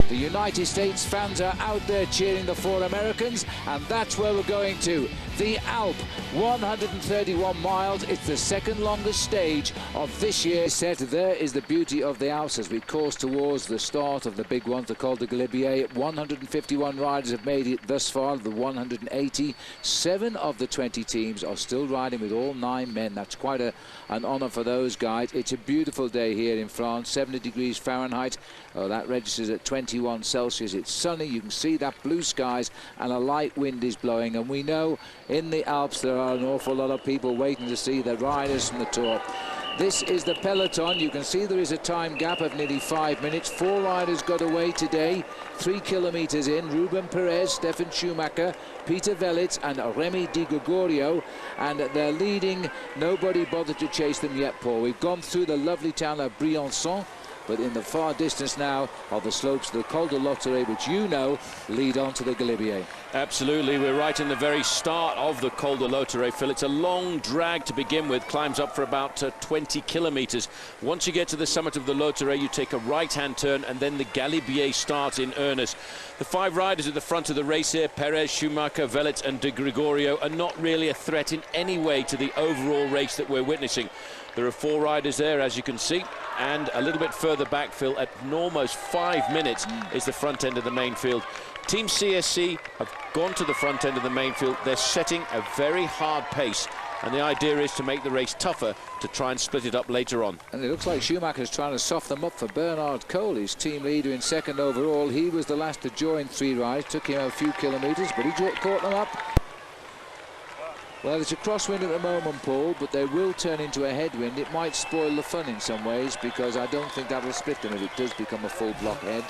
The United States fans are out there cheering the four Americans, and that's where we're going to. The Alp, 131 miles. It's the second longest stage of this year's set. There is the beauty of the Alps as we course towards the start of the big ones, the Col de Galibier. 151 riders have made it thus far, the 180. 7 of the 20 teams are still riding with all 9 men. That's quite an honour for those guys. It's a beautiful day here in France, 70 degrees Fahrenheit. Oh, that registers at 21 Celsius. It's sunny, you can see that blue skies, and a light wind is blowing. And we know in the Alps there are an awful lot of people waiting to see the riders from the Tour. This is the peloton. You can see there is a time gap of nearly 5 minutes. 4 riders got away today, 3 kilometers in. Ruben Perez, Stefan Schumacher, Peter Velits and Remy Di Gregorio, and they're leading. Nobody bothered to chase them yet, Paul. We've gone through the lovely town of Briançon, but in the far distance now are the slopes of the Col de Lotterie, which you know lead on to the Galibier. Absolutely, we're right in the very start of the Col de Lotterie, Phil. It's a long drag to begin with, climbs up for about 20 kilometers. Once you get to the summit of the Lotterie, you take a right-hand turn, and then the Galibier starts in earnest. The 5 riders at the front of the race here, Perez, Schumacher, Velits and Di Gregorio, are not really a threat in any way to the overall race that we're witnessing. There are 4 riders there, as you can see, and a little bit further back, Phil, at almost 5 minutes is the front end of the main field. Team CSC have gone to the front end of the main field. They're setting a very hard pace, and the idea is to make the race tougher to try and split it up later on. And it looks like Schumacher's trying to soften them up for Bernhard Kohl, his team leader in second overall. He was the last to join 3 rides, took him a few kilometers, but he caught them up. Well, it's a crosswind at the moment, Paul, but they will turn into a headwind. It might spoil the fun in some ways, because I don't think that will split them if it does become a full block head.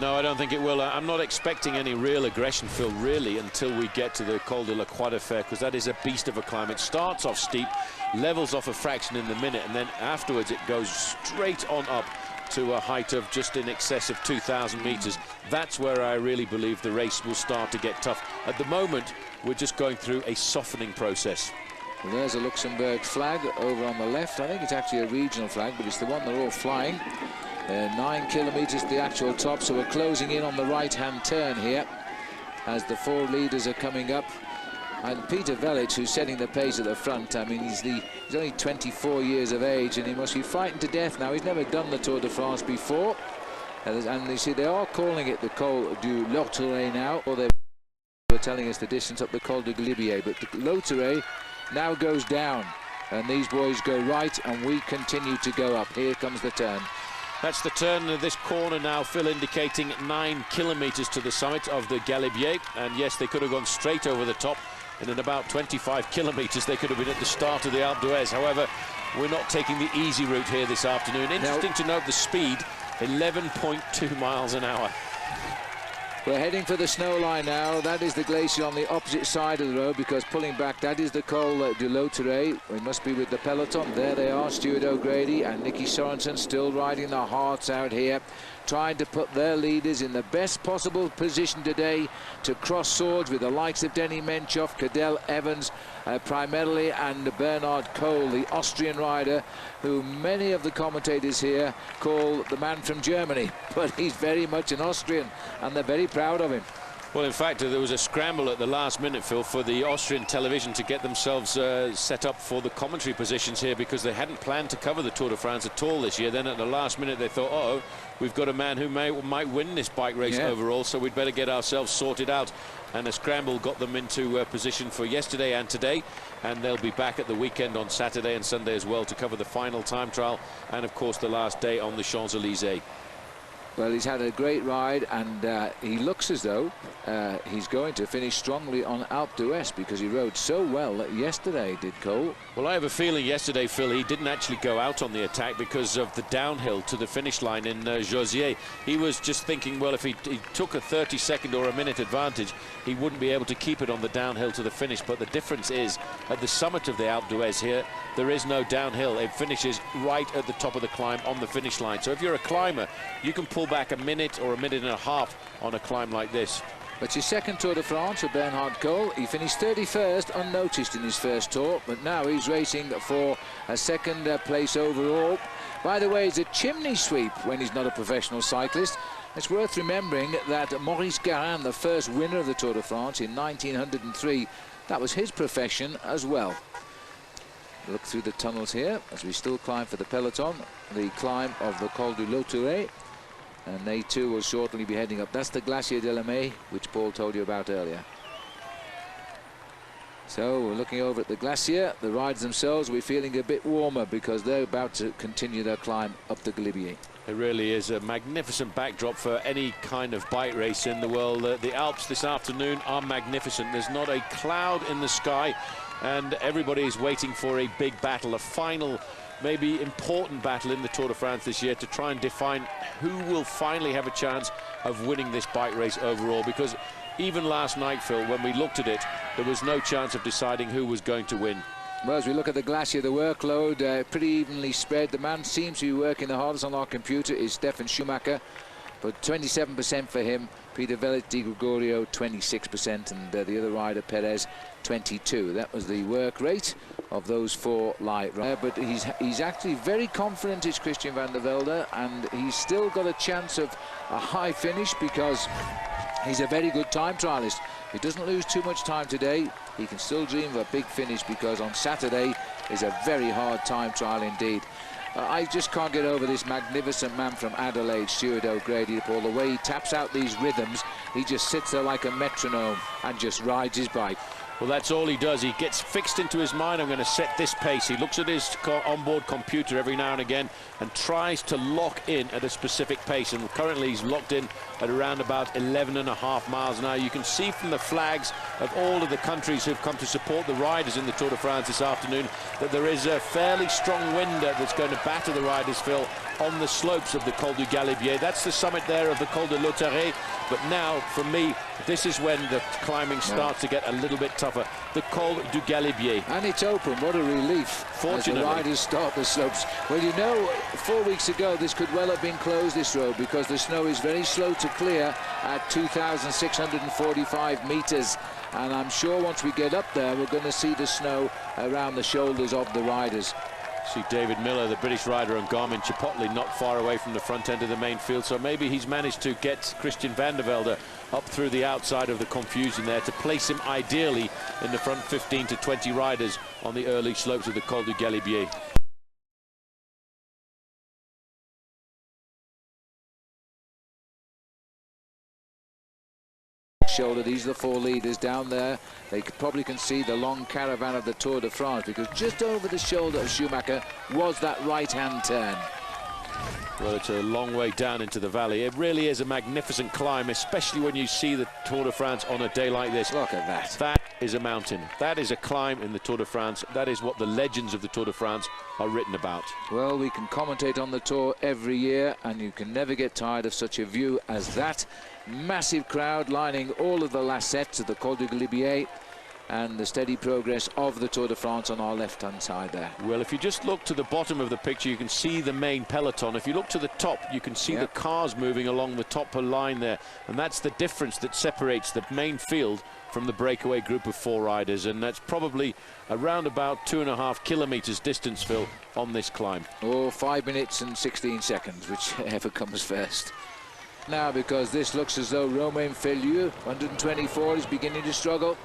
No, I don't think it will. I'm not expecting any real aggression, Phil, really, until we get to the Col de la Croix de Fer, because that is a beast of a climb. It starts off steep, levels off a fraction in the minute, and then afterwards it goes straight on up to a height of just in excess of 2,000 meters. That's where I really believe the race will start to get tough. At the moment, we're just going through a softening process. Well, there's a Luxembourg flag over on the left. I think it's actually a regional flag, but it's the one they're all flying. 9 kilometers to the actual top, so we're closing in on the right-hand turn here as the 4 leaders are coming up. And Peter Velits, who's setting the pace at the front, I mean, he's only 24 years of age, and he must be frightened to death now. He's never done the Tour de France before. And you see, they are calling it the Col du Lotterie now, or they were telling us the distance up the Col de Galibier. But the Lotterie now goes down, and these boys go right, and we continue to go up. Here comes the turn. That's the turn of this corner now, Phil, indicating 9 kilometers to the summit of the Galibier. And yes, they could have gone straight over the top, and in about 25 kilometers they could have been at the start of the Alpe d'Huez. However, we're not taking the easy route here this afternoon. Interesting to note the speed, 11.2 miles an hour. We're heading for the snow line now. That is the glacier on the opposite side of the road, because pulling back, that is the Col du Lotterie. We must be with the peloton. There they are, Stuart O'Grady and Nicky Sorensen still riding their hearts out here, trying to put their leaders in the best possible position today to cross swords with the likes of Denny Menchoff, Cadel Evans primarily, and Bernhard Kohl, the Austrian rider, who many of the commentators here call the man from Germany, but he's very much an Austrian, and they're very proud of him. Well, in fact, there was a scramble at the last minute, Phil, for the Austrian television to get themselves set up for the commentary positions here, because they hadn't planned to cover the Tour de France at all this year. Then at the last minute they thought, uh-oh, we've got a man who might win this bike race overall, so we'd better get ourselves sorted out. And a scramble got them into position for yesterday and today, and they'll be back at the weekend on Saturday and Sunday as well to cover the final time trial and, of course, the last day on the Champs-Élysées. Well, he's had a great ride, and he looks as though he's going to finish strongly on Alpe d'Huez, because he rode so well yesterday, did Kohl. Well, I have a feeling yesterday, Phil, he didn't actually go out on the attack because of the downhill to the finish line in Jauziers. He was just thinking, well, if he took a 30-second or a minute advantage, he wouldn't be able to keep it on the downhill to the finish. But the difference is, at the summit of the Alpe d'Huez here, there is no downhill. It finishes right at the top of the climb on the finish line. So if you're a climber, you can pull back a minute or a minute and a half on a climb like this. It's his second Tour de France for Bernhard Kohl. He finished 31st unnoticed in his first tour, but now he's racing for a second place overall. By the way, it's a chimney sweep when he's not a professional cyclist. It's worth remembering that Maurice Garin, the first winner of the Tour de France in 1903, that was his profession as well. Look through the tunnels here as we still climb for the peloton, the climb of the Col du Lauteret, and they too will shortly be heading up. That's the Glacier de la May, which Paul told you about earlier. So we're looking over at the glacier. The riders themselves will be feeling a bit warmer because they're about to continue their climb up the Galibier. It really is a magnificent backdrop for any kind of bike race in the world. The Alps this afternoon are magnificent. There's not a cloud in the sky, and everybody is waiting for a big battle, a final, maybe important battle in the Tour de France this year to try and define who will finally have a chance of winning this bike race overall. Because even last night, Phil, when we looked at it, there was no chance of deciding who was going to win. Well, as we look at the glacier, the workload pretty evenly spread. The man seems to be working the hardest on our computer is Stefan Schumacher, but 27% for him. Peter Velez Di Gregorio 26%, and the other rider Perez 22%. That was the work rate of those four light riders. But he's actually very confident, is Christian van der Velde, and he's still got a chance of a high finish because he's a very good time trialist. He doesn't lose too much time today. He can still dream of a big finish because on Saturday is a very hard time trial indeed. I just can't get over this magnificent man from Adelaide, Stuart O'Grady, Paul. The way he taps out these rhythms, he just sits there like a metronome and just rides his bike. Well, that's all he does. He gets fixed into his mind, I'm going to set this pace. He looks at his onboard computer every now and again and tries to lock in at a specific pace. And currently he's locked in at around about 11.5 miles an hour. You can see from the flags of all of the countries who've come to support the riders in the Tour de France this afternoon that there is a fairly strong wind that's going to batter the riders, Phil, on the slopes of the Col du Galibier. That's the summit there of the Col de Lauteret. But now, for me, this is when the climbing starts to get a little bit tougher. The Col du Galibier. And it's open. What a relief. Fortunately. As the riders start the slopes. Well, you know, 4 weeks ago, this could well have been closed, this road, because the snow is very slow to clear at 2,645 meters. And I'm sure once we get up there, we're going to see the snow around the shoulders of the riders. See David Miller, the British rider, and Garmin Chipotle not far away from the front end of the main field, so maybe he's managed to get Christian van der Velde up through the outside of the confusion there to place him ideally in the front 15 to 20 riders on the early slopes of the Col du Galibier. Shoulder. These are the four leaders down there. They probably can see the long caravan of the Tour de France, because just over the shoulder of Schumacher was that right-hand turn. Well, it's a long way down into the valley. It really is a magnificent climb, especially when you see the Tour de France on a day like this. Look at that. That is a mountain. That is a climb in the Tour de France. That is what the legends of the Tour de France are written about. Well, we can commentate on the Tour every year, and you can never get tired of such a view as that. Massive crowd lining all of the last sets of the Col du Galibier, and the steady progress of the Tour de France on our left-hand side there. Well, if you just look to the bottom of the picture, you can see the main peloton. If you look to the top, you can see the cars moving along the top line there, and that's the difference that separates the main field from the breakaway group of four riders, and that's probably around about 2.5 kilometers distance, Phil, on this climb. Oh, 5 minutes and 16 seconds, whichever comes first. Now, because this looks as though Romain Feliu, 124, is beginning to struggle.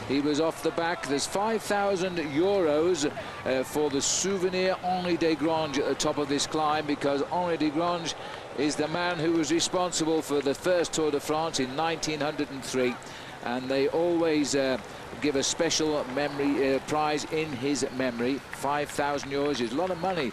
He was off the back. There's 5,000 euros for the Souvenir Henri Desgrange at the top of this climb, because Henri Desgrange is the man who was responsible for the first Tour de France in 1903, and they always give a special memory prize in his memory. 5,000 euros is a lot of money,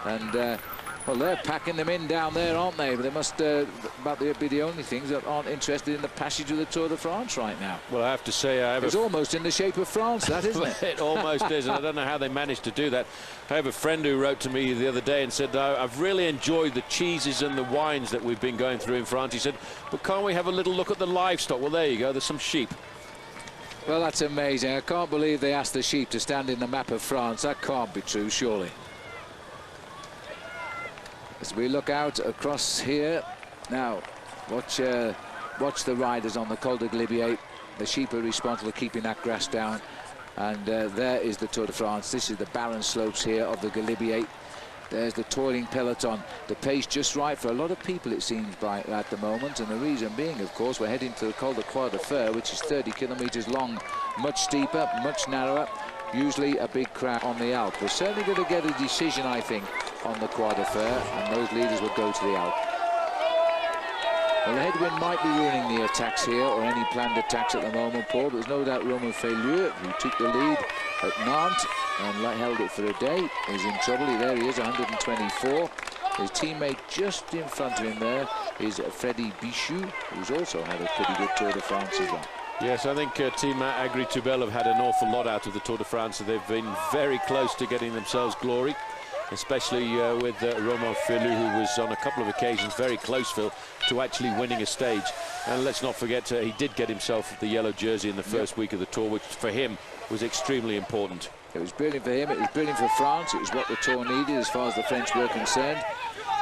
and well, they're packing them in down there, aren't they? But they must be the only things that aren't interested in the passage of the Tour de France right now. Well, I have to say, it's almost in the shape of France, that, isn't it? It almost is, and I don't know how they managed to do that. I have a friend who wrote to me the other day and said, I've really enjoyed the cheeses and the wines that we've been going through in France. He said, but can't we have a little look at the livestock? Well, there you go, there's some sheep. Well, that's amazing. I can't believe they asked the sheep to stand in the map of France. That can't be true, surely. As we look out across here, now watch the riders on the Col du Galibier. The sheep are responsible for keeping that grass down, and there is the Tour de France. This is the barren slopes here of the Galibier. There's the toiling peloton. The pace just right for a lot of people, it seems, at the moment. And the reason being, of course, we're heading to the Col de Croix de Fer, which is 30 kilometers long, much steeper, much narrower. Usually a big crowd on the Alp. We're certainly going to get a decision, I think, on the Croix de Fer, and those leaders will go to the Alp. Well, the headwind might be ruining the attacks here, or any planned attacks at the moment, Paul. But there's no doubt Romain Feylieu, who took the lead at Nantes and held it for a day, is in trouble. There he is, 124. His teammate just in front of him there is Freddy Bichou, who's also had a pretty good Tour de France as well. Yes, I think Team Agri-Toubel have had an awful lot out of the Tour de France. They've been very close to getting themselves glory, especially with Romain Feylieu, who was on a couple of occasions very close, Phil, to actually winning a stage. And let's not forget, he did get himself the yellow jersey in the first week of the Tour, which for him was extremely important. It was brilliant for him, it was brilliant for France, it was what the Tour needed as far as the French were concerned.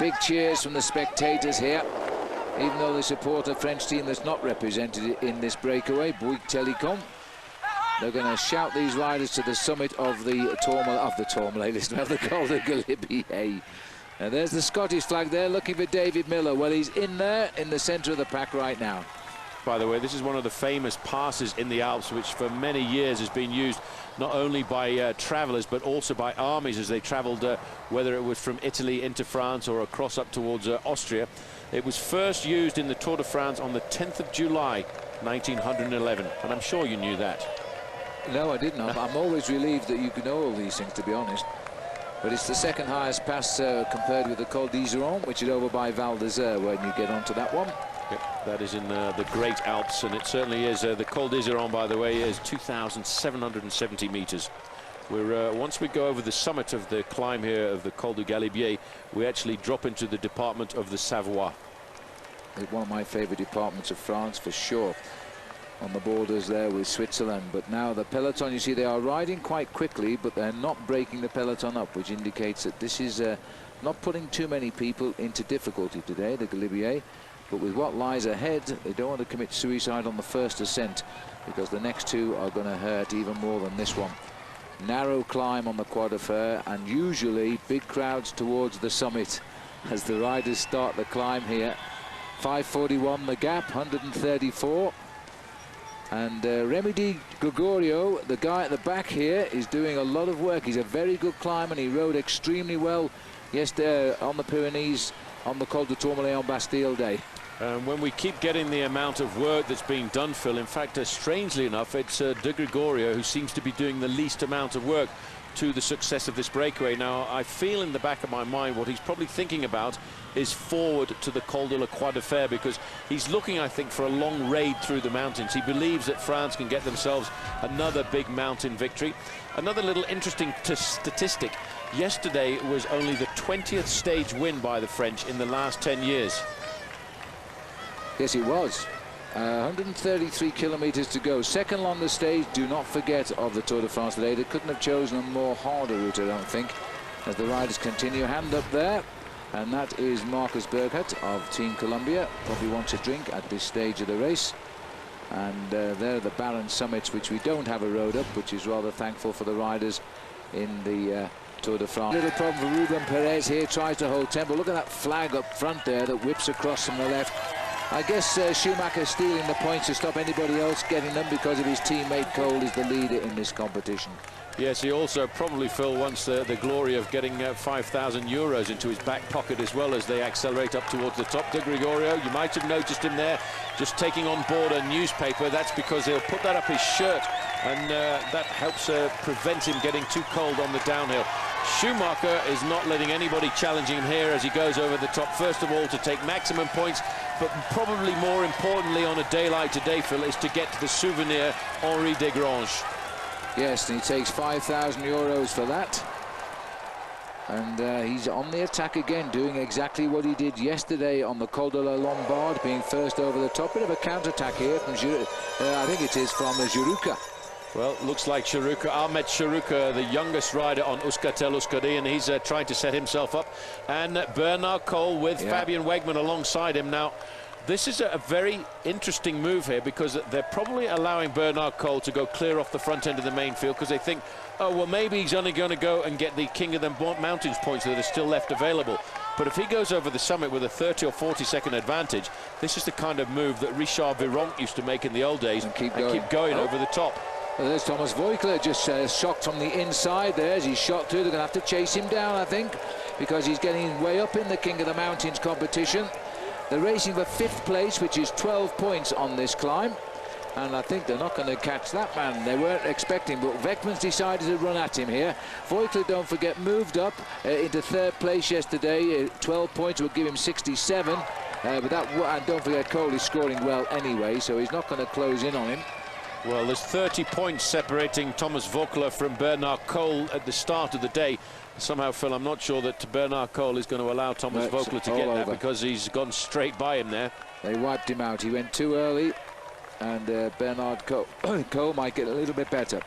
Big cheers from the spectators here, even though they support a French team that's not represented in this breakaway, Bouygues Telecom. They're going to shout these riders to the summit of the Tourmalet, listen, of the Col de Galibier. And there's the Scottish flag there, looking for David Miller. Well, he's in there, in the centre of the pack right now. By the way, this is one of the famous passes in the Alps, which for many years has been used not only by travellers, but also by armies as they travelled, whether it was from Italy into France or across up towards Austria. It was first used in the Tour de France on the 10th of July, 1911, and I'm sure you knew that. No, I didn't. I'm always relieved that you can know all these things, to be honest. But it's the second highest pass compared with the Col d'Iseron, which is over by Val d'Isère when you get onto that one. Yep, that is in the Great Alps, and it certainly is. The Col d'Iseron, by the way, is 2,770 meters. We're once we go over the summit of the climb here of the Col du Galibier, we actually drop into the department of the Savoie. It's one of my favorite departments of France, for sure, on the borders there with Switzerland. But now the peloton, you see, they are riding quite quickly, but they're not breaking the peloton up, which indicates that this is not putting too many people into difficulty today, the Galibier. But with what lies ahead, they don't want to commit suicide on the first ascent, because the next two are going to hurt even more than this one. Narrow climb on the Croix de Fer, and usually big crowds towards the summit as the riders start the climb here. 5:41 the gap, 134. And Remy Di Gregorio, the guy at the back here, is doing a lot of work. He's a very good climber, and he rode extremely well yesterday on the Pyrenees on the Col de Tourmalet on Bastille Day. When we keep getting the amount of work that's being done, Phil, in fact, strangely enough, it's De Gregorio who seems to be doing the least amount of work to the success of this breakaway. Now, I feel in the back of my mind what he's probably thinking about is forward to the Col de la Croix de Fer, because he's looking, I think, for a long raid through the mountains. He believes that France can get themselves another big mountain victory. Another little interesting statistic, yesterday was only the 20th stage win by the French in the last 10 years. Yes, it was. 133 kilometers to go. Second longest stage, do not forget, of the Tour de France today. They couldn't have chosen a more harder route, I don't think, as the riders continue. Hand up there, and that is Marcus Burghardt of Team Columbia. Probably wants a drink at this stage of the race. And there are the barren summits, which we don't have a road up, which is rather thankful for the riders in the Tour de France. Little problem for Ruben Perez here, tries to hold tempo. Look at that flag up front there that whips across from the left. I guess Schumacher stealing the points to stop anybody else getting them, because of his teammate Cole is the leader in this competition. Yes, he also probably, Phil, wants the glory of getting 5,000 euros into his back pocket as well as they accelerate up towards the top. De Gregorio, you might have noticed him there just taking on board a newspaper. That's because he'll put that up his shirt, and that helps prevent him getting too cold on the downhill. Schumacher is not letting anybody challenging him here as he goes over the top, first of all to take maximum points, but probably more importantly on a day like today, Phil, is to get to the souvenir Henri Desgrange. Yes, and he takes 5,000 euros for that. And he's on the attack again, doing exactly what he did yesterday on the Col de la Lombard, being first over the top. Bit of a counter-attack here from I think it is from Girouca. Well, looks like Girouca, Ahmed Girouca, the youngest rider on Euskaltel-Euskadi, and he's trying to set himself up. And Bernard Cole with Fabian Wegman alongside him. Now, This is a very interesting move here, because they're probably allowing Bernard Cole to go clear off the front end of the main field, because they think, oh, well, maybe he's only going to go and get the King of the Mountains points that are still left available. But if he goes over the summit with a 30 or 40 second advantage, this is the kind of move that Richard Virenque used to make in the old days and keep going over the top. Well, there's Thomas Voeckler just shocked from the inside there as he shot through. They're going to have to chase him down, I think, because he's getting way up in the King of the Mountains competition. They're racing for 5th place, which is 12 points on this climb. And I think they're not going to catch that man. They weren't expecting, but Weckman's decided to run at him here. Voeckler, don't forget, moved up into 3rd place yesterday. 12 points will give him 67. But that, and don't forget, Cole is scoring well anyway, so he's not going to close in on him. Well, there's 30 points separating Thomas Voeckler from Bernard Cole at the start of the day. Somehow, Phil, I'm not sure that Bernard Cole is going to allow Thomas Voeckler to get that, because he's gone straight by him there. They wiped him out. He went too early, and Bernard Cole might get a little bit better.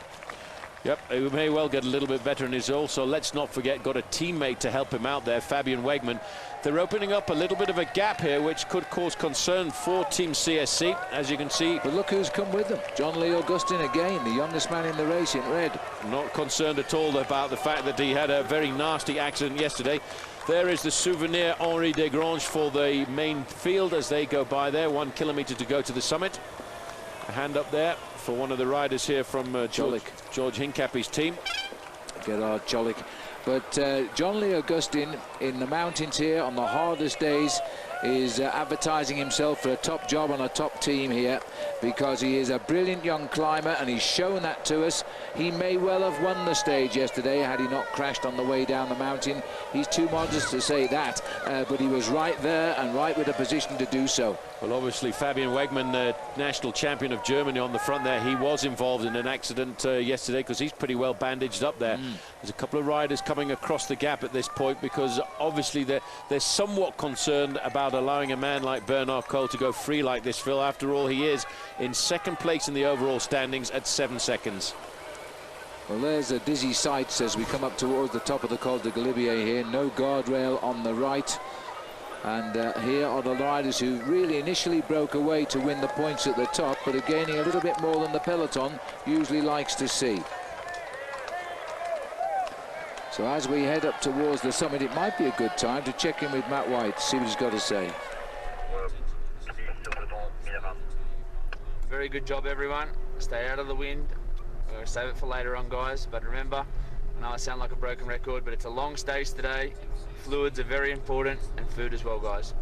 Yep, he may well get a little bit better, and he's also, let's not forget, got a teammate to help him out there, Fabian Weckman. They're opening up a little bit of a gap here, which could cause concern for Team CSC, as you can see. But look who's come with them. John Lee Augustin again, the youngest man in the race in red. Not concerned at all about the fact that he had a very nasty accident yesterday. There is the Souvenir Henri Desgrange for the main field as they go by there. 1 kilometre to go to the summit. A hand up there for one of the riders here from George Hincapie's team. Gerard Cholik. But John Lee Augustin in the mountains here on the hardest days is advertising himself for a top job on a top team here, because he is a brilliant young climber and he's shown that to us. He may well have won the stage yesterday had he not crashed on the way down the mountain. He's too modest to say that, but he was right there and right with a position to do so. Well, obviously Fabian Weckman, national champion of Germany on the front there, he was involved in an accident yesterday, because he's pretty well bandaged up there. There's a couple of riders coming across the gap at this point, because obviously they're somewhat concerned about allowing a man like Bernard Cole to go free like this, Phil. After all, he is in 2nd place in the overall standings at 7 seconds. Well, there's a dizzy sight as we come up towards the top of the Col de Galibier here. No guardrail on the right. And here are the riders who really initially broke away to win the points at the top, but are gaining a little bit more than the peloton usually likes to see. So as we head up towards the summit, it might be a good time to check in with Matt White, see what he's got to say. Very good job, everyone. Stay out of the wind. We're going to save it for later on, guys. But remember, I know I sound like a broken record, but it's a long stage today. Fluids are very important, and food as well, guys.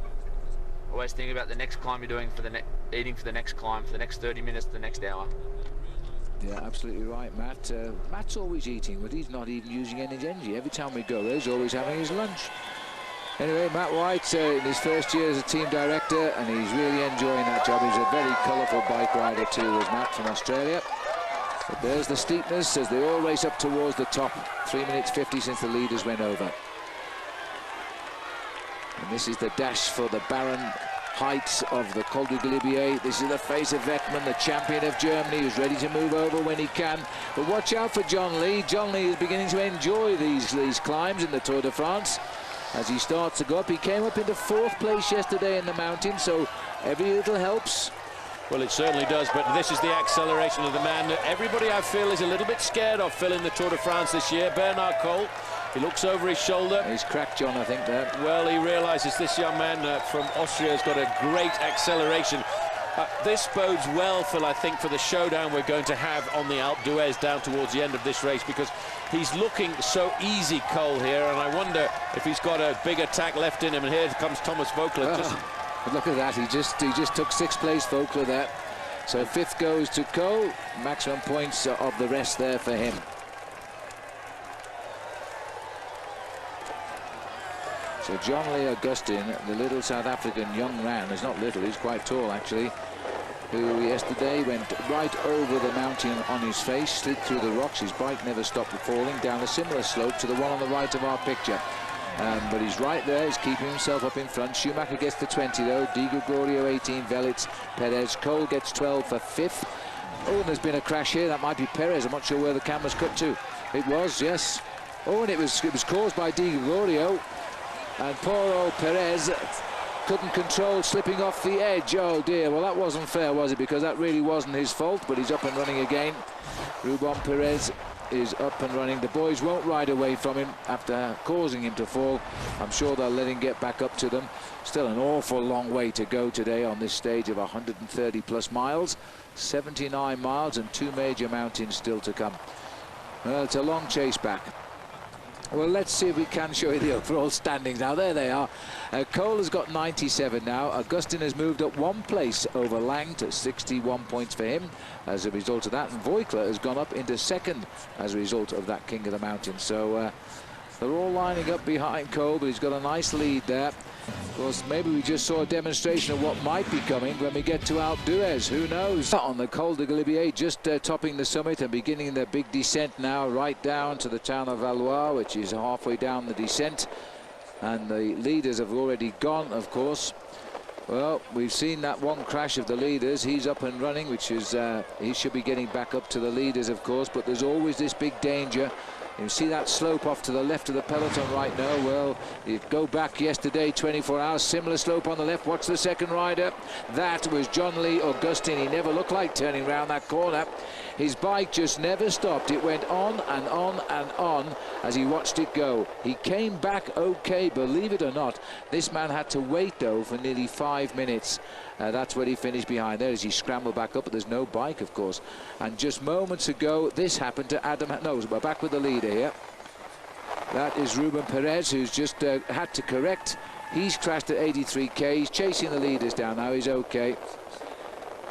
Always think about the next climb you're doing, for the eating for the next climb, for the next 30 minutes, the next hour. Yeah, absolutely right, Matt. Matt's always eating, but he's not even using any energy. Every time we go there, he's always having his lunch. Anyway, Matt White in his first year as a team director, and he's really enjoying that job. He's a very colourful bike rider too, as Matt from Australia. But there's the steepness as they all race up towards the top. 3 minutes 50 since the leaders went over. And this is the dash for the barren heights of the Col du Galibier. This is the face of Weckman, the champion of Germany, who's ready to move over when he can. But watch out for John Lee. John Lee is beginning to enjoy these climbs in the Tour de France. As he starts to go up, he came up into 4th place yesterday in the mountain, so every little helps. Well, it certainly does, but this is the acceleration of the man that everybody, I feel, is a little bit scared of, Phil, in the Tour de France this year. Bernard Cole, he looks over his shoulder. He's cracked, John, I think, there. Well, he realises this young man from Austria has got a great acceleration. This bodes well, Phil, I think, for the showdown we're going to have on the Alpe d'Huez down towards the end of this race, because he's looking so easy, Cole, here, and I wonder if he's got a big attack left in him. And here comes Thomas Voeckler. But look at that, he just took 6th place, Voeckler, there. So 5th goes to Cole, maximum points of the rest there for him. So John Lee Augustin, the little South African young man, is not little, he's quite tall actually, who yesterday went right over the mountain on his face, slid through the rocks. His bike never stopped falling down a similar slope to the one on the right of our picture. But he's right there, he's keeping himself up in front. Schumacher gets to 20 though, Di Gregorio 18, Velits, Perez. Cole gets 12 for 5th. Oh, and there's been a crash here, that might be Perez. I'm not sure where the camera's cut to. It was, yes. Oh, and it was caused by Di Gregorio. And poor old Perez couldn't control slipping off the edge. Oh dear, well that wasn't fair, was it? Because that really wasn't his fault, but he's up and running again. Ruben Perez is up and running. The boys won't ride away from him after causing him to fall. I'm sure they'll let him get back up to them. Still an awful long way to go today on this stage of 130 plus miles. 79 miles and 2 major mountains still to come. Well, it's a long chase back. Well, let's see if we can show you the overall standings now. There they are. Cole has got 97 now. Augustin has moved up 1 place over Lang to 61 points for him as a result of that. And Voigtler has gone up into 2nd as a result of that King of the Mountains. So they're all lining up behind Cole, but he's got a nice lead there. Of course, maybe we just saw a demonstration of what might be coming when we get to Alpe d'Huez. Who knows? On the Col de Galibier, just topping the summit and beginning the big descent now, right down to the town of Valois, which is halfway down the descent. And the leaders have already gone, of course. Well, we've seen that one crash of the leaders. He's up and running, which is he should be getting back up to the leaders, of course. But there's always this big danger. You see that slope off to the left of the peloton right now. Well, you go back yesterday, 24 hours, similar slope on the left. Watch the second rider. That was John Lee Augustin. He never looked like turning around that corner. His bike just never stopped. It went on and on and on as he watched it go. He came back okay, believe it or not. This man had to wait, though, for nearly 5 minutes. That's where he finished behind there as he scrambled back up, but there's no bike, of course. And just moments ago, this happened to Adam. No, we're back with the leader here. That is Ruben Perez, who's just had to correct. He's crashed at 83k. He's chasing the leaders down now. He's okay.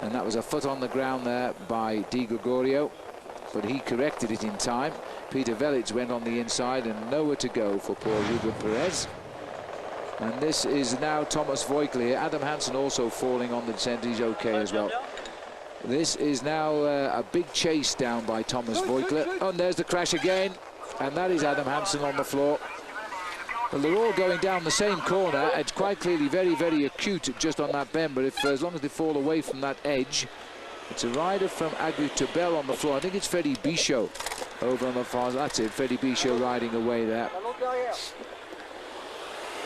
And that was a foot on the ground there by Di Gregorio, but he corrected it in time. Peter Velits went on the inside and nowhere to go for poor Ruben Perez. And this is now Thomas Voigtler here. Adam Hansen also falling on the descent. He's okay as well. This is now a big chase down by Thomas Voigtler. Oh, and there's the crash again. And that is Adam Hansen on the floor. Well, they're all going down the same corner. It's quite clearly very, very acute just on that bend. But if as long as they fall away from that edge, it's a rider from Agri-Tobel on the floor. I think it's Freddy Bichot over on the far. That's it, Freddy Bichot riding away there.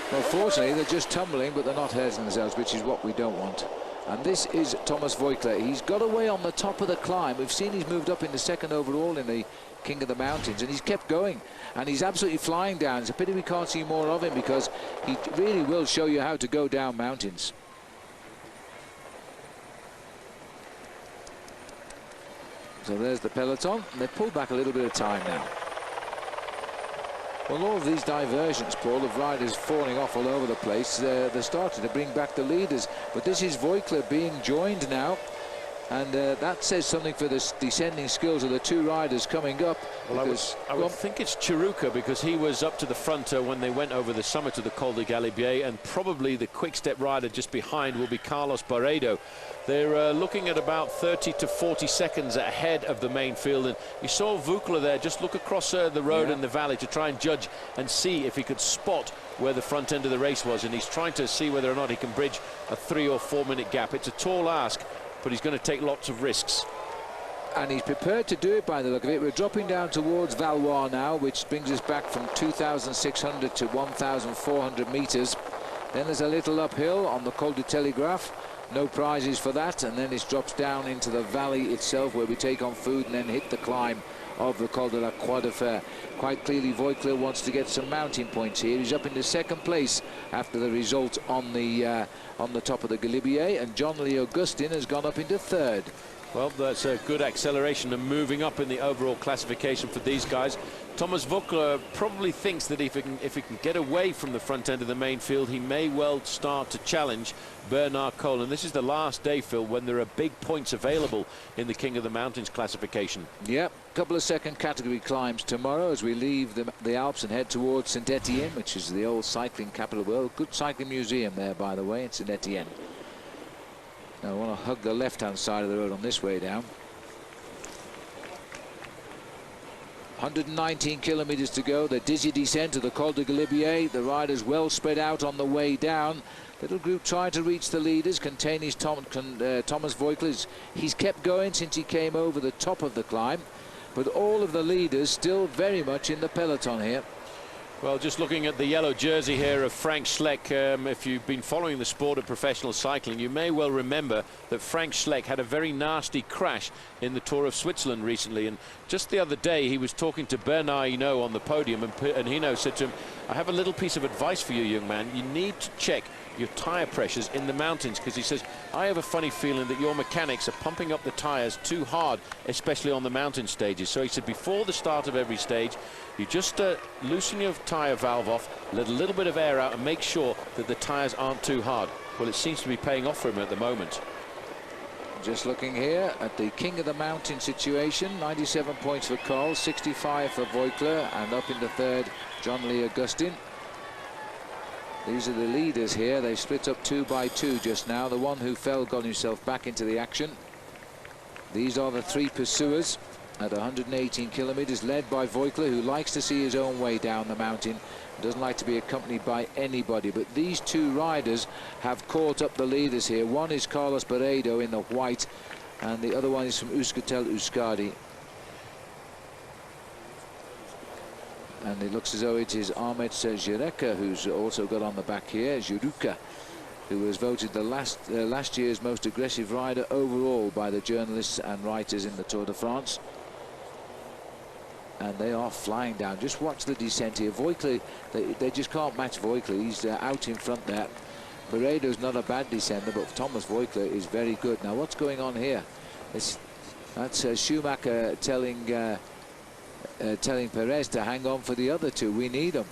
Well, fortunately, they're just tumbling, but they're not hurting themselves, which is what we don't want. And this is Thomas Voigtler. He's got away on the top of the climb. We've seen he's moved up into 2nd overall in the King of the Mountains, and he's kept going. And he's absolutely flying down. It's a pity we can't see more of him because he really will show you how to go down mountains. So there's the peloton, and they've pulled back a little bit of time now. Well, all of these diversions, Paul, of riders falling off all over the place, they're starting to bring back the leaders. But this is Voigtler being joined now. And that says something for the descending skills of the 2 riders coming up. Well, I would think it's Chiruka, because he was up to the front when they went over the summit of the Col de Galibier, and probably the quick-step rider just behind will be Carlos Barredo. They're looking at about 30 to 40 seconds ahead of the main field, and you saw Voigtler there just look across the road in the valley to try and judge and see if he could spot where the front end of the race was, and he's trying to see whether or not he can bridge a 3 or 4 minute gap. It's a tall ask, but he's going to take lots of risks. And he's prepared to do it by the look of it. We're dropping down towards Valois now, which brings us back from 2,600 to 1,400 meters. Then there's a little uphill on the Col du Telegraph. No prizes for that, and then it drops down into the valley itself where we take on food and then hit the climb of the Col de la Croix de Fer. Quite clearly Voigtler wants to get some mountain points here. He's up into 2nd place after the result on the top of the Galibier, and John Lee Augustin has gone up into 3rd. Well, that's a good acceleration and moving up in the overall classification for these guys. Thomas Voigtler probably thinks that if he can get away from the front end of the main field, he may well start to challenge Bernard Cole. And this is the last day, Phil, when there are big points available in the King of the Mountains classification. Yep, a couple of 2nd category climbs tomorrow as we leave the Alps and head towards Saint-Étienne, which is the old cycling capital of the world. Good cycling museum there, by the way, in Saint-Étienne. Now I want to hug the left-hand side of the road on this way down. 119 kilometers to go. The dizzy descent of the Col de Galibier. The riders well spread out on the way down. Little group trying to reach the leaders. Contain his Thomas Voigtler. He's kept going since he came over the top of the climb. But all of the leaders still very much in the peloton here. Well, just looking at the yellow jersey here of Frank Schleck, if you've been following the sport of professional cycling, you may well remember that Frank Schleck had a very nasty crash in the Tour of Switzerland recently. And just the other day, he was talking to Bernard Hinault on the podium, and Hinault said to him, "I have a little piece of advice for you, young man. You need to check your tyre pressures in the mountains," because he says, "I have a funny feeling that your mechanics are pumping up the tyres too hard, especially on the mountain stages." So he said, before the start of every stage, you just loosen your tyre valve off, let a little bit of air out, and make sure that the tyres aren't too hard. Well, it seems to be paying off for him at the moment. Just looking here at the King of the Mountain situation, 97 points for Cole, 65 for Voigtler, and up in the third, John Lee Augustin. These are the leaders here. They split up 2 by 2 just now. The one who fell got himself back into the action. These are the 3 pursuers at 118 kilometers, led by Voigtler, who likes to see his own way down the mountain, doesn't like to be accompanied by anybody. But these 2 riders have caught up the leaders here. One is Carlos Peredo in the white, and the other one is from Euskaltel Euskadi. And it looks as though it is Ahmet Jireka who's also got on the back here, Jiruka, who was voted the last year's most aggressive rider overall by the journalists and writers in the Tour de France. And they are flying down. Just watch the descent here. Voigtler, they just can't match Voigtler. He's out in front there. Peredo's not a bad descender, but Thomas Voigtler is very good. Now, what's going on here? That's Schumacher telling Perez to hang on for the other 2. We need them.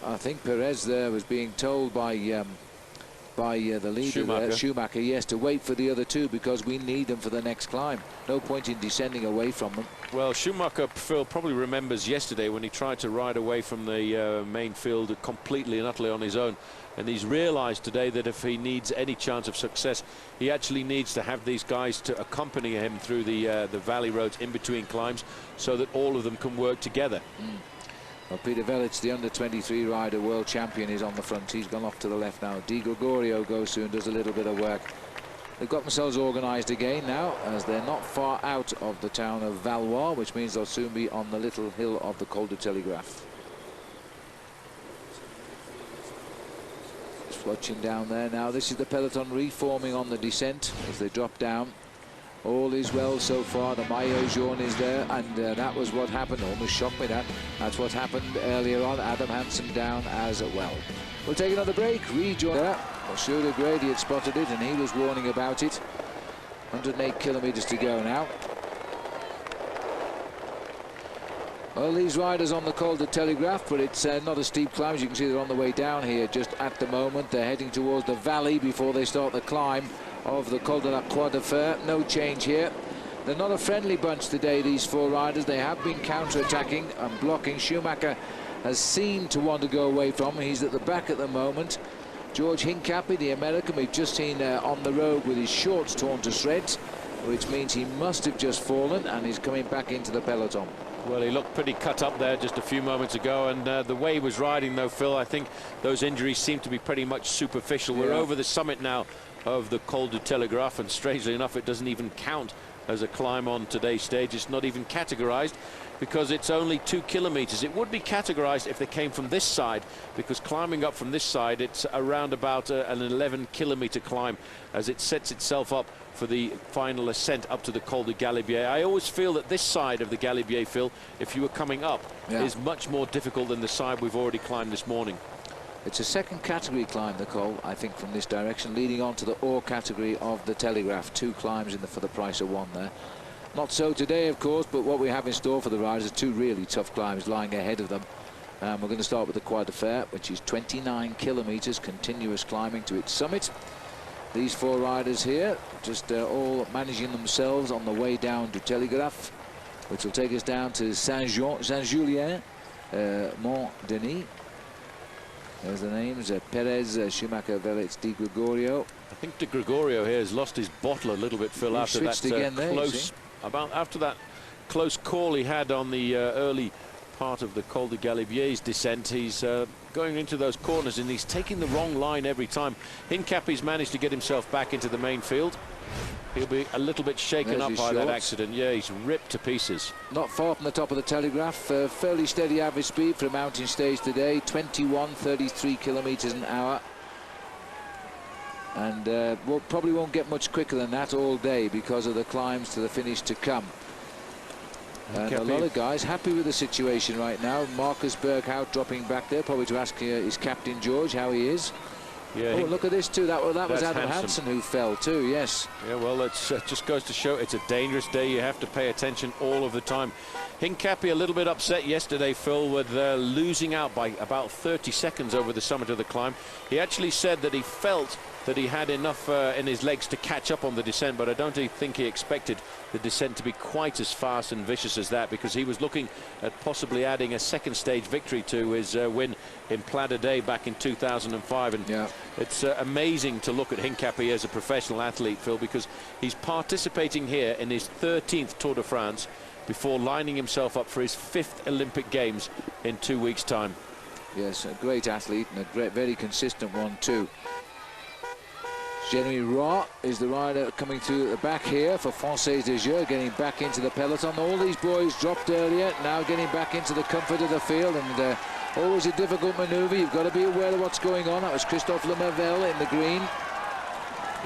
I think Perez there was being told by the leader, Schumacher, yes, to wait for the other 2 because we need them for the next climb. No point in descending away from them. Well, Schumacher, Phil, probably remembers yesterday when he tried to ride away from the main field completely and utterly on his own. And he's realized today that if he needs any chance of success, he actually needs to have these guys to accompany him through the valley roads in between climbs so that all of them can work together. Well, Peter Velic, the under-23 rider, world champion, is on the front. He's gone off to the left now. Di Gregorio goes through and does a little bit of work. They've got themselves organised again now, as they're not far out of the town of Valois, which means they'll soon be on the little hill of the Col du Telegraph. Just watching down there now. This is the peloton reforming on the descent as they drop down. All is well so far. The maillot jaune is there, and that was what happened. Almost shocked me that. That's what happened earlier on. Adam Hansen down as well. We'll take another break. Rejoin there. Monsieur de Grady had spotted it, and he was warning about it. 108 kilometers to go now. Well, these riders on the Col du Telegraph, but it's not a steep climb. As you can see, they're on the way down here just at the moment. They're heading towards the valley before they start the climb of the Col de la Croix de Fer. No change here. They're not a friendly bunch today, these 4 riders. They have been counter-attacking and blocking. Schumacher has seemed to want to go away from him. He's at the back at the moment. George Hincapie, the American, we've just seen on the road with his shorts torn to shreds, which means he must have just fallen, and he's coming back into the peloton. Well, he looked pretty cut up there just a few moments ago, and the way he was riding, though, Phil, I think those injuries seem to be pretty much superficial. We're over the summit now of the Col du Telegraph, and strangely enough, it doesn't even count as a climb on today's stage. It's not even categorized because it's only 2 kilometers. It would be categorized if they came from this side, because climbing up from this side, it's around about an 11-kilometer climb as it sets itself up for the final ascent up to the Col de Galibier. I always feel that this side of the Galibier, Phil, if you were coming up, is much more difficult than the side we've already climbed this morning. It's a second category climb, the Col, I think, from this direction, leading on to the ore category of the Telegraph. 2 climbs for the price of 1 there. Not so today, of course, but what we have in store for the riders are 2 really tough climbs lying ahead of them. We're going to start with the Croix de Fer, which is 29 kilometers continuous climbing to its summit. These 4 riders here just all managing themselves on the way down to Telegraph, which will take us down to Saint-Julien, Mont-Denis. There's the names, Perez, Schumacher, Velic, Di Gregorio. I think Di Gregorio here has lost his bottle a little bit, Phil, after that after that close call he had on the early part of the Col de Galibier's descent. He's going into those corners, and he's taking the wrong line every time. Hincapie's managed to get himself back into the main field. He'll be a little bit shaken up by that accident. Yeah, he's ripped to pieces. Not far from the top of the Telegraph. Fairly steady average speed for a mountain stage today, 21.33 kilometres an hour. And we'll probably won't get much quicker than that all day because of the climbs to the finish to come. And a lot of guys happy with the situation right now. Marcus Berghout dropping back there, probably to ask his captain George how he is. Yeah, oh, look at this too. That was Adam Hansen who fell too. Yes. Yeah, well, it just goes to show it's a dangerous day. You have to pay attention all of the time. Hincapie a little bit upset yesterday, Phil, with losing out by about 30 seconds over the summit of the climb. He actually said that he felt that he had enough in his legs to catch up on the descent, but I don't think he expected the descent to be quite as fast and vicious as that, because he was looking at possibly adding a second stage victory to his win in Pla d'Adet back in 2005. And yeah, it's amazing to look at Hincapie as a professional athlete, Phil, because he's participating here in his 13th Tour de France before lining himself up for his 5th Olympic Games in 2 weeks' time. Yes, a great athlete and a very consistent one too. Jeremy Roy is the rider coming through at the back here for Française des Jeux, getting back into the peloton. All these boys dropped earlier, now getting back into the comfort of the field, and always a difficult manoeuvre. You've got to be aware of what's going on. That was Christophe Lemervel in the green.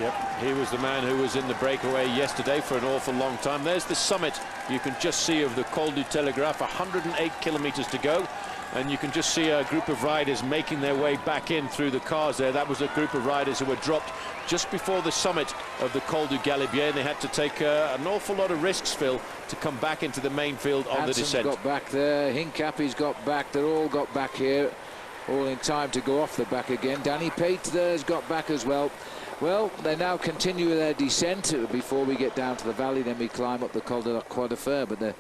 Yep, he was the man who was in the breakaway yesterday for an awful long time. There's the summit you can just see of the Col du Telegraph, 108 kilometers to go. And you can just see a group of riders making their way back in through the cars there. That was a group of riders who were dropped just before the summit of the Col du Galibier, and they had to take an awful lot of risks, Phil, to come back into the main field on the descent. Got back there, Hincapie's got back, they're all got back here, all in time to go off the back again. Danny Pate there's got back as well. Well, they now continue their descent before we get down to the valley, then we climb up the Col de la Croix de Fer, but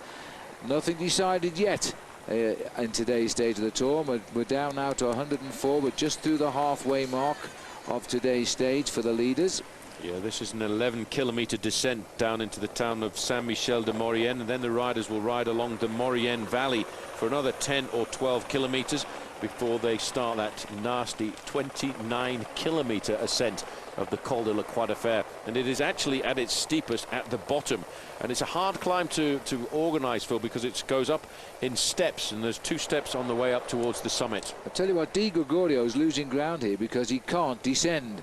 nothing decided yet. In today's stage of the tour. We're down now to 104. We're just through the halfway mark of today's stage for the leaders. Yeah, this is an 11-kilometer descent down into the town of Saint-Michel-de-Maurienne, and then the riders will ride along the Maurienne Valley for another 10 or 12 kilometers before they start that nasty 29-kilometer ascent of the Col de la Croix de Fer. And it is actually at its steepest at the bottom, and it's a hard climb to organize, Phil, because it goes up in steps, and there's 2 steps on the way up towards the summit. I tell you what, Di Gregorio is losing ground here because he can't descend.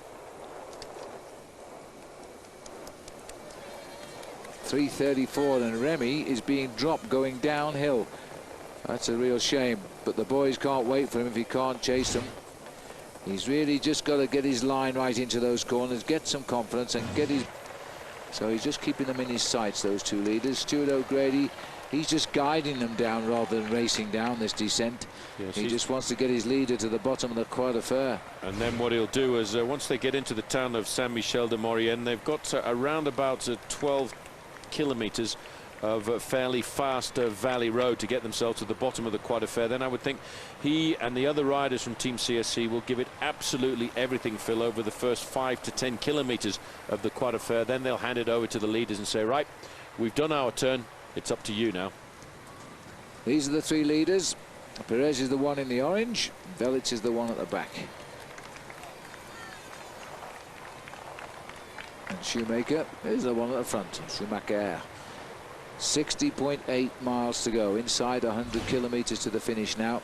3:34, and Remy is being dropped going downhill. That's a real shame, but the boys can't wait for him if he can't chase them. He's really just got to get his line right into those corners, get some confidence, and get his... So he's just keeping them in his sights, those 2 leaders. Stuart O'Grady, he's just guiding them down rather than racing down this descent. Yes, he just wants to get his leader to the bottom of the Croix de Fer. And then what he'll do is, once they get into the town of Saint-Michel-de-Maurienne, they've got around about 12 kilometers of a fairly fast valley road to get themselves to the bottom of the Croix de Fer. Then I would think he and the other riders from Team CSC will give it absolutely everything, Phil, over the first 5 to 10 kilometers of the Croix de Fer. Then they'll hand it over to the leaders and say, right, we've done our turn, it's up to you now. These are the 3 leaders. Perez is the one in the orange, Velits is the one at the back. And Shoemaker is the one at the front, Schumacher. 60.8 miles to go, inside 100 kilometers to the finish now,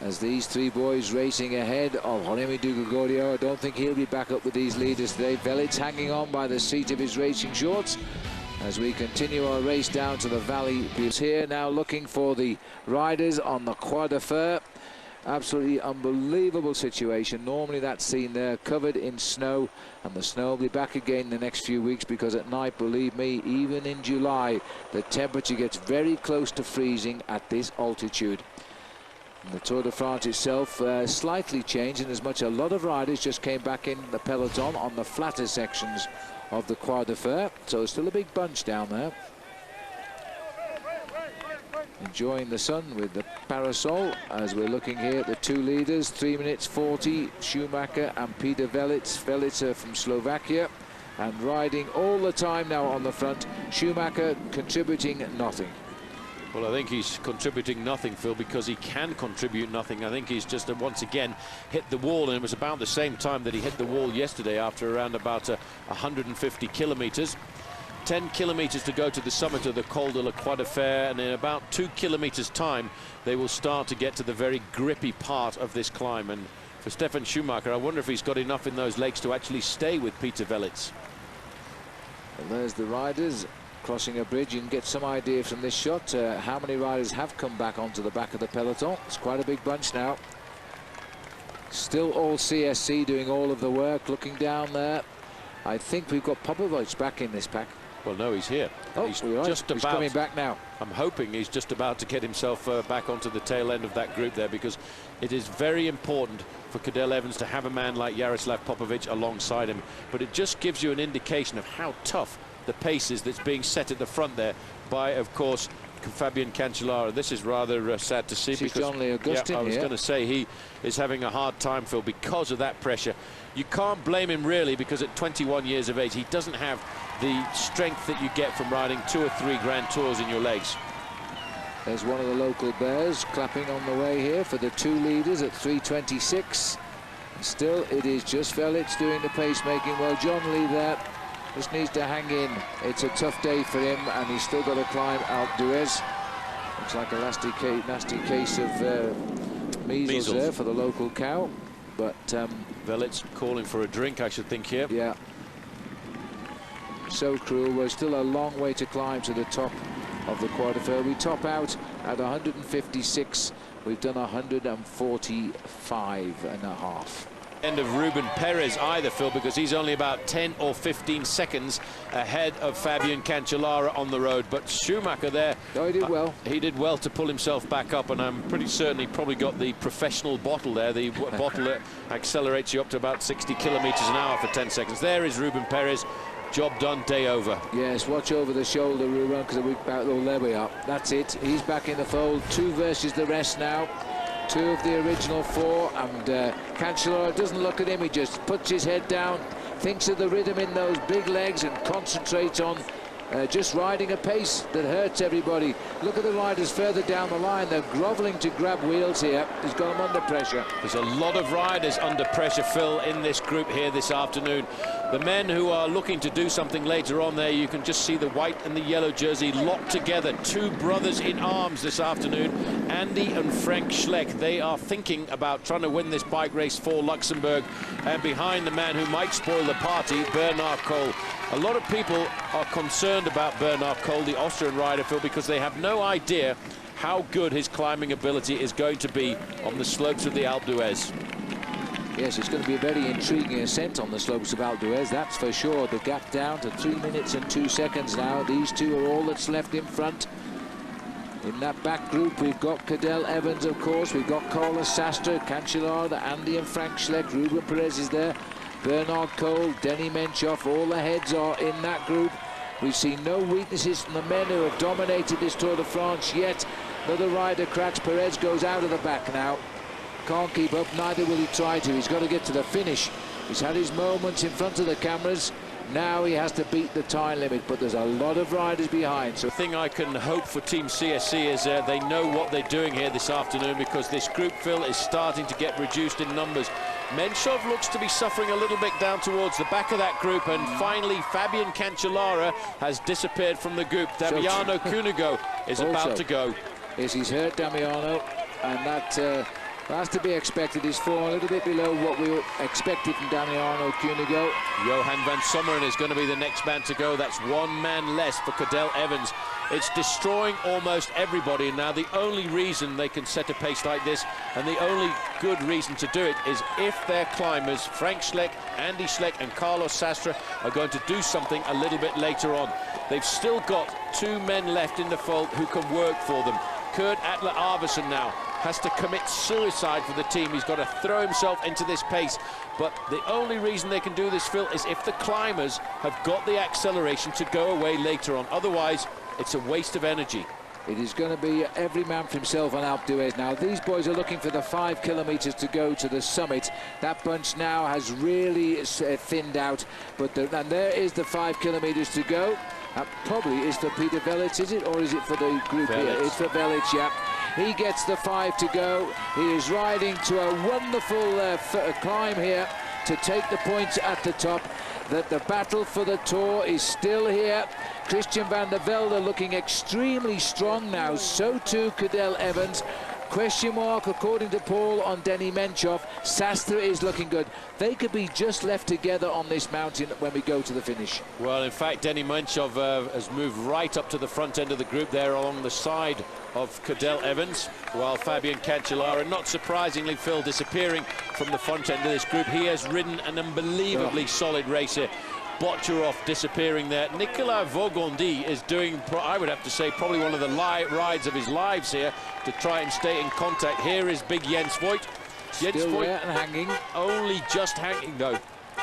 as these 3 boys racing ahead of Remy Di Gregorio. I don't think he'll be back up with these leaders today. Velits hanging on by the seat of his racing shorts as we continue our race down to the valley. He's here now looking for the riders on the Croix de Fer. Absolutely unbelievable situation. Normally that's seen there covered in snow, and the snow will be back again in the next few weeks, because at night, believe me, even in July, the temperature gets very close to freezing at this altitude. And the Tour de France itself slightly changed, in as much a lot of riders just came back in the peloton on the flatter sections of the Croix de Fer, so still a big bunch down there. Enjoying the sun with the parasol as we're looking here at the 2 leaders. 3 minutes 40, Schumacher and Peter Velits. Velits from Slovakia, and riding all the time now on the front. Schumacher contributing nothing. Well, I think he's contributing nothing, Phil, because he can contribute nothing. I think he's just once again hit the wall, and it was about the same time that he hit the wall yesterday after around about 150 kilometers. 10 kilometers to go to the summit of the Col de la Croix de Fer, and in about 2 kilometers time they will start to get to the very grippy part of this climb. And for Stefan Schumacher, I wonder if he's got enough in those legs to actually stay with Peter Velits. Well, there's the riders crossing a bridge. You can get some idea from this shot how many riders have come back onto the back of the peloton. It's quite a big bunch now. Still all CSC doing all of the work. Looking down there, I think we've got Popovic back in this pack. Well, no, he's here. Oh, he's right. just about, he's coming back now. I'm hoping he's just about to get himself back onto the tail end of that group there, because it is very important for Cadel Evans to have a man like Jaroslav Popovic alongside him. But it just gives you an indication of how tough the pace is that's being set at the front there by, of course, Fabian Cancellara. This is rather sad to see, This because is John Lee Augustin, I was going to say he is having a hard time, Phil, because of that pressure. You can't blame him really, because at 21 years of age he doesn't have the strength that you get from riding 2 or 3 Grand Tours in your legs. There's one of the local bears clapping on the way here for the 2 leaders at 3:26. Still, it is just Velits doing the pacemaking. Well, John Lee there just needs to hang in. It's a tough day for him, and he's still got to climb Alpe d'Huez. Looks like a nasty case of measles there for the local cow. But Velits calling for a drink, I should think, here. Yeah. So cruel. We're still a long way to climb to the top of the Croix de Fer. We top out at 156. We've done 145.5. End of Ruben Perez either, Phil, because he's only about 10 or 15 seconds ahead of Fabian Cancellara on the road. But Schumacher there, he did well. He did well to pull himself back up, and I'm pretty certain he probably got the professional bottle there, the bottle that accelerates you up to about 60 kilometers an hour for 10 seconds. There is Ruben Perez. Job done, day over. Yes, watch over the shoulder, Ruben, because we're back. Oh, there we are. That's it. He's back in the fold. 2 versus the rest now. 2 of the original 4, and Cancellara doesn't look at him. He just puts his head down, thinks of the rhythm in those big legs, and concentrates on just riding a pace that hurts everybody. Look at the riders further down the line. They're groveling to grab wheels here. He's got them under pressure. There's a lot of riders under pressure, Phil, in this group here this afternoon. The men who are looking to do something later on there, you can just see the white and the yellow jersey locked together. 2 brothers in arms this afternoon, Andy and Frank Schleck. They are thinking about trying to win this bike race for Luxembourg. And behind the man who might spoil the party, Bernard Kohl. A lot of people are concerned about Bernard Kohl, the Austrian rider, Phil, because they have no idea how good his climbing ability is going to be on the slopes of the Alpe d'Huez. Yes, it's going to be a very intriguing ascent on the slopes of Alpe d'Huez, that's for sure. The gap down to 3 minutes and 2 seconds now. These 2 are all that's left in front. In that back group, we've got Cadel Evans, of course. We've got Carlos Sastre, Cancellara, Andy and Frank Schleck. Ruben Perez is there. Bernard Kohl, Denny Menchoff, all the heads are in that group. We've seen no weaknesses from the men who have dominated this Tour de France yet. Another rider cracks. Perez goes out of the back now. Can't keep up, neither will he try to. He's got to get to the finish. He's had his moments in front of the cameras. Now he has to beat the time limit, but there's a lot of riders behind. So the thing I can hope for Team CSC is they know what they're doing here this afternoon, because this group, Phil, is starting to get reduced in numbers. Menchov looks to be suffering a little bit down towards the back of that group, and finally Fabian Cancellara has disappeared from the group. Damiano Cunego is about to go. Yes, he's hurt, Damiano, and that has to be expected. He's fallen a little bit below what we expected from Damiano Cunego. Johan van Sommeren is going to be the next man to go. That's 1 man less for Cadel Evans. It's destroying almost everybody. Now, the only reason they can set a pace like this, and the only good reason to do it, is if their climbers, Frank Schleck, Andy Schleck and Carlos Sastre, are going to do something a little bit later on. They've still got 2 men left in the fold who can work for them. Kurt Atle Arvidsson now has to commit suicide for the team. He's got to throw himself into this pace. But the only reason they can do this, Phil, is if the climbers have got the acceleration to go away later on. Otherwise, it's a waste of energy. It is going to be every man for himself on Alpe d'Huez now. These boys are looking for the 5 kilometres to go to the summit. That bunch now has really thinned out, but and there is the 5 kilometres to go. That probably is for Peter Velits, is it, or is it for the group here? It's for Velits, yeah. He gets the 5 to go. He is riding to a wonderful climb here to take the points at the top. That the battle for the Tour is still here. Christian van der Velde looking extremely strong now. So too Cadel Evans. Question mark, according to Paul, on Denny Menchov. Sastre is looking good. They could be just left together on this mountain when we go to the finish. Well, in fact, Denny Menchov has moved right up to the front end of the group there along the side of Cadel Evans, while Fabian Cancellara, not surprisingly, Phil, disappearing from the front end of this group. He has ridden an unbelievably solid race here. Botcherov disappearing there. Nicolas Vaugondi is doing, I would have to say, probably one of the rides of his lives here to try and stay in contact. Here is big Jens Voigt. Jens Voigt there and hanging. Only just hanging, though.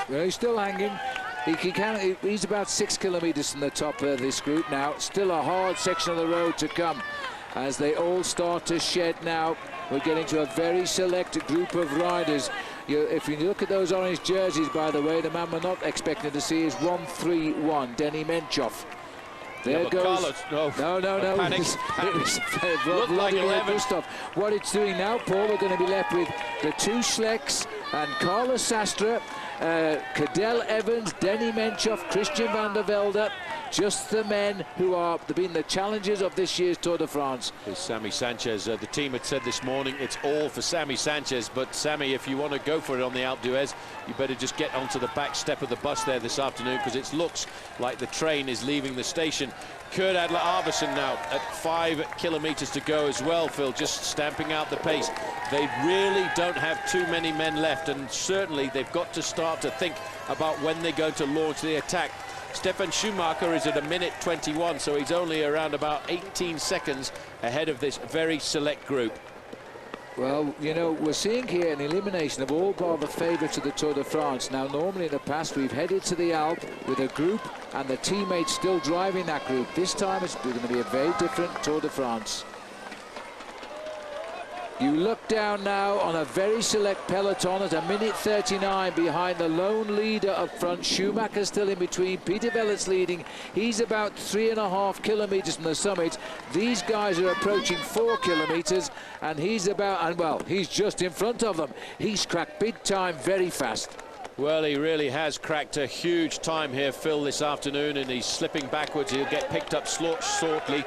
Yeah, he's still hanging. He's about 6 kilometres from the top of this group now. Still a hard section of the road to come as they all start to shed now. We're getting to a very select group of riders. If you look at those orange jerseys, by the way, the man we're not expecting to see is 131, Denny Menchov. There goes. Carlos, no. Panic. It was Looked like 11. Gustav. What it's doing now, Paul, we're going to be left with the 2 Schlecks and Carlos Sastre, Cadel Evans, Denny Menchov, Christian van der Velde. Just the men who are being the challengers of this year's Tour de France. It's Sammy Sanchez. The team had said this morning it's all for Sammy Sanchez, but Sammy, if you want to go for it on the Alpe d'Huez, you better just get onto the back step of the bus there this afternoon, because it looks like the train is leaving the station. Kurt Adler-Arvesen now at 5 kilometres to go as well, Phil, just stamping out the pace. They really don't have too many men left, and certainly they've got to start to think about when they're going to launch the attack. Stefan Schumacher is at 1:21, so he's only around about 18 seconds ahead of this very select group. Well, you know, we're seeing here an elimination of all bar the favourites of the Tour de France. Now, normally in the past, we've headed to the Alpe with a group and the teammates still driving that group. This time, it's going to be a very different Tour de France. You look down now on a very select peloton at 1:39 behind the lone leader up front. Schumacher still in between. Peter Velits leading. He's about 3.5 kilometres from the summit. These guys are approaching 4 kilometres, and he's he's just in front of them. He's cracked big time very fast. Well, he really has cracked a huge time here, Phil, this afternoon, and he's slipping backwards. He'll get picked up shortly.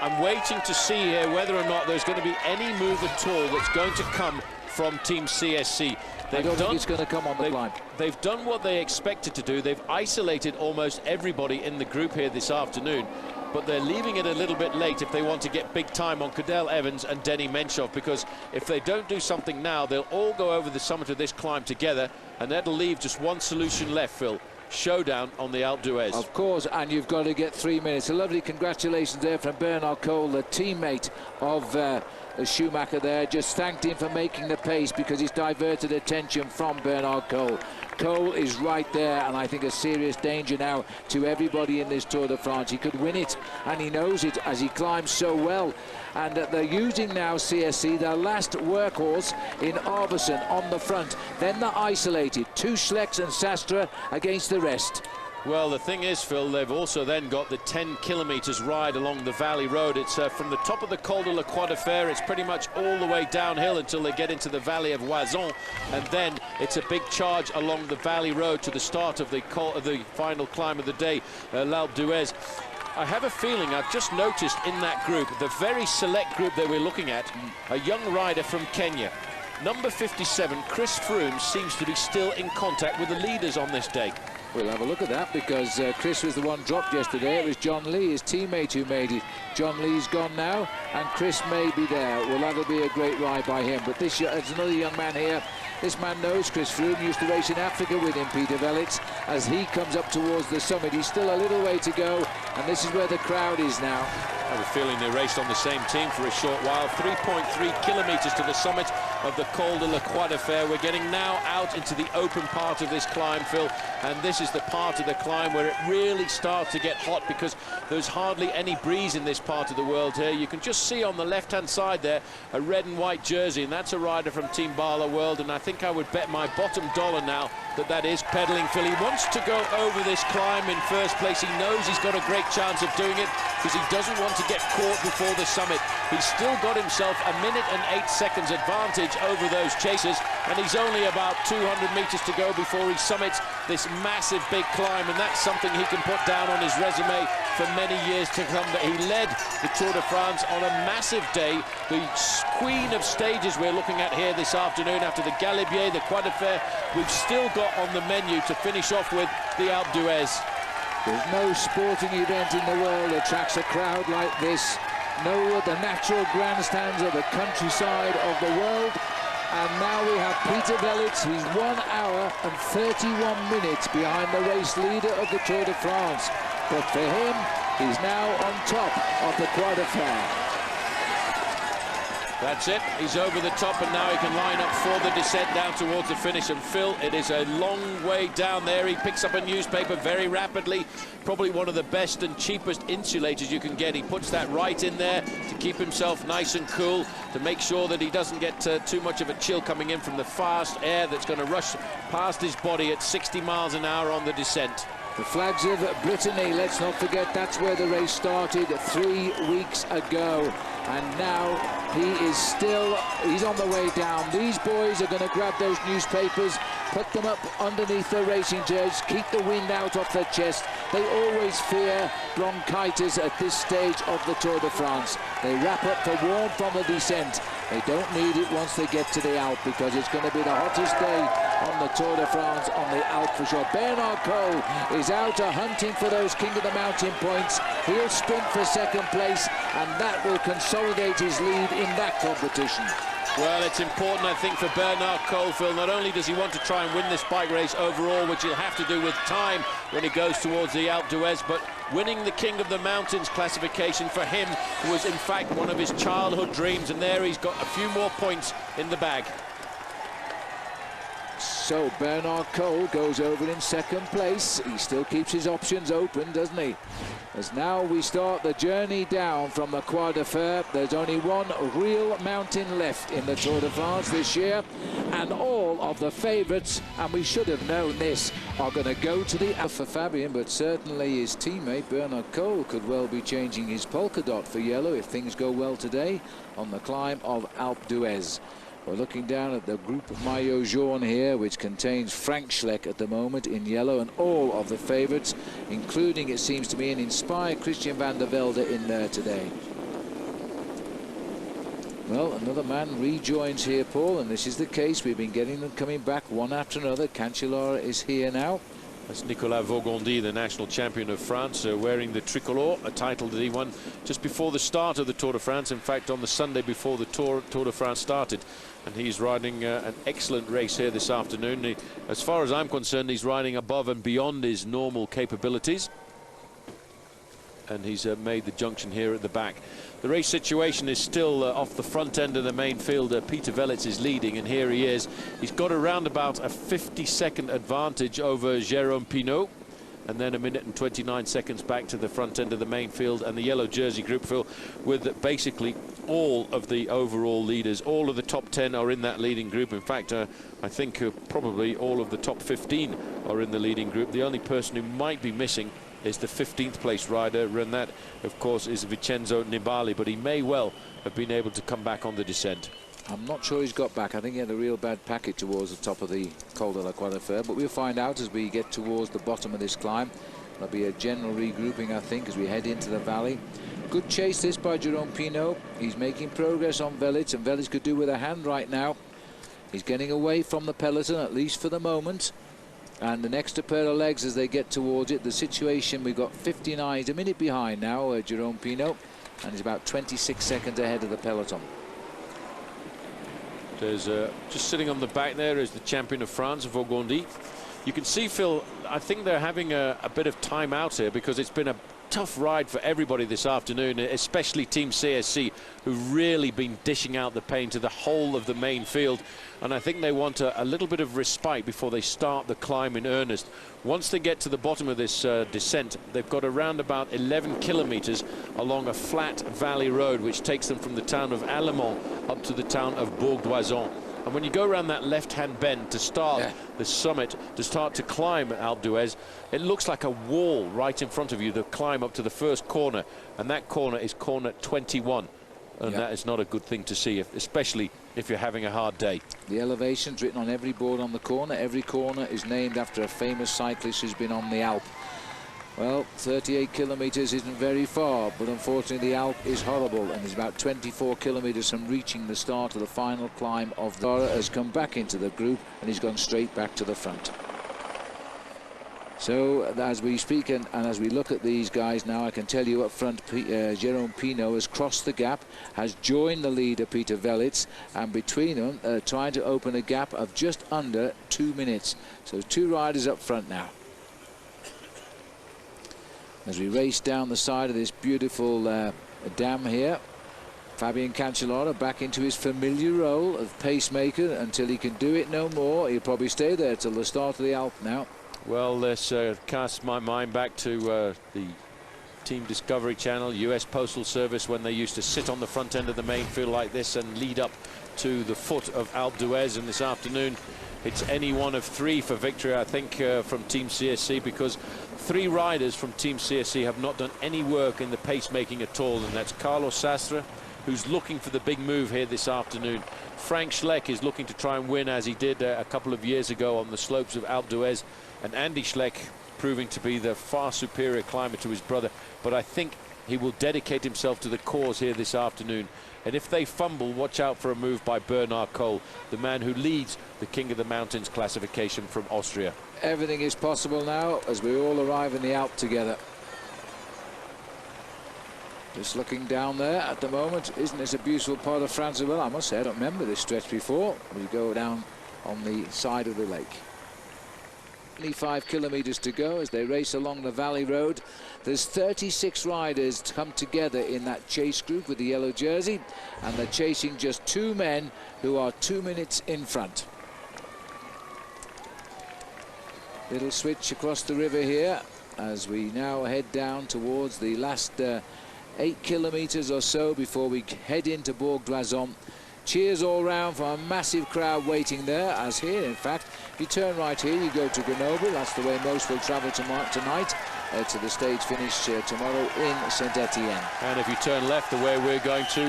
I'm waiting to see here whether or not there's going to be any move at all that's going to come from Team CSC. I don't think it's going to come on the climb. They've done what they expected to do. They've isolated almost everybody in the group here this afternoon, but they're leaving it a little bit late if they want to get big time on Cadel Evans and Denny Menchov, because if they don't do something now, they'll all go over the summit of this climb together, and that'll leave just one solution left, Phil. Showdown on the Alpe d'Huez. Of course, and you've got to get 3 minutes. A lovely congratulations there from Bernard Cole, the teammate of Schumacher there. Just thanked him for making the pace, because he's diverted attention from Bernard Cole. Cole is right there, and I think a serious danger now to everybody in this Tour de France. He could win it, and he knows it as he climbs so well. And they're using now CSC, their last workhorse in Arvesen on the front. Then they're isolated. 2 Schlecks and Sastre against the rest. Well, the thing is, Phil, they've also then got the 10 kilometres ride along the Valley Road. It's from the top of the Col de la Croix de Fer. It's pretty much all the way downhill until they get into the Valley of Oison, and then it's a big charge along the Valley Road to the start of the final climb of the day, l'Alpe d'Huez. I have a feeling, I've just noticed in that group, the very select group that we're looking at, a young rider from Kenya. Number 57, Chris Froome, seems to be still in contact with the leaders on this day. We'll have a look at that, because Chris was the one dropped yesterday. It was John Lee, his teammate, who made it. John Lee's gone now, and Chris may be there. Well, that'll be a great ride by him. But there's another young man here. This man knows Chris Froome, used to race in Africa with him, Peter Velits. As he comes up towards the summit, he's still a little way to go, and this is where the crowd is now. I have a feeling they raced on the same team for a short while. 3.3 kilometres to the summit of the Col de la Croix de Fer. We're getting now out into the open part of this climb, Phil, and this is the part of the climb where it really starts to get hot because there's hardly any breeze in this part of the world here. You can just see on the left-hand side there a red and white jersey, and that's a rider from Team Bala World, and I think I would bet my bottom dollar now that that is pedaling Phil. He wants to go over this climb in first place. He knows he's got a great chance of doing it because he doesn't want to get caught before the summit. He's still got himself a minute and 8 seconds advantage over those chasers, and he's only about 200 meters to go before he summits this massive big climb, and that's something he can put down on his resume for many years to come, that he led the Tour de France on a massive day, the queen of stages we're looking at here this afternoon after the Galibier, the Croix de Fer. We've still got on the menu to finish off with the Alpe d'Huez. There's no sporting event in the world that attracts a crowd like this. No, the natural grandstands of the countryside of the world. And now we have Peter Velits. He's 1 hour and 31 minutes behind the race leader of the Tour de France. But for him, he's now on top of the Croix de Fer. That's it, he's over the top, and now he can line up for the descent down towards the finish. And Phil, it is a long way down there. He picks up a newspaper very rapidly, probably one of the best and cheapest insulators you can get. He puts that right in there to keep himself nice and cool, to make sure that he doesn't get too much of a chill coming in from the fast air that's going to rush past his body at 60 miles an hour on the descent. The flags of Brittany, let's not forget that's where the race started 3 weeks ago. And now he's on the way down. These boys are going to grab those newspapers, put them up underneath their racing jerseys, keep the wind out of their chest. They always fear bronchitis at this stage of the Tour de France. They wrap up for warmth on the descent. They don't need it once they get to the Alpe, because it's going to be the hottest day on the Tour de France on the Alpe for sure. Bernard Cole is out hunting for those King of the Mountain points. He'll sprint for second place, and that will consolidate his lead in that competition. Well, it's important, I think, for Bernard Cole, Phil. Not only does he want to try and win this bike race overall, which he'll have to do with time when he goes towards the Alpe d'Huez, but winning the King of the Mountains classification for him was, in fact, one of his childhood dreams, and there he's got a few more points in the bag. So Bernard Cole goes over in second place. He still keeps his options open, doesn't he? As now we start the journey down from the Croix de Fer. There's only one real mountain left in the Tour de France this year, and all of the favourites, and we should have known this, are going to go to the Alpe for Fabian, but certainly his teammate Bernard Cole could well be changing his polka dot for yellow if things go well today on the climb of Alpe d'Huez. We're looking down at the group maillot jaune here, which contains Frank Schleck at the moment in yellow, and all of the favourites, including, it seems to me, an inspired Christian van der Velde in there today. Well, another man rejoins here, Paul, and this is the case. We've been getting them coming back one after another. Cancellara is here now. That's Nicolas Vaugondy, the national champion of France, wearing the tricolore, a title that he won just before the start of the Tour de France. In fact, on the Sunday before the Tour de France started. And he's riding an excellent race here this afternoon. As far as I'm concerned, he's riding above and beyond his normal capabilities. And he's made the junction here at the back. The race situation is still off the front end of the main field. Peter Velits is leading, and here he is. He's got around about a 50-second advantage over Jérôme Pinault, and then a minute and 29 seconds back to the front end of the main field. And the yellow jersey group, Phil, with basically all of the overall leaders, all of the top 10 are in that leading group. In fact, I think probably all of the top 15 are in the leading group. The only person who might be missing is the 15th place rider, and that, of course, is Vincenzo Nibali, but he may well have been able to come back on the descent. I'm not sure he's got back. I think he had a real bad packet towards the top of the Col de la Croix de Fer, but we'll find out as we get towards the bottom of this climb. There'll be a general regrouping, I think, as we head into the valley. Good chase this by Jérôme Pinault. He's making progress on Velits, and Velits could do with a hand right now. He's getting away from the peloton, at least for the moment. And an extra pair of legs as they get towards it. The situation, we've got 59, he's a minute behind now, Jérôme Pinault, and he's about 26 seconds ahead of the peloton. There's just sitting on the back there is the champion of France, Vaugondy. You can see, Phil, I think they're having a bit of time out here because it's been a tough ride for everybody this afternoon, especially Team CSC, who've really been dishing out the pain to the whole of the main field. And I think they want a little bit of respite before they start the climb in earnest. Once they get to the bottom of this descent, they've got around about 11 kilometers along a flat valley road, which takes them from the town of Allemont up to the town of Bourg d'Oisans. And when you go around that left-hand bend to start the summit, to start to climb Alpe d'Huez, it looks like a wall right in front of you, the climb up to the first corner. And that corner is corner 21. And that is not a good thing to see, especially if you're having a hard day. The elevation's written on every board on the corner. Every corner is named after a famous cyclist who's been on the Alpe. Well, 38 kilometers isn't very far, but unfortunately the Alpe is horrible, and is about 24 kilometers from reaching the start of the final climb of the... has come back into the group, and he's gone straight back to the front. So as we speak and as we look at these guys now, I can tell you up front, Jérôme Pinault has crossed the gap, has joined the leader Peter Velits, and between them trying to open a gap of just under 2 minutes. So 2 riders up front now. As we race down the side of this beautiful dam here, Fabian Cancellara back into his familiar role of pacemaker until he can do it no more. He'll probably stay there till the start of the Alpe now. Well, this casts my mind back to the Team Discovery Channel, US Postal Service, when they used to sit on the front end of the main field like this and lead up to the foot of Alpe d'Huez. And this afternoon, it's any one of 3 for victory, I think, from Team CSC, because 3 riders from Team CSC have not done any work in the pacemaking at all, and that's Carlos Sastre, who's looking for the big move here this afternoon. Frank Schleck is looking to try and win, as he did a couple of years ago on the slopes of Alpe d'Huez, and Andy Schleck proving to be the far superior climber to his brother. But I think he will dedicate himself to the cause here this afternoon. And if they fumble, watch out for a move by Bernard Kohl, the man who leads the King of the Mountains classification from Austria. Everything is possible now as we all arrive in the Alpe together. Just looking down there at the moment, isn't this a beautiful part of France as well? I must say, I don't remember this stretch before. We go down on the side of the lake. Only 5 kilometers to go as they race along the valley road. There's 36 riders come together in that chase group with the yellow jersey, and they're chasing just 2 men who are 2 minutes in front. Little switch across the river here as we now head down towards the last 8 kilometers or so before we head into Bourg d'Oisans. Cheers all round for a massive crowd waiting there, as here, in fact, if you turn right here, you go to Grenoble. That's the way most will travel tonight to the stage finish tomorrow in Saint-Étienne. And if you turn left the way we're going to,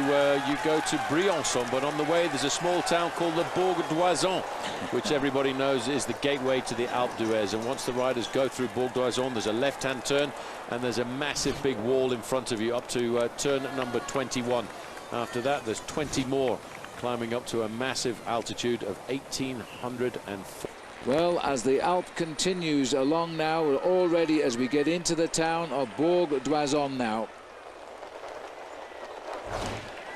you go to Briançon. But on the way, there's a small town called the Bourg d'Oisans, which everybody knows is the gateway to the Alpe d'Huez. And once the riders go through Bourg d'Oisans, there's a left-hand turn, and there's a massive big wall in front of you up to turn number 21. After that, there's 20 more, climbing up to a massive altitude of 1,804. Well, as the Alpe continues along now, we're already as we get into the town of Bourg d'Oisans now.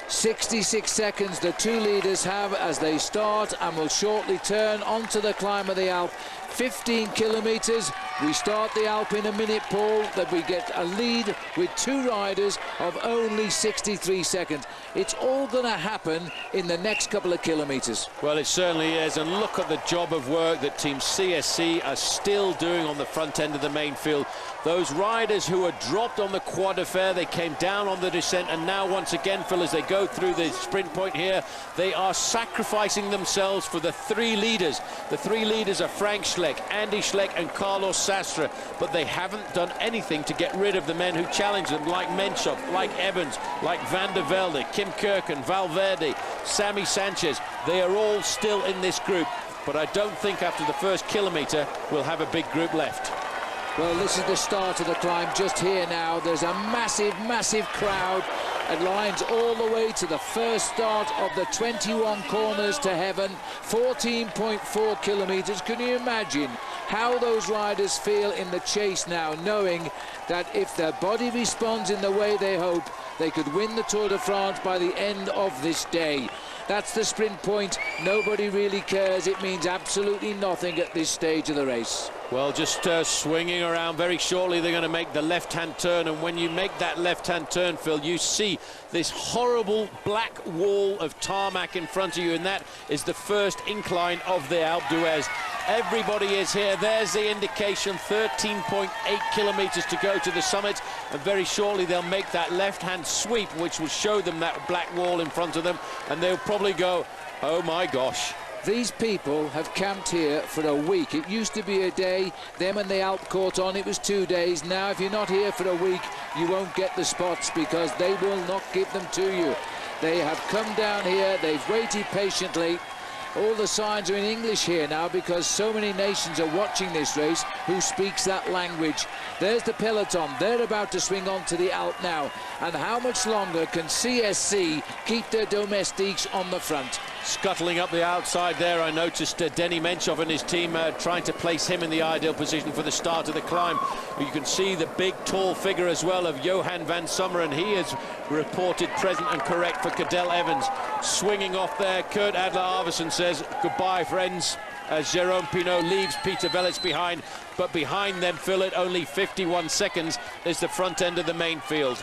66 seconds the 2 leaders have as they start and will shortly turn onto the climb of the Alpe. 15 kilometers. We start the Alpe in a minute, Paul, that we get a lead with 2 riders of only 63 seconds. It's all going to happen in the next couple of kilometers. Well, it certainly is, and look at the job of work that Team CSC are still doing on the front end of the main field. Those riders who were dropped on the Croix de Fer, they came down on the descent, and now once again, Phil, as they go through the sprint point here, they are sacrificing themselves for the 3 leaders. The 3 leaders are Frank Schleck, Andy Schleck and Carlos Sastre, but they haven't done anything to get rid of the men who challenge them, like Menchov, like Evans, like Van der Velde, Kim Kirken, Valverde, Sammy Sanchez. They are all still in this group, but I don't think after the first kilometre we'll have a big group left. Well, this is the start of the climb just here now. There's a massive, massive crowd. It lines all the way to the first start of the 21 corners to heaven, 14.4 kilometers. Can you imagine how those riders feel in the chase now, knowing that if their body responds in the way they hope, they could win the Tour de France by the end of this day? That's the sprint point. Nobody really cares. It means absolutely nothing at this stage of the race. Well, just swinging around. Very shortly they're going to make the left-hand turn, and when you make that left-hand turn, Phil, you see this horrible black wall of tarmac in front of you, and that is the first incline of the Alpe d'Huez. Everybody is here. There's the indication, 13.8 kilometers to go to the summit, and very shortly they'll make that left-hand sweep, which will show them that black wall in front of them, and they'll probably go, oh my gosh. These people have camped here for a week. It used to be a day. Then when the Alp caught on, it was 2 days. Now, if you're not here for a week, you won't get the spots because they will not give them to you. They have come down here. They've waited patiently. All the signs are in English here now because so many nations are watching this race who speaks that language. There's the peloton. They're about to swing on to the Alp now. And how much longer can CSC keep their domestiques on the front? Scuttling up the outside there, I noticed Denny Menchov and his team trying to place him in the ideal position for the start of the climb. You can see the big, tall figure as well of Johan van Summeren. He is reported present and correct for Cadel Evans. Swinging off there, Kurt Adler-Arvesen says goodbye, friends, as Jérôme Pinault leaves Peter Velits behind. But behind them, Phil, at only 51 seconds, is the front end of the main field.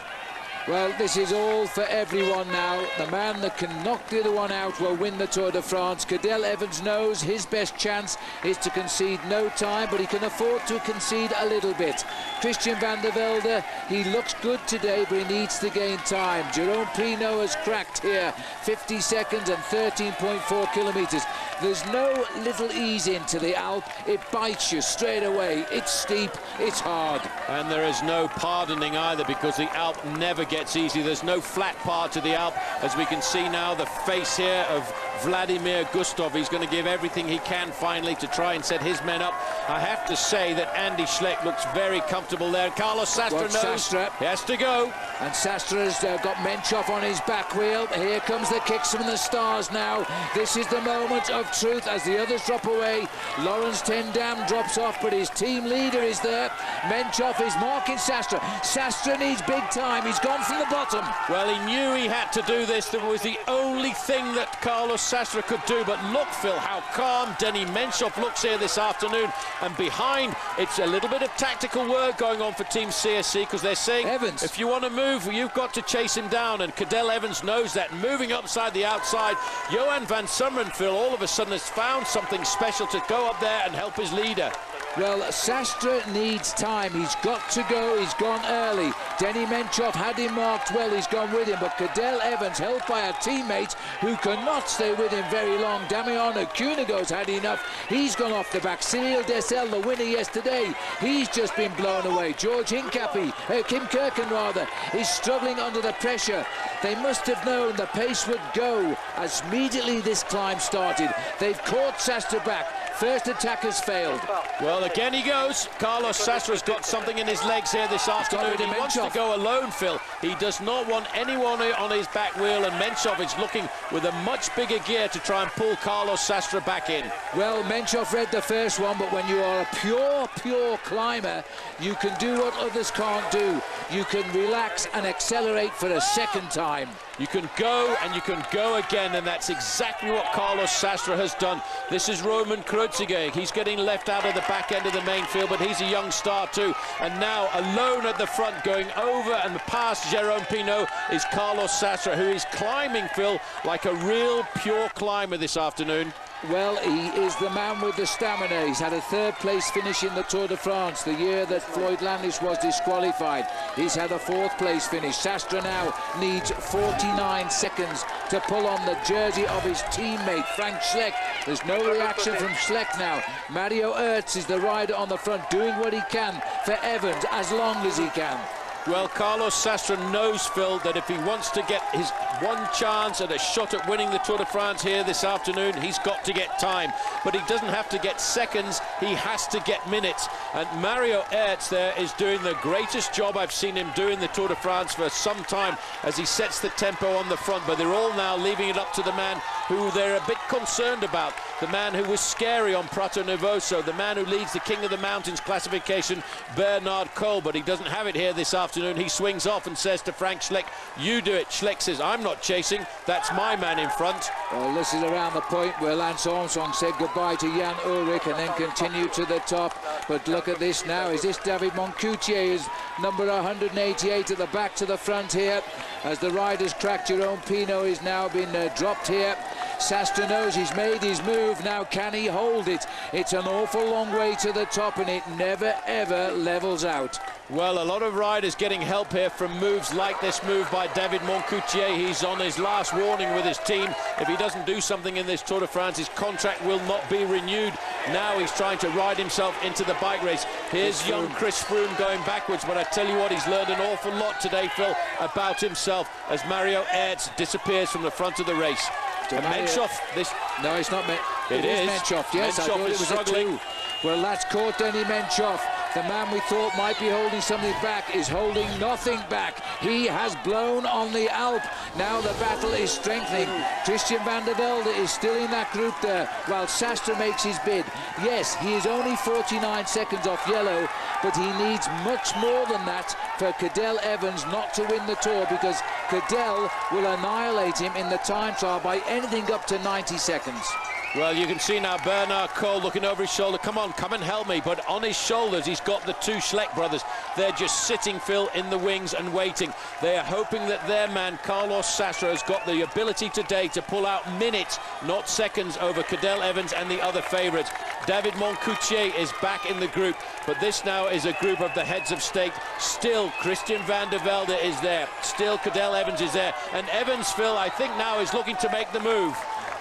Well, this is all for everyone now. The man that can knock the other one out will win the Tour de France. Cadel Evans knows his best chance is to concede no time, but he can afford to concede a little bit. Christian van der Velde, he looks good today, but he needs to gain time. Jérôme Pinault has cracked here, 50 seconds and 13.4 kilometers. There's no little ease into the Alp. It bites you straight away. It's steep, it's hard. And there is no pardoning either, because the Alp never gets easy. There's no flat part to the Alp, as we can see now the face here of Vladimir Gustov. He's going to give everything he can finally to try and set his men up. I have to say that Andy Schleck looks very comfortable there. Carlos Sastre knows he has to go. And Sastra's got Menchov on his back wheel. Here comes the kicks from the stars now. This is the moment of truth as the others drop away. Lawrence ten Dam drops off, but his team leader is there. Menchov is marking Sastre. Sastre needs big time. He's gone from the bottom. Well, he knew he had to do this. That was the only thing that Carlos Sastre could do. But look, Phil, how calm Denny Menchov looks here this afternoon. And behind, it's a little bit of tactical work going on for Team CSC, because they're saying, Evans, if you want to move, you've got to chase him down. And Cadel Evans knows that. Moving upside the outside, Johan van Summeren, Phil, all of a sudden has found something special to go up there and help his leader. Well, Sastre needs time. He's got to go. He's gone early. Denny Menchov had him marked well. He's gone with him. But Cadel Evans, helped by a teammate who cannot stay with him very long. Damiano Cunego's had enough. He's gone off the back. Cyril Dessel, the winner yesterday, he's just been blown away. George Hincapie, Kim Kirken rather, is struggling under the pressure. They must have known the pace would go as immediately this climb started. They've caught Sastre back. First attack has failed. Well, again he goes. Carlos Sastra's got something in his legs here this afternoon. He wants to go alone, Phil. He does not want anyone on his back wheel, and Menchov is looking with a much bigger gear to try and pull Carlos Sastre back in. Well, Menchov read the first one, but when you are a pure climber, you can do what others can't do. You can relax and accelerate for a second time. You can go and you can go again, and that's exactly what Carlos Sastre has done. This is Roman Kreuziger. He's getting left out of the back end of the main field, but he's a young star too. And now alone at the front, going over and past Jérôme Pinault, is Carlos Sastre, who is climbing, Phil, like a real pure climber this afternoon. Well, he is the man with the stamina. He's had a third-place finish in the Tour de France the year that Floyd Landis was disqualified. He's had a fourth-place finish. Sastre now needs 49 seconds to pull on the jersey of his teammate, Frank Schleck. There's no reaction from Schleck now. Mario Ertz is the rider on the front, doing what he can for Evans as long as he can. Well, Carlos Sastre knows, Phil, that if he wants to get his one chance at a shot at winning the Tour de France here this afternoon, he's got to get time. But he doesn't have to get seconds, he has to get minutes. And Mario Ertz there is doing the greatest job I've seen him do in the Tour de France for some time, as he sets the tempo on the front. But they're all now leaving it up to the man who they're a bit concerned about, the man who was scary on Prato Nervoso, the man who leads the King of the Mountains classification, Bernard Kohl. But he doesn't have it here this afternoon. afternoon. He swings off and says to Frank Schleck, you do it. Schleck says, I'm not chasing, that's my man in front. Well, this is around the point where Lance Armstrong said goodbye to Jan Ullrich and then continued to the top. But look at this now. Is this David Moncoutier, is number 188 at the back to the front here, as the riders crack. Jerome Pino is now been dropped here. Sastre knows he's made his move. Now can he hold it? It's an awful long way to the top and it never ever levels out. Well, a lot of riders getting help here from moves like this move by David Moncoutier. He's on his last warning with his team. If he doesn't do something in this Tour de France, his contract will not be renewed. Now he's trying to ride himself into the bike race. Here's young Chris Froome going backwards, but I tell you what, he's learned an awful lot today, Phil, about himself as Mario Aerts disappears from the front of the race. And Menchov, this... No, it's not It is Menchov, yes. Menchov, I thought it was struggling. A 2. Well, that's caught Denny Menchov. The man we thought might be holding something back is holding nothing back. He has blown on the Alp. Now the battle is strengthening. Christian van der Velde is still in that group there, while Sastre makes his bid. Yes, he is only 49 seconds off yellow, but he needs much more than that for Cadel Evans not to win the Tour, because Cadel will annihilate him in the time trial by anything up to 90 seconds. Well, you can see now Bernard Cole looking over his shoulder. Come on, come and help me. But on his shoulders, he's got the 2 Schleck brothers. They're just sitting, Phil, in the wings and waiting. They are hoping that their man, Carlos Sastre, has got the ability today to pull out minutes, not seconds, over Cadel Evans and the other favourites. David Moncoutier is back in the group, but this now is a group of the heads of state. Still, Christian van der Velde is there. Still, Cadel Evans is there. And Evans, Phil, I think now is looking to make the move.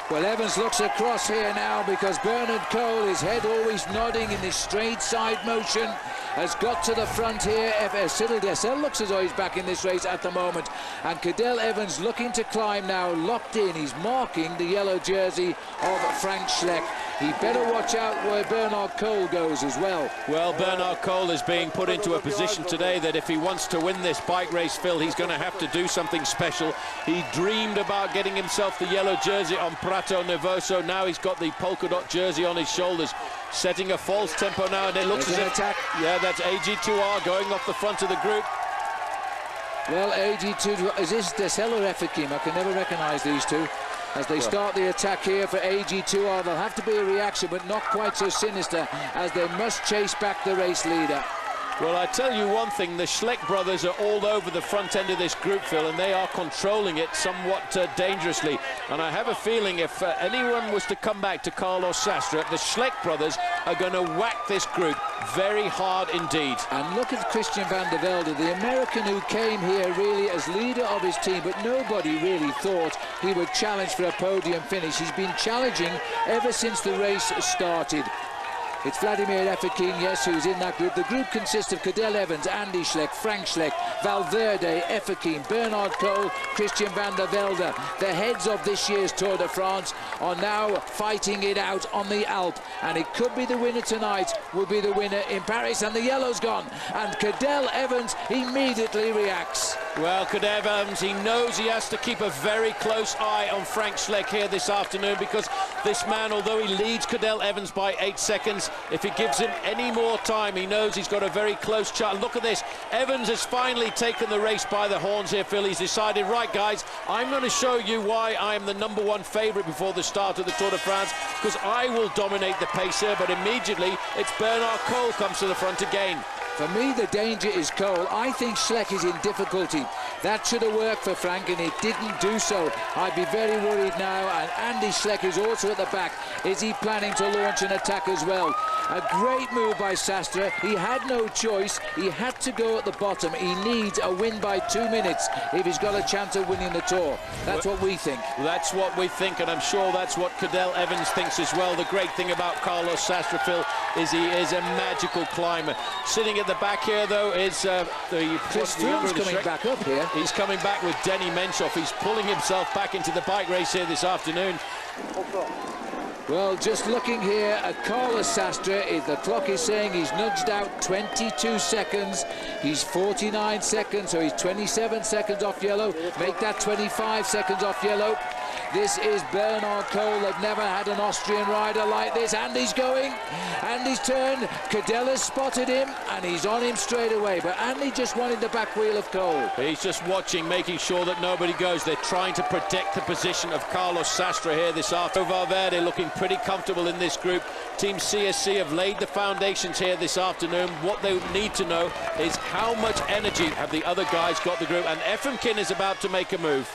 Well, Evans looks across here now because Bernard Cole, his head always nodding in this straight side motion, has got to the front here. Cyril Dessel looks as though he's back in this race at the moment. And Cadel Evans looking to climb now, locked in. He's marking the yellow jersey of Frank Schleck. He better watch out where Bernard Cole goes as well. Well, Bernard Cole is being put into a position today that if he wants to win this bike race, Phil, he's going to have to do something special. He dreamed about getting himself the yellow jersey on Prato Nervoso. Now he's got the polka dot jersey on his shoulders, setting a false tempo now, and it looks as if... attack. Yeah, that's AG2R going off the front of the group. Well, AG2, is this Dessel or Efekim? I can never recognise these two. As they start the attack here for AG2R, there'll have to be a reaction, but not quite so sinister, as they must chase back the race leader. Well, I tell you one thing, the Schleck brothers are all over the front end of this group, Phil, and they are controlling it somewhat dangerously. And I have a feeling if anyone was to come back to Carlos Sastre, the Schleck brothers are going to whack this group very hard indeed. And look at Christian van der Velde, the American who came here really as leader of his team, but nobody really thought he would challenge for a podium finish. He's been challenging ever since the race started. It's Vladimir Efekim, yes, who's in that group. The group consists of Cadel Evans, Andy Schleck, Frank Schleck, Valverde, Efekim, Bernard Cole, Christian van der Velde. The heads of this year's Tour de France are now fighting it out on the Alp. And it could be the winner tonight, will be the winner in Paris. And the yellow's gone. And Cadel Evans immediately reacts. Well, Cadel Evans, he knows he has to keep a very close eye on Frank Schleck here this afternoon, because this man, although he leads Cadel Evans by 8 seconds, if he gives him any more time, he knows he's got a very close chance. Look at this. Evans has finally taken the race by the horns here, Phil. He's decided, right, guys, I'm going to show you why I am the #1 favourite before the start of the Tour de France, because I will dominate the pace here. But immediately, it's Bernard Cole comes to the front again. For me, the danger is Cole. I think Schleck is in difficulty. That should have worked for Frank, and it didn't do so. I'd be very worried now. And Andy Schleck is also at the back. Is he planning to launch an attack as well? A great move by Sastre. He had no choice. He had to go at the bottom. He needs a win by 2 minutes if he's got a chance of winning the Tour. That's what we think. That's what we think, and I'm sure that's what Cadel Evans thinks as well. The great thing about Carlos Sastre, Phil, is he is a magical climber. Sitting at the back here, though, is Chris Froome's coming back up here. He's coming back with Denny Menchov. He's pulling himself back into the bike race here this afternoon. Well, just looking here at Carlos Sastre, the clock is saying he's nudged out 22 seconds. He's 49 seconds, so he's 27 seconds off yellow. Make that 25 seconds off yellow. This is Bernard Cole. They've never had an Austrian rider like this. Andy's going. Andy's turned. Cadel has spotted him, and he's on him straight away. But Andy just wanted the back wheel of Cole. He's just watching, making sure that nobody goes. They're trying to protect the position of Carlos Sastre here this afternoon. Valverde looking pretty comfortable in this group. Team CSC have laid the foundations here this afternoon. What they need to know is how much energy have the other guys got the group. And Efremkin is about to make a move.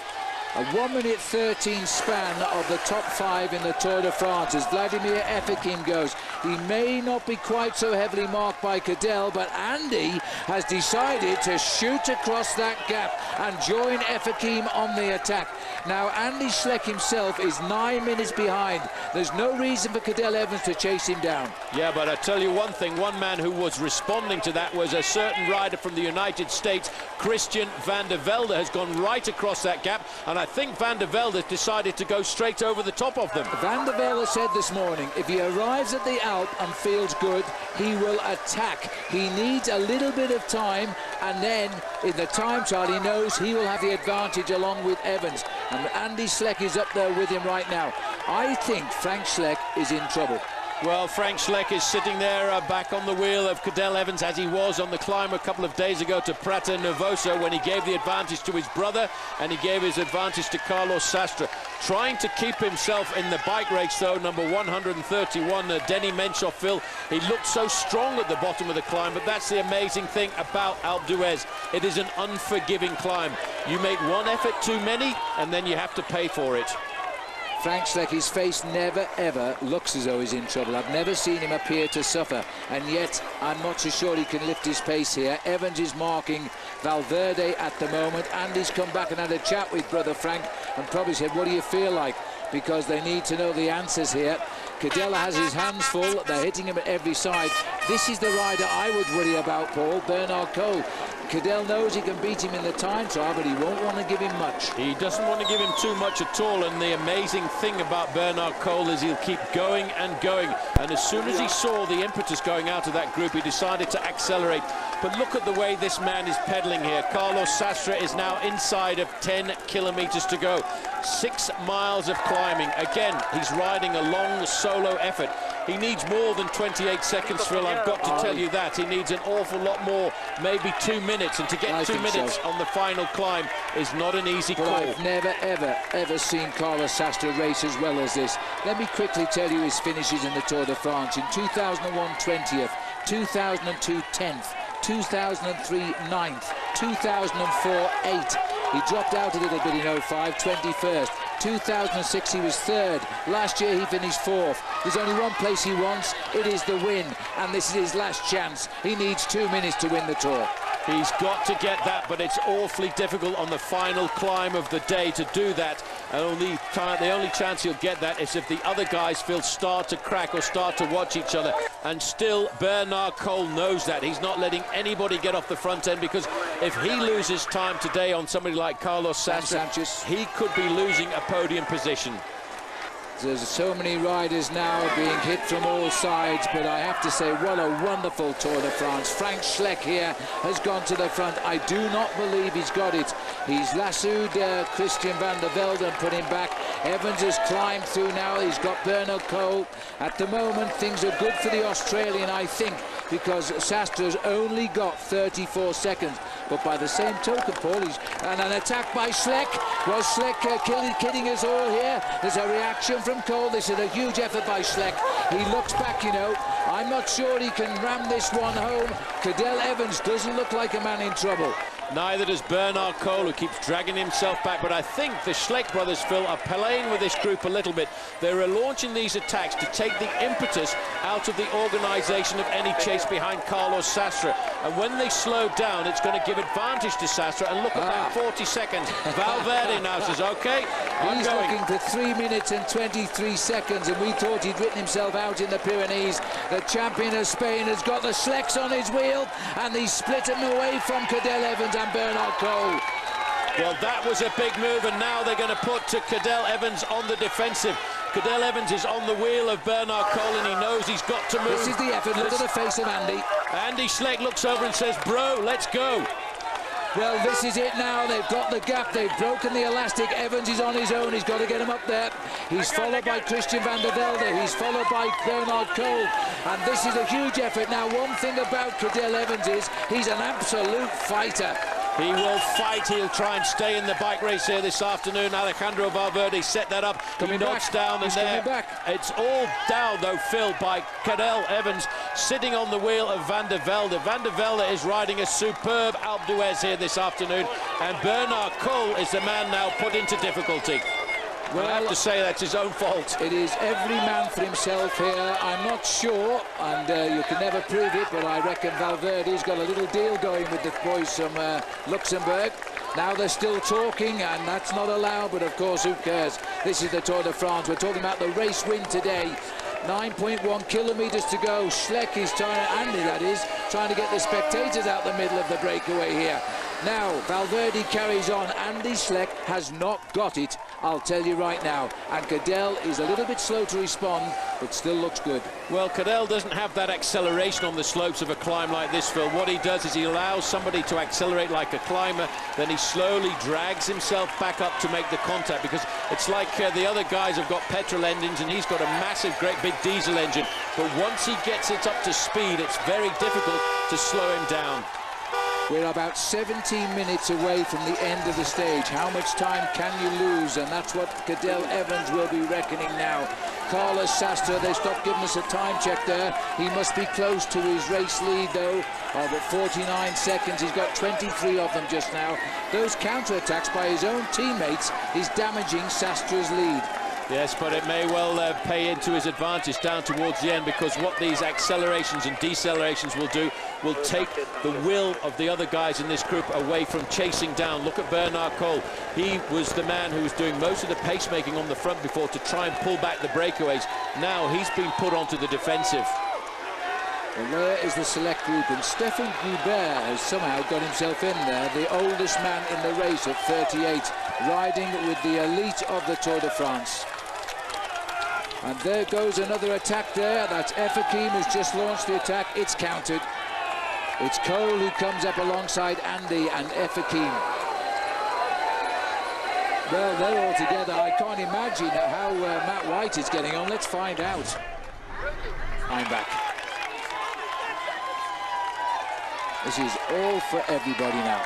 A 1:13 span of the top 5 in the Tour de France as Vladimir Efremkin goes. He may not be quite so heavily marked by Cadel, but Andy has decided to shoot across that gap and join Efremkin on the attack. Now, Andy Schleck himself is 9 minutes behind. There's no reason for Cadel Evans to chase him down. Yeah, but I tell you one thing, one man who was responding to that was a certain rider from the United States, Christian van der Velde, has gone right across that gap, and I think Van der Velde decided to go straight over the top of them. Van der Velde said this morning, if he arrives at the Alp and feels good, he will attack. He needs a little bit of time, and then in the time trial he knows he will have the advantage along with Evans. And Andy Schleck is up there with him right now. I think Frank Schleck is in trouble. Well, Frank Schleck is sitting there back on the wheel of Cadel Evans, as he was on the climb a couple of days ago to Prata Nervosa, when he gave the advantage to his brother and he gave his advantage to Carlos Sastre. Trying to keep himself in the bike race, though, number 131, Denny Menchoff, Phil. He looked so strong at the bottom of the climb, but that's the amazing thing about Alpe d'Huez. It is an unforgiving climb. You make one effort too many, and then you have to pay for it. Frank Schleck, his face never ever looks as though he's in trouble. I've never seen him appear to suffer, and yet I'm not so sure he can lift his pace here. Evans is marking Valverde at the moment. Andy's come back and had a chat with brother Frank and probably said, what do you feel like? Because they need to know the answers here. Cadella has his hands full. They're hitting him at every side. This is the rider I would worry about, Paul, Bernard Cole. Cadel knows he can beat him in the time trial, but he won't want to give him much. He doesn't want to give him too much at all, and the amazing thing about Bernard Cole is he'll keep going and going. And as soon as he saw the impetus going out of that group, he decided to accelerate. But look at the way this man is pedaling here. Carlos Sastre is now inside of 10 kilometers to go. 6 miles of climbing. Again, he's riding a long solo effort. He needs more than 28 seconds, Phil. I've got to tell you that. He needs an awful lot more, maybe 2 minutes. And to get 2 minutes on the final climb is not an easy call. I've never, ever seen Carlos Sastre race as well as this. Let me quickly tell you his finishes in the Tour de France. In 2001, 20th. 2002, 10th. 2003, 9th. 2004, 8th. He dropped out a little bit in 05, 21st. 2006 he was 3rd. Last year he finished 4th. There's only one place he wants, it is the win, and this is his last chance. He needs 2 minutes to win the Tour. He's got to get that, but it's awfully difficult on the final climb of the day to do that. And the only chance he'll get that is if the other guys, Phil, start to crack or start to watch each other. And still, Bernard Cole knows that. He's not letting anybody get off the front end, because if he loses time today on somebody like Carlos Sanchez, he could be losing a podium position. There's so many riders now being hit from all sides, but I have to say, what a wonderful Tour de France. Frank Schleck here has gone to the front. I do not believe he's got it. He's lassoed Christian van der Velde and put him back. Evans has climbed through now. He's got Bernard Cole. At the moment, things are good for the Australian, I think, because Sastra's only got 34 seconds. But by the same token, Paul, and an attack by Schleck. Was Schleck kidding us all here? There's a reaction from Cole. This is a huge effort by Schleck. He looks back, you know. I'm not sure he can ram this one home. Cadel Evans doesn't look like a man in trouble. Neither does Bernard Cole, who keeps dragging himself back. But I think the Schleck brothers, Phil, are playing with this group a little bit. They're launching these attacks to take the impetus out of the organisation of any chase behind Carlos Sastre. And when they slow down, it's going to give advantage to Sastre. And look at that, 40 seconds. Valverde now says, OK, He's looking for 3 minutes and 23 seconds, and we thought he'd written himself out in the Pyrenees. The champion of Spain has got the Schlecks on his wheel, and he's split him away from Cadel Evans and Bernard Cole. Well, that was a big move, and now they're going to put Cadel Evans on the defensive. Cadel Evans is on the wheel of Bernard Cole, and he knows he's got to move. This is the effort. Look at the face of Andy. Andy Schleck looks over and says, bro, let's go. Well, this is it now. They've got the gap. They've broken the elastic. Evans is on his own. He's got to get him up there. He's followed by Christian van der Velde. He's followed by Bernard Cole. And this is a huge effort. Now, one thing about Cadel Evans is he's an absolute fighter. He will fight. He'll try and stay in the bike race here this afternoon. Alejandro Valverde set that up. He nods down, and there it's all down, though, Phil, by Cadel Evans sitting on the wheel of Van der Velde. Van der Velde is riding a superb Alpe d'Huez here this afternoon, and Bernard Cole is the man now put into difficulty. Well, I have to say that's his own fault. It is every man for himself here. I'm not sure, and you can never prove it, but I reckon Valverde's got a little deal going with the boys from Luxembourg. Now they're still talking, and that's not allowed, but of course, who cares? This is the Tour de France. We're talking about the race win today. 9.1 kilometers to go. Schleck is trying, Andy that is, trying to get the spectators out the middle of the breakaway here. Now, Valverde carries on. Andy Schleck has not got it, I'll tell you right now. And Cadel is a little bit slow to respond, but still looks good. Well, Cadel doesn't have that acceleration on the slopes of a climb like this, Phil. What he does is he allows somebody to accelerate like a climber, then he slowly drags himself back up to make the contact, because it's like the other guys have got petrol engines and he's got a massive, great big diesel engine. But once he gets it up to speed, it's very difficult to slow him down. We're about 17 minutes away from the end of the stage. How much time can you lose? And that's what Cadel Evans will be reckoning now. Carlos Sastre, they stopped giving us a time check there. He must be close to his race lead, though, of 49 seconds. He's got 23 of them just now. Those counter-attacks by his own teammates is damaging Sastre's lead. Yes, but it may well pay into his advantage down towards the end, because what these accelerations and decelerations will do will take the will of the other guys in this group away from chasing down. Look at Bernard Cole. He was the man who was doing most of the pacemaking on the front before to try and pull back the breakaways. Now he's been put onto the defensive. And where is the select group? And Stefan Guibert has somehow got himself in there, the oldest man in the race at 38, riding with the elite of the Tour de France. And there goes another attack there. That's Efrakim who's just launched the attack. It's counted. It's Cole who comes up alongside Andy and Efrakim. Well, they're all together. I can't imagine how Matt White is getting on. Let's find out. I'm back. This is all for everybody now.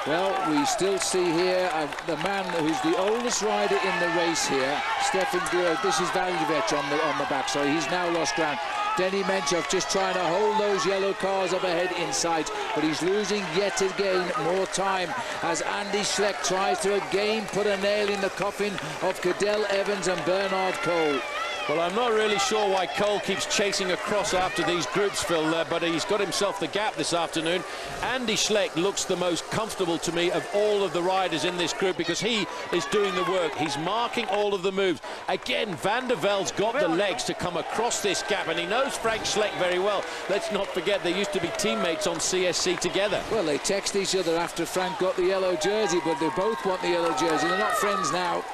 Well, we still see here the man who's the oldest rider in the race here, Stefan Guibert. This is Valjevic on the back, sorry, he's now lost ground. Denny Menchov just trying to hold those yellow cars up ahead in sight, but he's losing yet again more time as Andy Schleck tries to again put a nail in the coffin of Cadel Evans and Bernard Cole. Well, I'm not really sure why Cole keeps chasing across after these groups, Phil, but he's got himself the gap this afternoon. Andy Schleck looks the most comfortable to me of all of the riders in this group, because he is doing the work. He's marking all of the moves. Again, Van der Velde's got the legs to come across this gap, and he knows Frank Schleck very well. Let's not forget they used to be teammates on CSC together. Well, they text each other after Frank got the yellow jersey, but they both want the yellow jersey. They're not friends now.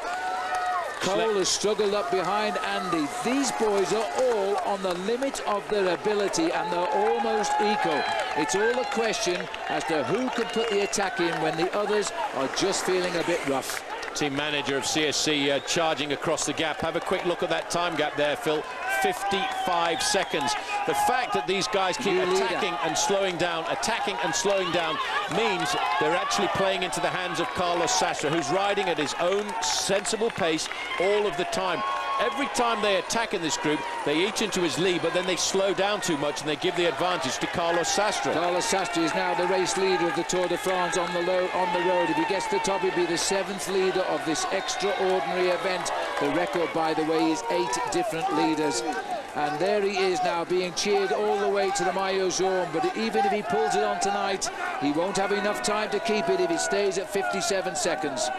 Cole has struggled up behind Andy. These boys are all on the limit of their ability, and they're almost equal. It's all a question as to who can put the attack in when the others are just feeling a bit rough. Team manager of CSC charging across the gap. Have a quick look at that time gap there, Phil. 55 seconds. The fact that these guys keep attacking and slowing down means they're actually playing into the hands of Carlos Sastre, who's riding at his own sensible pace all of the time. Every time they attack in this group, they each into his lead, but then they slow down too much and they give the advantage to Carlos Sastre. Carlos Sastre is now the race leader of the Tour de France on the road. If he gets to the top, he'll be the 7th leader of this extraordinary event. The record, by the way, is 8 different leaders. And there he is now, being cheered all the way to the Maillot Jaune. But even if he pulls it on tonight, he won't have enough time to keep it if it stays at 57 seconds.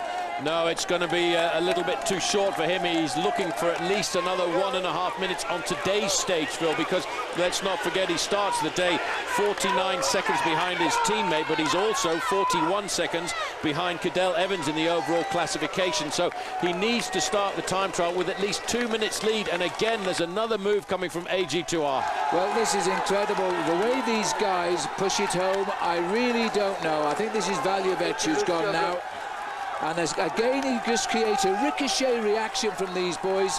No, it's going to be a little bit too short for him. He's looking for at least another 1.5 minutes on today's stage, Phil, because let's not forget he starts the day 49 seconds behind his teammate, but he's also 41 seconds behind Cadel Evans in the overall classification. So he needs to start the time trial with at least 2 minutes lead. And again, there's another move move coming from AG2R. Well, this is incredible. The way these guys push it home, I really don't know. I think this is Valjevec who's gone now. And again, he just creates a ricochet reaction from these boys.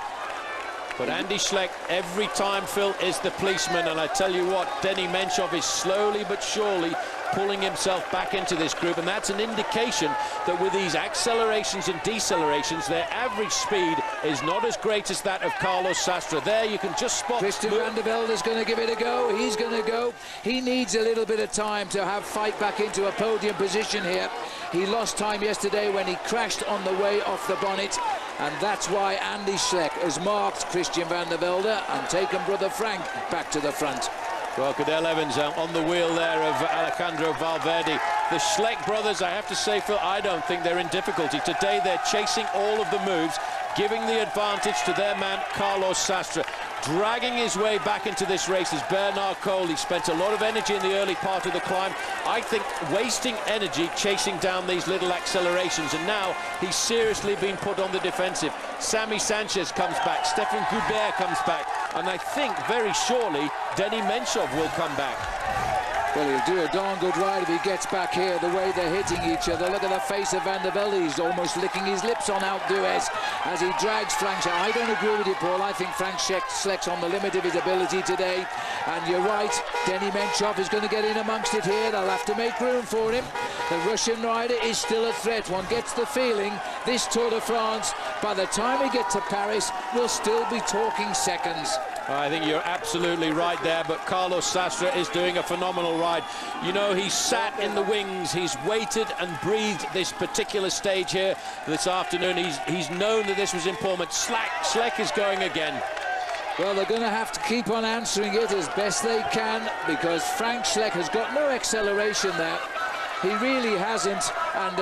But Andy Schleck, every time, Phil, is the policeman. And I tell you what, Denny Menchov is slowly but surely pulling himself back into this group. And that's an indication that with these accelerations and decelerations, their average speed is not as great as that of Carlos Sastre. There you can just spot... Christian Vande Velde is going to give it a go. He's going to go. He needs a little bit of time to have fight back into a podium position here. He lost time yesterday when he crashed on the way off the bonnet. And that's why Andy Schleck has marked Christian Vande Velde and taken brother Frank back to the front. Well, Cadel Evans on the wheel there of Alejandro Valverde. The Schleck brothers, I have to say, Phil, I don't think they're in difficulty. Today they're chasing all of the moves, giving the advantage to their man Carlos Sastre. Dragging his way back into this race is Bernard Cole. He spent a lot of energy in the early part of the climb. I think wasting energy chasing down these little accelerations, and now he's seriously been put on the defensive. Sammy Sanchez comes back, Stefan Goubert comes back, and I think very surely Denny Menchov will come back. Well, he'll do a darn good ride if he gets back here, the way they're hitting each other. Look at the face of Vande Velde. He's almost licking his lips on Alpe d'Huez as he drags Frank Schleck. I don't agree with you, Paul. I think Frank Schleck's on the limit of his ability today. And you're right, Denny Menchov is going to get in amongst it here. They'll have to make room for him. The Russian rider is still a threat. One gets the feeling this Tour de France, by the time we get to Paris, we'll still be talking seconds. I think you're absolutely right there, but Carlos Sastre is doing a phenomenal ride. You know, he's sat in the wings, he's waited and breathed this particular stage here this afternoon. He's known that this was important. Schleck is going again. Well, they're going to have to keep on answering it as best they can, because Frank Schleck has got no acceleration there. He really hasn't, and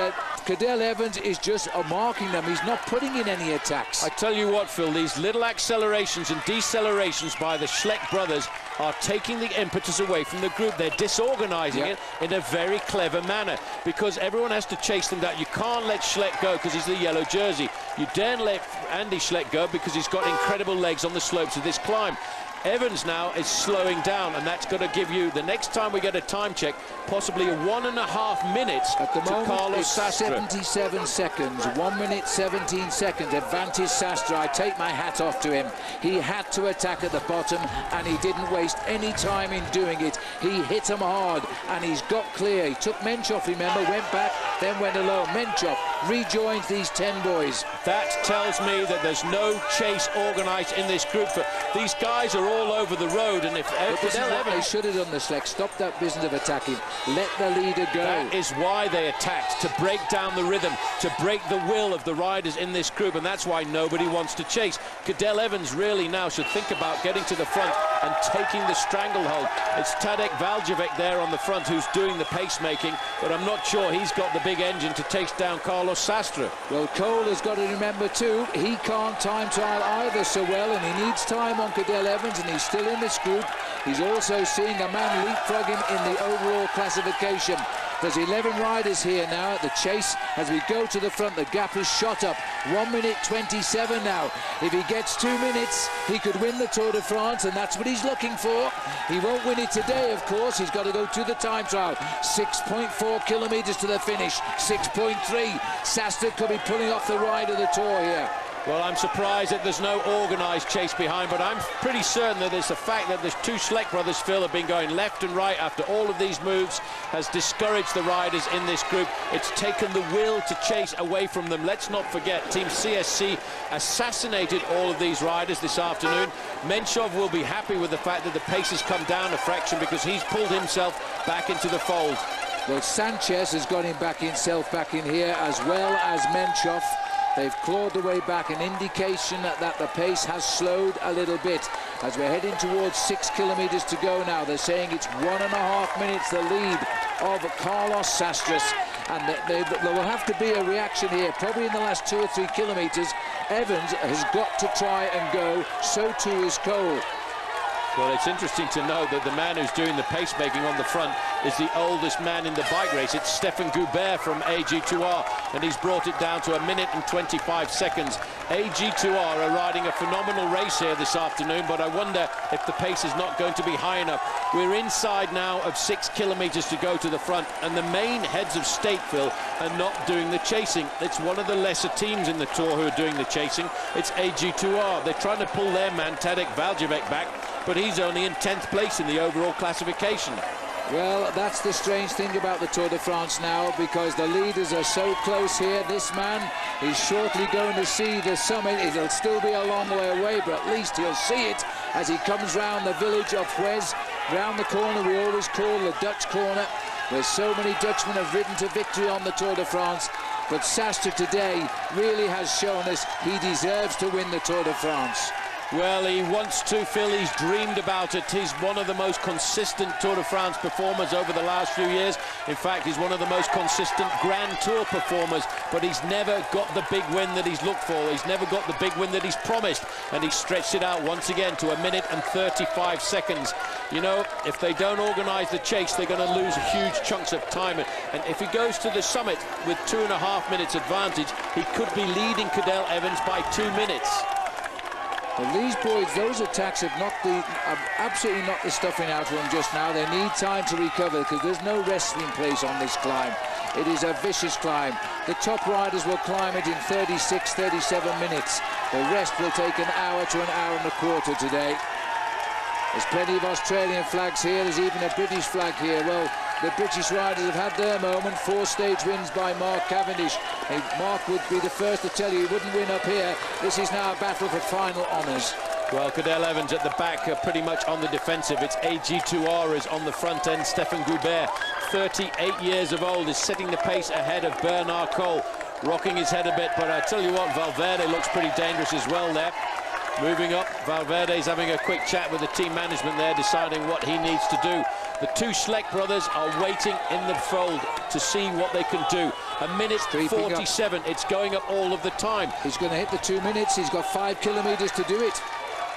Cadel Evans is just marking them. He's not putting in any attacks. I tell you what, Phil, these little accelerations and decelerations by the Schleck brothers are taking the impetus away from the group. They're disorganizing it in a very clever manner, because everyone has to chase them down. You can't let Schleck go because he's the yellow jersey. You daren't let Andy Schleck go because he's got incredible legs on the slopes of this climb. Evans now is slowing down, and that's going to give you, the next time we get a time check, possibly 1.5 minutes at the moment. Carlos it's Sastre. 77 seconds, 1 minute 17 seconds. Advantage Sastre. I take my hat off to him. He had to attack at the bottom, and he didn't waste any time in doing it. He hit him hard, and he's got clear. He took Menchov, remember, went back, then went alone. Menchov rejoins these 10 boys. That tells me that there's no chase organised in this group. These guys are all over the road, and if they should have done the Schleck. Stop that business of attacking. Let the leader go. That is why they attacked, to break down the rhythm, to break the will of the riders in this group, and that's why nobody wants to chase. Cadel Evans really now should think about getting to the front and taking the stranglehold. It's Tadej Valjevec there on the front who's doing the pacemaking, but I'm not sure he's got the big engine to chase down Carlos Sastre. Well, Cole has got to remember too, he can't time trial either so well, and he needs time on Cadel Evans, and he's still in this group. He's also seeing a man leapfrog him in the overall classification. There's 11 riders here now at the chase. As we go to the front, the gap is shot up. 1 minute 27 now. If he gets 2 minutes, he could win the Tour de France, and that's what he's looking for. He won't win it today, of course. He's got to go to the time trial. 6.4 kilometers to the finish. 6.3. Sastre could be pulling off the ride of the Tour here. Well, I'm surprised that there's no organised chase behind, but I'm pretty certain that it's the fact that the two Schleck brothers, Phil, have been going left and right after all of these moves has discouraged the riders in this group. It's taken the will to chase away from them. Let's not forget, Team CSC assassinated all of these riders this afternoon. Menchov will be happy with the fact that the pace has come down a fraction, because he's pulled himself back into the fold. Well, Sanchez has got himself back in here, as well as Menchov. They've clawed the way back, an indication that the pace has slowed a little bit as we're heading towards 6 kilometers to go now. They're saying it's 1.5 minutes the lead of Carlos Sastre, and there will have to be a reaction here, probably in the last 2 or 3 kilometers. Evans has got to try and go, so too is Cole. Well, it's interesting to know that the man who's doing the pacemaking on the front is the oldest man in the bike race. It's Stefan Goubert from AG2R, and he's brought it down to 1 minute and 25 seconds. AG2R are riding a phenomenal race here this afternoon, but I wonder if the pace is not going to be high enough. We're inside now of 6 kilometers to go to the front, and the main heads of state, Phil, are not doing the chasing. It's one of the lesser teams in the Tour who are doing the chasing. It's AG2R. They're trying to pull their man, Tadej Valjavec, back, but he's only in 10th place in the overall classification. Well, that's the strange thing about the Tour de France now, because the leaders are so close here. This man is shortly going to see the summit. It'll still be a long way away, but at least he'll see it as he comes round the village of Huez. Round the corner we always call the Dutch corner, where so many Dutchmen have ridden to victory on the Tour de France. But Sastre today really has shown us he deserves to win the Tour de France. Well, he wants to, Phil. He's dreamed about it. He's one of the most consistent Tour de France performers over the last few years. In fact, he's one of the most consistent Grand Tour performers, but he's never got the big win that he's looked for. He's never got the big win that he's promised, and he's stretched it out once again to 1 minute and 35 seconds. You know, if they don't organise the chase, they're going to lose huge chunks of time, and if he goes to the summit with 2.5 minutes advantage, he could be leading Cadel Evans by 2 minutes. Well, these boys, those attacks have absolutely knocked the stuffing out of them just now. They need time to recover because there's no resting place on this climb. It is a vicious climb. The top riders will climb it in 36, 37 minutes. The rest will take an hour to an hour and a quarter today. There's plenty of Australian flags here. There's even a British flag here. Well, the British riders have had their moment. 4 stage wins by Mark Cavendish. Mark would be the first to tell you he wouldn't win up here. This is now a battle for final honours. Well, Cadel Evans at the back are pretty much on the defensive. It's AG2R is on the front end. Stefan Goubert, 38 years of old, is setting the pace ahead of Bernard Cole. Rocking his head a bit, but I tell you what, Valverde looks pretty dangerous as well there. Moving up, Valverde's having a quick chat with the team management there, deciding what he needs to do. The 2 Schleck brothers are waiting in the fold to see what they can do. 1 minute 47, it's going up all of the time. He's going to hit the 2 minutes, he's got 5 kilometres to do it.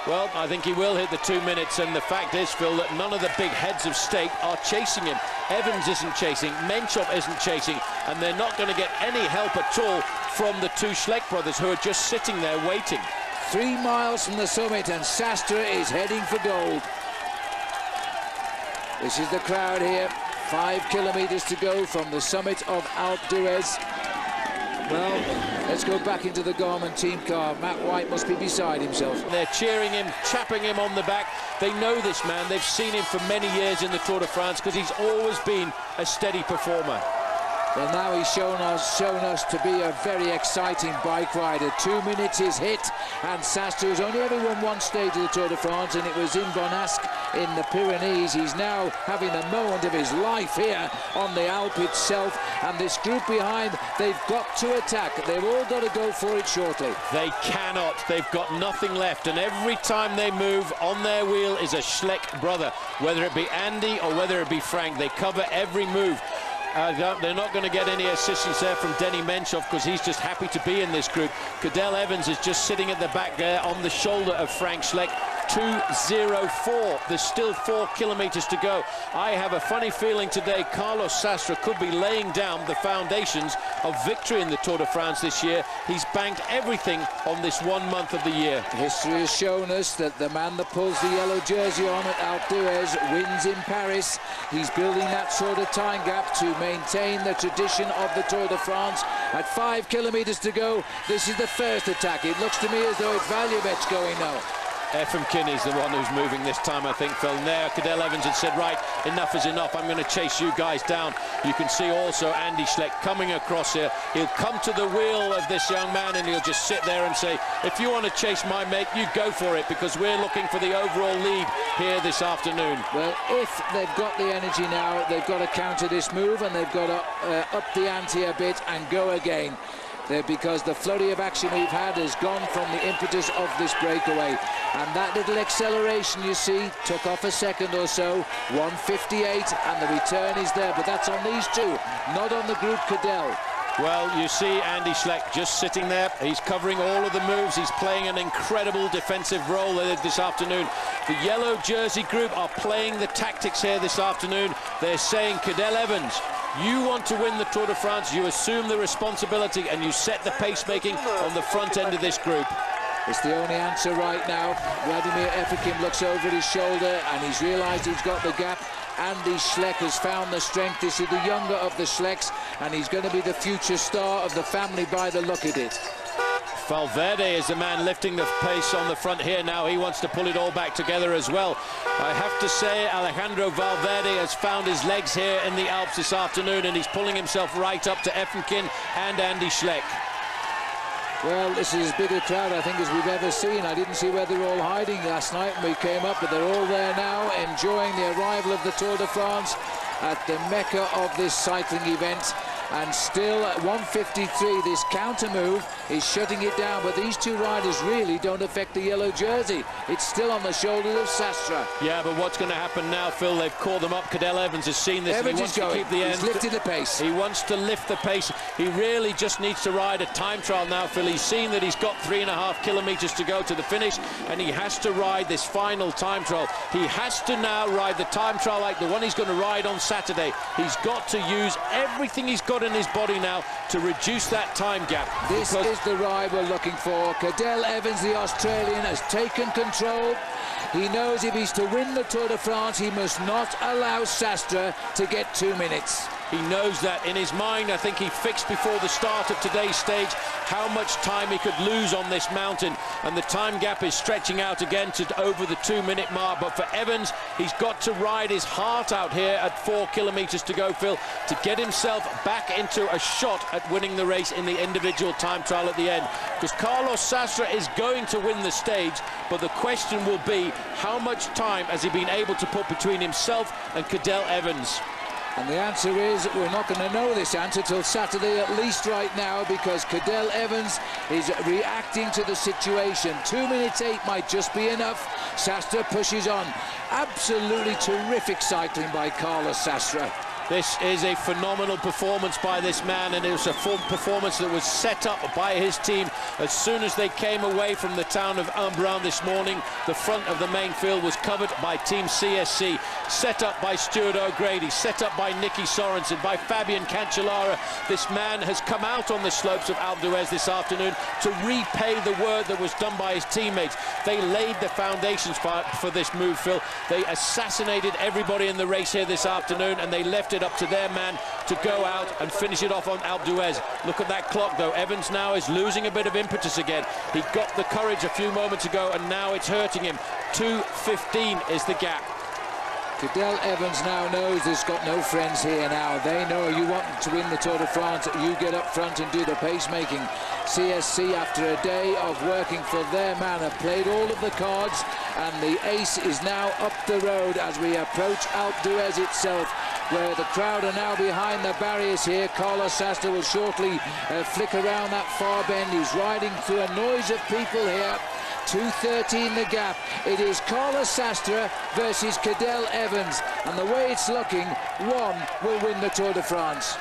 Well, I think he will hit the 2 minutes, and the fact is, Phil, that none of the big heads of state are chasing him. Evans isn't chasing, Menchov isn't chasing, and they're not going to get any help at all from the 2 Schleck brothers, who are just sitting there waiting. 3 miles from the summit, and Sastre is heading for gold. This is the crowd here. 5 kilometres to go from the summit of Alpe d'Huez. Well, let's go back into the Garmin team car. Matt White must be beside himself. They're cheering him, chapping him on the back. They know this man. They've seen him for many years in the Tour de France because he's always been a steady performer. Well, now he's shown us to be a very exciting bike rider. 2 minutes is hit, and Sastre has only ever won 1 stage of the Tour de France, and it was in Bonasque in the Pyrenees. He's now having the moment of his life here on the Alpe itself, and this group behind, they've got to attack. They've all got to go for it shortly. They cannot. They've got nothing left, and every time they move, on their wheel is a Schleck brother, whether it be Andy or whether it be Frank. They cover every move. They're not going to get any assistance there from Denny Menchov because he's just happy to be in this group. Cadel Evans is just sitting at the back there on the shoulder of Frank Schleck. 2:04. There's still 4 kilometers to go. I have a funny feeling today Carlos Sastre could be laying down the foundations of victory in the Tour de France this year. He's banked everything on this 1 month of the year. History has shown us that the man that pulls the yellow jersey on at Alpe d'Huez wins in Paris. He's building that sort of time gap to maintain the tradition of the Tour de France. At 5 kilometers to go, this is the first attack. It looks to me as though it's Valjavec going now. Efrem Kinney's the one who's moving this time, I think, Phil. There, Cadel Evans had said, right, enough is enough. I'm going to chase you guys down. You can see also Andy Schleck coming across here. He'll come to the wheel of this young man and he'll just sit there and say, if you want to chase my mate, you go for it, because we're looking for the overall lead here this afternoon. Well, if they've got the energy now, they've got to counter this move, and they've got to up the ante a bit and go again. Because the flurry of action we've had has gone from the impetus of this breakaway, and that little acceleration you see took off a second or so. 1:58, and the return is there, but that's on these 2, not on the group Cadel. Well, you see Andy Schleck just sitting there. He's covering all of the moves. He's playing an incredible defensive role this afternoon. The yellow jersey group are playing the tactics here this afternoon. They're saying, Cadel Evans, you want to win the Tour de France, you assume the responsibility and you set the pacemaking on the front end of this group. It's the only answer right now. Vladimir Efrekim looks over his shoulder and he's realised he's got the gap. Andy Schleck has found the strength. This is the younger of the Schlecks, and he's going to be the future star of the family by the look of it. Valverde is the man lifting the pace on the front here now. He wants to pull it all back together as well. I have to say, Alejandro Valverde has found his legs here in the Alps this afternoon, and he's pulling himself right up to Efrekim and Andy Schleck. Well, this is as big a crowd, I think, as we've ever seen. I didn't see where they were all hiding last night when we came up, but they're all there now, enjoying the arrival of the Tour de France at the mecca of this cycling event. And still at 1:53, this counter move is shutting it down, but these two riders really don't affect the yellow jersey. It's still on the shoulders of Sastre. Yeah, but what's going to happen now, Phil? They've called them up. Cadel Evans has seen this. Evans and he wants to keep the end. He's lifted the pace. He wants to lift the pace. He really just needs to ride a time trial now, Phil. He's seen that he's got 3.5 kilometres to go to the finish, and he has to ride this final time trial. He has to now ride the time trial like the one he's going to ride on Saturday. He's got to use everything he's got in his body now to reduce that time gap. This is the ride we're looking for. Cadel Evans, the Australian, has taken control. He knows if he's to win the Tour de France, he must not allow Sastre to get 2 minutes. He knows that in his mind. I think he fixed before the start of today's stage how much time he could lose on this mountain, and the time gap is stretching out again to over the 2-minute mark. But for Evans, he's got to ride his heart out here at 4 kilometres to go, Phil, to get himself back into a shot at winning the race in the individual time trial at the end, because Carlos Sastre is going to win the stage, but the question will be how much time has he been able to put between himself and Cadel Evans. And the answer is, we're not going to know this answer till Saturday, at least right now, because Cadel Evans is reacting to the situation. 2 minutes 8 might just be enough. Sastre pushes on. Absolutely terrific cycling by Carlos Sastre. This is a phenomenal performance by this man, and it was a performance that was set up by his team. As soon as they came away from the town of Embrun this morning, the front of the main field was covered by Team CSC, set up by Stuart O'Grady, set up by Nicky Sorensen, by Fabian Cancellara. This man has come out on the slopes of Alpe d'Huez this afternoon to repay the work that was done by his teammates. They laid the foundations for this move, Phil. They assassinated everybody in the race here this afternoon, and they left it up to their man to go out and finish it off on Alpe d'Huez. Look at that clock, though. Evans now is losing a bit of impetus again. He got the courage a few moments ago, and now it's hurting him. 2:15 is the gap. Cadel Evans now knows he's got no friends here now. They know you want to win the Tour de France, you get up front and do the pacemaking. CSC, after a day of working for their man, have played all of the cards, and the ace is now up the road as we approach Alpe d'Huez itself, where the crowd are now behind the barriers here. Carlos Sastre will shortly flick around that far bend. He's riding through a noise of people here. 2:13 the gap. It is Carlos Sastre versus Cadel Evans, and the way it's looking, one will win the Tour de France.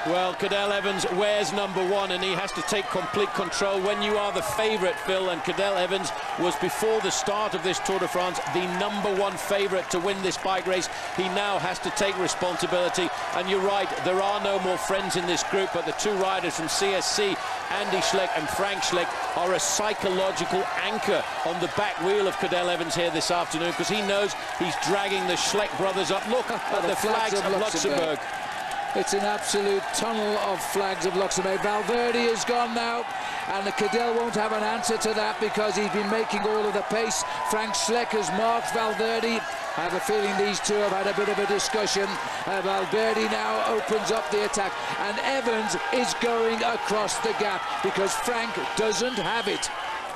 Well, Cadel Evans wears number 1, and he has to take complete control when you are the favourite, Phil, and Cadel Evans was, before the start of this Tour de France, the number 1 favourite to win this bike race. He now has to take responsibility, and you're right, there are no more friends in this group, but the two riders from CSC, Andy Schleck and Frank Schleck, are a psychological anchor on the back wheel of Cadel Evans here this afternoon, because he knows he's dragging the Schleck brothers up. Look at the flags of Luxembourg. It's an absolute tunnel of flags of Luxembourg. Valverde is gone now, and the Cadel won't have an answer to that because he's been making all of the pace. Frank Schleck has marked Valverde. I have a feeling these two have had a bit of a discussion. Valverde now opens up the attack, and Evans is going across the gap because Frank doesn't have it.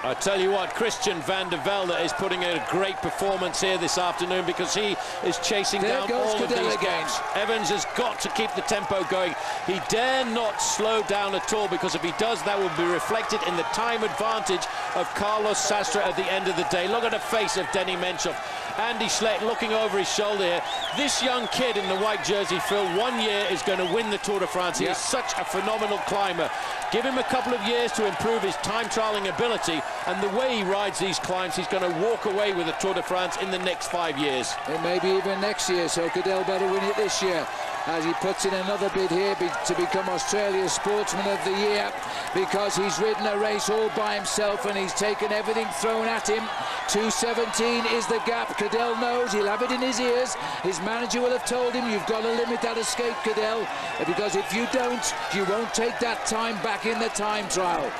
I tell you what, Christian Vande Velde is putting in a great performance here this afternoon, because he is chasing down all of these games. Evans has got to keep the tempo going. He dare not slow down at all, because if he does, that will be reflected in the time advantage of Carlos Sastre at the end of the day. Look at the face of Denny Menchov. Andy Schleck looking over his shoulder here. This young kid in the white jersey, Phil, 1 year is going to win the Tour de France. He is such a phenomenal climber. Give him a couple of years to improve his time trialing ability, and the way he rides these climbs, he's going to walk away with the Tour de France in the next 5 years. It may be even next year, so Cadel better win it this year, as he puts in another bid here to become Australia's Sportsman of the Year, because he's ridden a race all by himself and he's taken everything thrown at him. 2:17 is the gap. Cadel knows, he'll have it in his ears. His manager will have told him, you've got to limit that escape, Cadel, because if you don't, you won't take that time back in the time trial.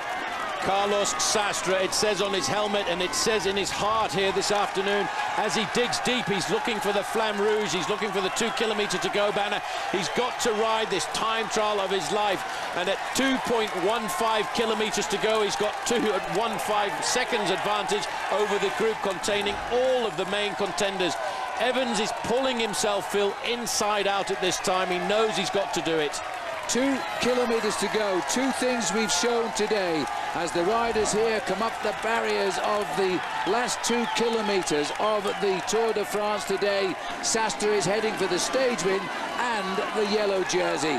Carlos Sastre, it says on his helmet and it says in his heart here this afternoon, as he digs deep, he's looking for the Flamme Rouge, he's looking for the 2 kilometre to go banner. He's got to ride this time trial of his life, and at 2.15 kilometres to go, he's got 2.15 seconds advantage over the group containing all of the main contenders. Evans is pulling himself, Phil, inside out at this time. He knows he's got to do it. 2 kilometres to go. Two things we've shown today as the riders here come up the barriers of the last 2 kilometres of the Tour de France today. Sastre is heading for the stage win and the yellow jersey.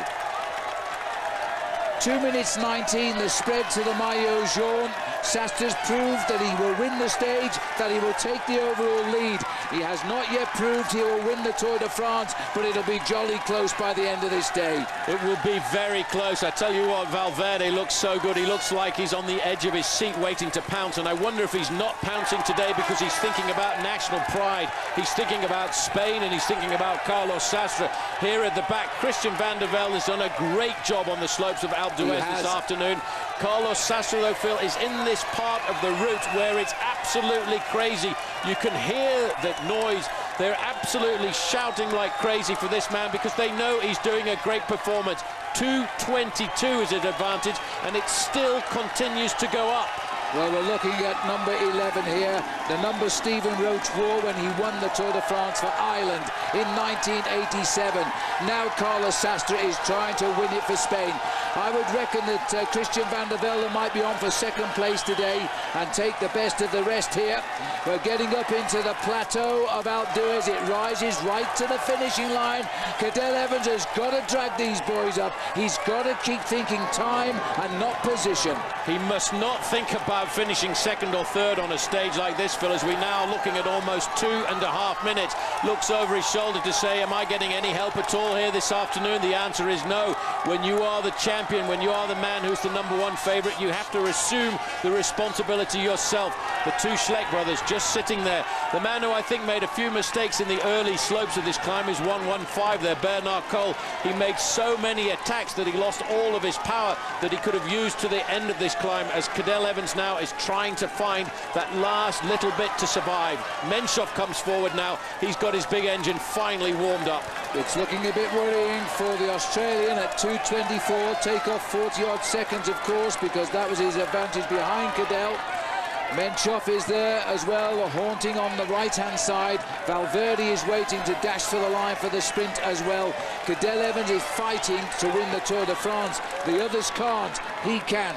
2 minutes 19, the spread to the maillot jaune. Sastre's proved that he will win the stage, that he will take the overall lead. He has not yet proved he will win the Tour de France, but it'll be jolly close by the end of this day. It will be very close. I tell you what, Valverde looks so good. He looks like he's on the edge of his seat waiting to pounce, and I wonder if he's not pouncing today because he's thinking about national pride. He's thinking about Spain, and he's thinking about Carlos Sastre. Here at the back, Christian Vande Velde has done a great job on the slopes of Alpe d'Huez this afternoon. Carlos Sastre, though, Phil, is in this part of the route where it's absolutely crazy. You can hear the noise. They're absolutely shouting like crazy for this man because they know he's doing a great performance. 2:22 is an advantage, and it still continues to go up. Well, we're looking at number 11 here, the number Stephen Roche wore when he won the Tour de France for Ireland in 1987. Now Carlos Sastre is trying to win it for Spain. I would reckon that Christian Vande Velde might be on for second place today and take the best of the rest here. We're getting up into the plateau of Alpe d'Huez. It rises right to the finishing line. Cadel Evans has got to drag these boys up. He's got to keep thinking time and not position. He must not think about finishing second or third on a stage like this, Phil, as we now looking at almost 2.5 minutes. Looks over his shoulder to say, am I getting any help at all here this afternoon? The answer is no. When you are the champion, when you are the man who's the #1 favourite, you have to assume the responsibility yourself. The two Schleck brothers just sitting there. The man who I think made a few mistakes in the early slopes of this climb is 115 there, Bernard Cole. He made so many attacks that he lost all of his power that he could have used to the end of this climb, as Cadel Evans now is trying to find that last little bit to survive. Menchov comes forward now. He's got his big engine finally warmed up. It's looking a bit worrying for the Australian at 2:24. Take off 40-odd seconds, of course, because that was his advantage behind Cadel. Menchov is there as well, haunting on the right-hand side. Valverde is waiting to dash for the line for the sprint as well. Cadel Evans is fighting to win the Tour de France. The others can't. He can.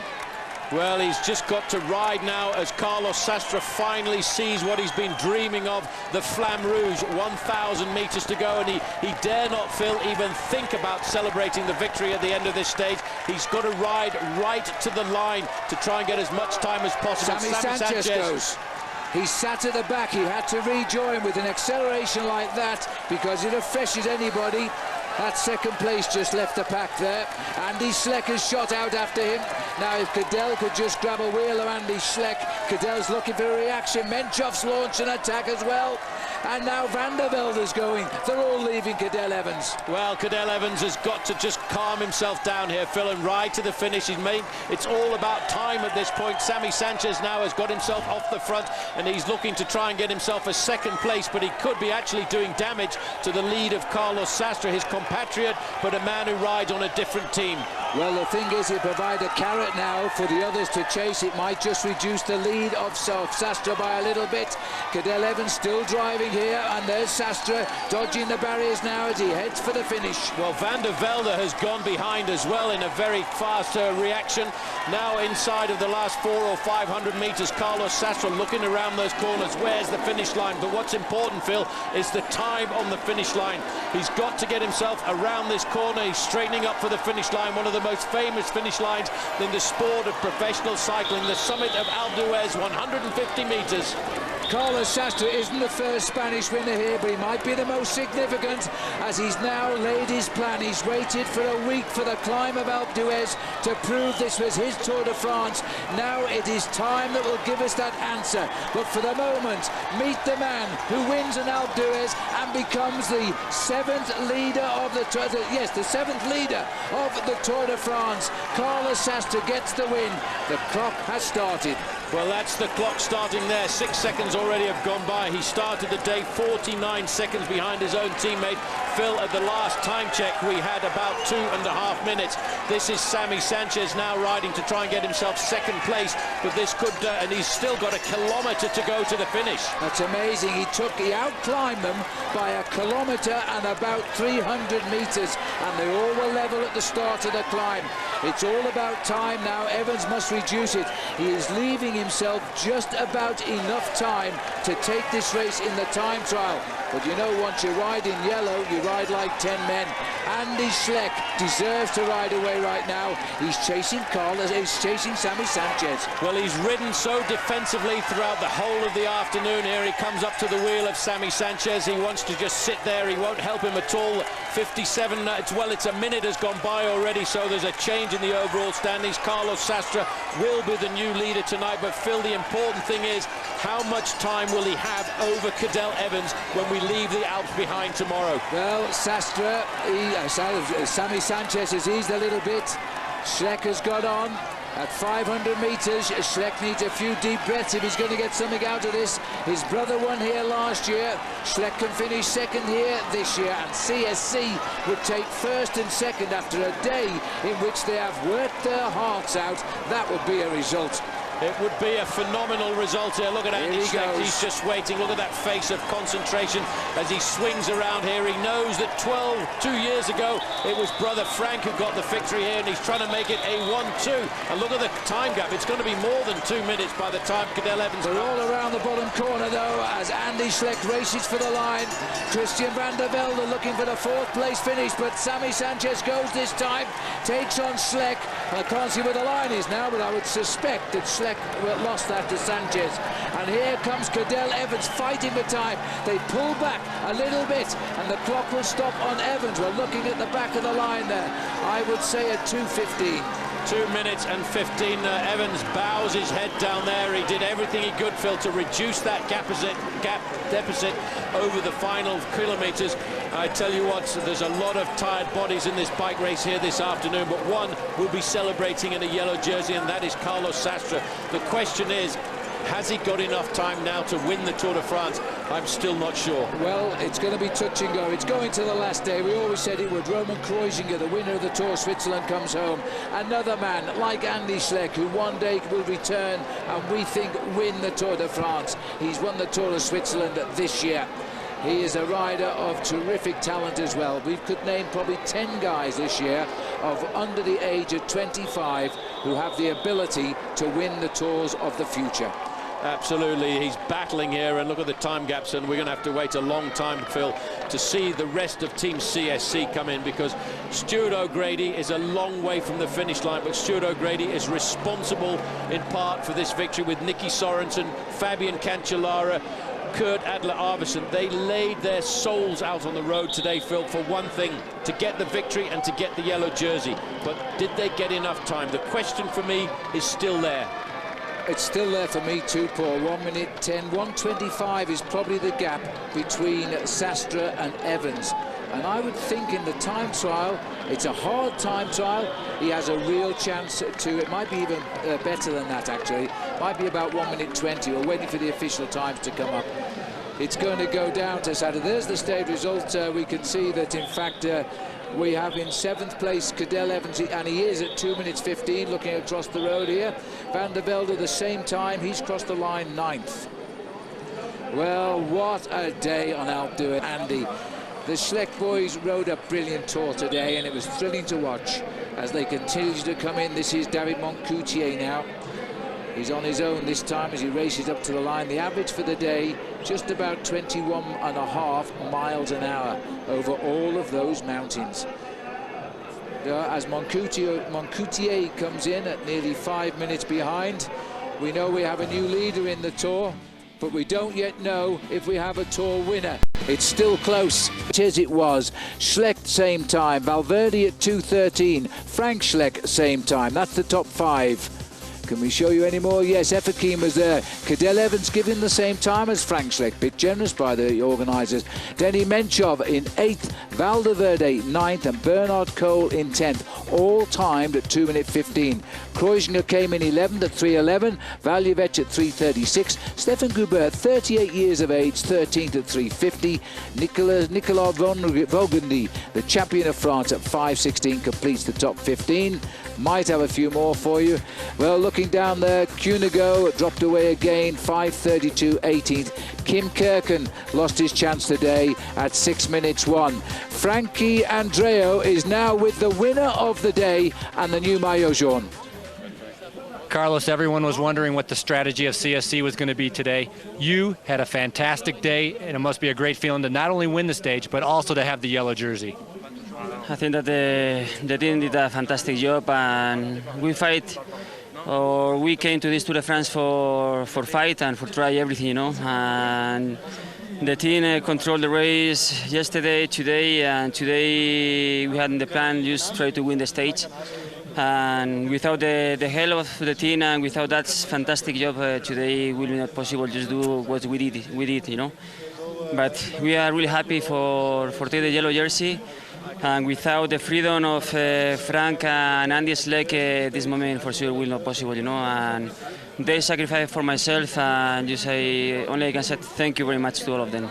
Well, he's just got to ride now as Carlos Sastre finally sees what he's been dreaming of, the Flamme Rouge. 1,000 metres to go, and he dare not, Phil, even think about celebrating the victory at the end of this stage. He's got to ride right to the line to try and get as much time as possible. Sammy Sanchez goes. He sat at the back. He had to rejoin with an acceleration like that because it refreshes anybody. That second place just left the pack there. Andy Schleck has shot out after him. Now if Cadel could just grab a wheel of Andy Schleck. Cadel's looking for a reaction. Menchov's launched an attack as well. And now Vande Velde's going. They're all leaving Cadel Evans. Well, Cadel Evans has got to just calm himself down here, Phil, and ride to the finish. It's all about time at this point. Sammy Sanchez now has got himself off the front, and he's looking to try and get himself a second place, but he could be actually doing damage to the lead of Carlos Sastre, his compatriot, but a man who rides on a different team. Well, the thing is, he'll provide a carrot now for the others to chase. It might just reduce the lead of Sastre by a little bit. Cadel Evans still driving here, and there's Sastre dodging the barriers now as he heads for the finish. Well, Van der Velde has gone behind as well in a very fast reaction. Now inside of the last 400 or 500 metres, Carlos Sastre looking around those corners. Where's the finish line? But what's important, Phil, is the time on the finish line. He's got to get himself around this corner. He's straightening up for the finish line, one of the most famous finish lines in the sport of professional cycling, the summit of Alpe d'Huez, 150 metres. Carlos Sastre isn't the first Spanish winner here, but he might be the most significant, as he's now laid his plan. He's waited for a week for the climb of Alpe d'Huez to prove this was his Tour de France. Now it is time that will give us that answer. But for the moment, meet the man who wins an Alpe d'Huez and becomes the seventh leader of the Tour. The seventh leader of the Tour de France. Carlos Sastre gets the win. The clock has started. Well, that's the clock starting there. 6 seconds already have gone by. He started the day 49 seconds behind his own teammate. Phil, at the last time check, we had about 2.5 minutes. This is Sammy Sanchez now riding to try and get himself second place, but this could, and he's still got a kilometre to go to the finish. That's amazing. He out-climbed them by a kilometre and about 300 metres, and they all were level at the start of the climb. It's all about time now. Evans must reduce it. He is leaving himself just about enough time to take this race in the time trial. But you know, once you ride in yellow, you ride like 10 men. Andy Schleck deserves to ride away right now. He's chasing Carlos, he's chasing Sammy Sanchez. Well, he's ridden so defensively throughout the whole of the afternoon. Here he comes up to the wheel of Sammy Sanchez. He wants to just sit there. He won't help him at all. 57, it's a minute has gone by already, so there's a change in the overall standings. Carlos Sastre will be the new leader tonight, but Phil, the important thing is how much time will he have over Cadel Evans when we leave the Alps behind tomorrow? Well, Sastre, Sammy Sanchez has eased a little bit. Schleck has got on. At 500 metres, Schleck needs a few deep breaths if he's going to get something out of this. His brother won here last year. Schleck can finish second here this year, and CSC would take first and second after a day in which they have worked their hearts out. That would be a result. It would be a phenomenal result here. Look at Andy Schleck. He's just waiting. Look at that face of concentration as he swings around here. He knows that 2 years ago, it was brother Frank who got the victory here, and he's trying to make it a 1-2. And look at the time gap. It's going to be more than 2 minutes by the time Cadel Evans... They're all around the bottom corner, though, as Andy Schleck races for the line. Christian Van der Velde looking for the fourth place finish, but Sammy Sanchez goes this time, takes on Schleck. I can't see where the line is now, but I would suspect that Schleck lost that to Sanchez. And here comes Cadel Evans fighting for time. They pull back a little bit and the clock will stop on Evans. We're looking at the back of the line there. I would say at 2:15. 2 minutes and 15. Evans bows his head down there. He did everything he could, Phil, to reduce that gap deficit over the final kilometres. I tell you what, there's a lot of tired bodies in this bike race here this afternoon, but one will be celebrating in a yellow jersey, and that is Carlos Sastre. The question is, has he got enough time now to win the Tour de France? I'm still not sure. Well, it's going to be touch and go. It's going to the last day. We always said it would. Roman Kreuziger, the winner of the Tour of Switzerland, comes home. Another man like Andy Schleck, who one day will return and we think win the Tour de France. He's won the Tour of Switzerland this year. He is a rider of terrific talent as well. We could name probably 10 guys this year of under the age of 25 who have the ability to win the Tours of the future. Absolutely, he's battling here, and look at the time gaps, and we're going to have to wait a long time, Phil, to see the rest of Team CSC come in, because Stuart O'Grady is a long way from the finish line, but Stuart O'Grady is responsible in part for this victory with Nicky Sorensen, Fabian Cancellara, Kurt Adler-Arvidsson. They laid their souls out on the road today, Phil, for one thing, to get the victory and to get the yellow jersey. But did they get enough time? The question for me is still there. It's still there for me too, Paul. 1 minute 10, 1:25 is probably the gap between Sastre and Evans. And I would think in the time trial, it's a hard time trial, he has a real chance to, it might be even better than that actually, might be about 1 minute 20. We're waiting for the official times to come up. it's going to go down to Saturday. There's the stage result. We can see that, in fact, we have in 7th place Cadel Evans, and he is at 2 minutes 15, looking across the road here. Van der Velde the same time, he's crossed the line 9th. Well, what a day on Alpe d'Huez, Andy. The Schleck boys rode a brilliant tour today, and it was thrilling to watch as they continue to come in. This is David Moncoutier now. He's on his own this time as he races up to the line. The average for the day, just about 21.5 miles an hour over all of those mountains. As Moncoutier comes in at nearly 5 minutes behind, we know we have a new leader in the Tour, but we don't yet know if we have a Tour winner. It's still close, as it was. Schleck, same time. Valverde at 2:13. Frank Schleck, same time. That's the top 5. Can we show you any more? Yes, Efakine was there. Cadel Evans given the same time as Frank Schleck. Bit generous by the organisers. Denny Menchov in 8th, Valverde 9th, and Bernard Cole in 10th. All timed at 2 minutes 15. Kreuzner came in 11th at 3:11. Valjevec at 3:36. Stefan Goubert, 38 years of age, 13th at 3:50. Nicolas Vogandy, the champion of France, at 5:16, completes the top 15. Might have a few more for you. Well, looking down there, Cunego dropped away again, 5:32, 18th. Kim Kirken lost his chance today at 6 minutes 1. Frankie Andreu is now with the winner of the day and the new maillot jaune. Carlos, everyone was wondering what the strategy of CSC was going to be today. You had a fantastic day, and it must be a great feeling to not only win the stage, but also to have the yellow jersey. I think that the team did a fantastic job, and we came to this Tour de France for fight and for try everything, you know. And the team controlled the race yesterday, today, and today we had in the plan just try to win the stage. And without the help of the team and without that fantastic job today, it will be not possible just do what we did, you know. But we are really happy for taking the yellow jersey. And without the freedom of Frank and Andy Schleck, this moment for sure will not possible, you know. And they sacrificed for myself, and I can say thank you very much to all of them.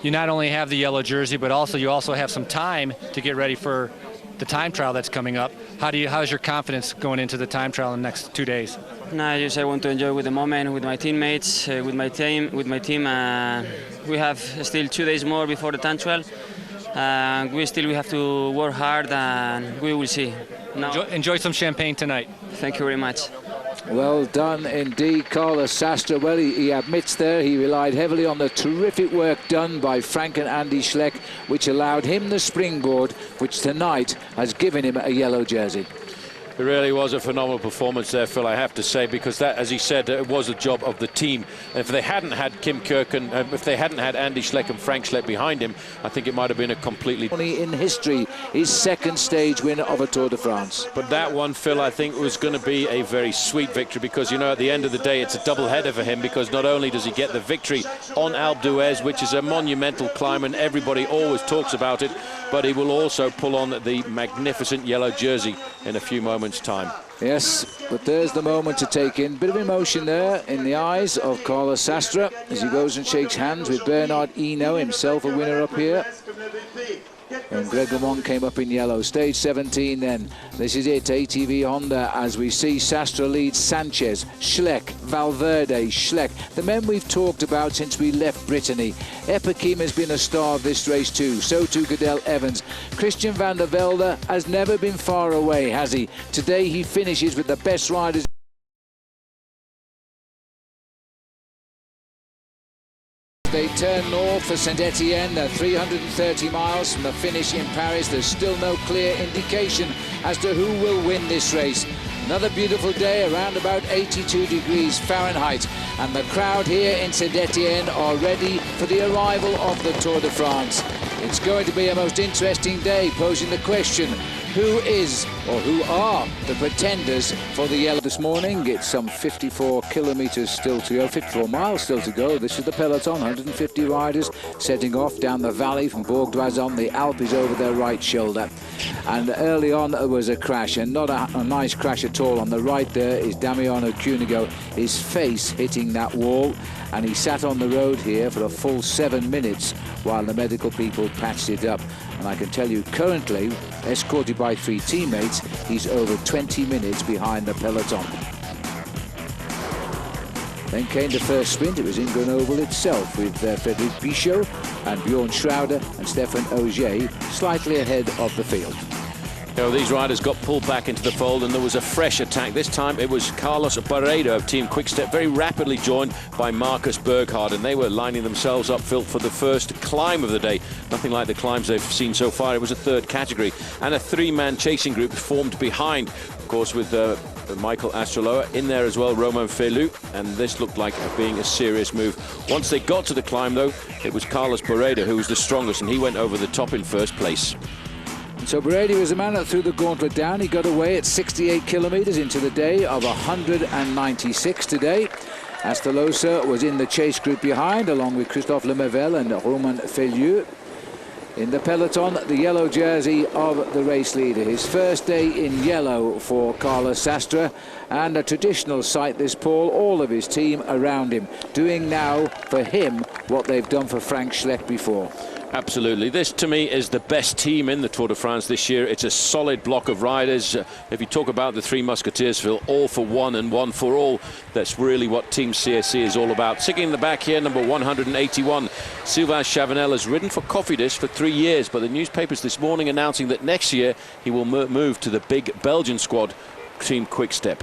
You not only have the yellow jersey, but you also have some time to get ready for the time trial that's coming up. How's your confidence going into the time trial in the next 2 days? No, I want to enjoy with the moment, with my teammates, with my team. We have still 2 days more before the time trial. We have to work hard, and we will see. Enjoy some champagne tonight. Thank you very much. Well done indeed, Carlos Sastre. Well, he admits there he relied heavily on the terrific work done by Frank and Andy Schleck, which allowed him the springboard, which tonight has given him a yellow jersey. It really was a phenomenal performance there, Phil, I have to say, because that, as he said, it was a job of the team. And if they hadn't had Kim Kirken, if they hadn't had Andy Schleck and Frank Schleck behind him, I think it might have been a completely... In history, his 2nd stage winner of a Tour de France. But that one, Phil, I think was going to be a very sweet victory, because, you know, at the end of the day, it's a double header for him, because not only does he get the victory on Alpe d'Huez, which is a monumental climb, and everybody always talks about it, but he will also pull on the magnificent yellow jersey in a few moments' time. Yes, but there's the moment to take in. Bit of emotion there in the eyes of Carlos Sastre as he goes and shakes hands with Bernard Hinault, himself a winner up here. And Greg LeMond came up in yellow. Stage 17 then. This is it, ATV Honda, as we see Sastre leads Sanchez, Schleck, Valverde, Schleck. The men we've talked about since we left Brittany. Efakine has been a star of this race too. So too Cadel Evans. Christian Van der Velde has never been far away, has he? Today he finishes with the best riders. They turn north for Saint-Etienne, 330 miles from the finish in Paris. There's still no clear indication as to who will win this race. Another beautiful day, around about 82 degrees Fahrenheit. And the crowd here in Saint-Etienne are ready for the arrival of the Tour de France. It's going to be a most interesting day, posing the question, who is or who are the pretenders for the yellow? This morning, it's some 54 kilometers still to go, 54 miles still to go. This is the peloton, 150 riders setting off down the valley from Bourg d'Oisans. The Alpe is over their right shoulder. And early on there was a crash, and not a nice crash at all. On the right there is Damiano Cunego, his face hitting that wall. and he sat on the road here for a full 7 minutes while the medical people patched it up. And I can tell you, currently, escorted by 3 teammates, he's over 20 minutes behind the peloton. Then came the first sprint. It was in Grenoble itself, with Frédéric Pichot and Bjorn Schroeder and Stefan Ogier slightly ahead of the field. You know, these riders got pulled back into the fold, and there was a fresh attack. This time it was Carlos Barredo of Team Quickstep, very rapidly joined by Marcus Berghardt, and they were lining themselves up, Phil, for the first climb of the day. Nothing like the climbs they've seen so far. It was a 3rd category, and a 3-man chasing group formed behind, of course, with Michael Astroloa in there as well, Romain Felu, and this looked like being a serious move. Once they got to the climb, though, it was Carlos Barredo who was the strongest, and he went over the top in 1st place. So Barredo was the man that threw the gauntlet down. He got away at 68 kilometres into the day of 196 today. Astroloa was in the chase group behind, along with Christophe Lemaivel and Romain Felu. In the peloton, the yellow jersey of the race leader. His first day in yellow for Carlos Sastre, and a traditional sight, this, Paul, all of his team around him, doing now for him what they've done for Frank Schleck before. Absolutely. This, to me, is the best team in the Tour de France this year. It's a solid block of riders. If you talk about the 3 Musketeers, Phil, all for one and one for all, that's really what Team CSC is all about. Sitting in the back here, number 181, Sylvain Chavanel has ridden for Cofidis for 3 years, but the newspapers this morning announcing that next year he will move to the big Belgian squad, Team Quickstep.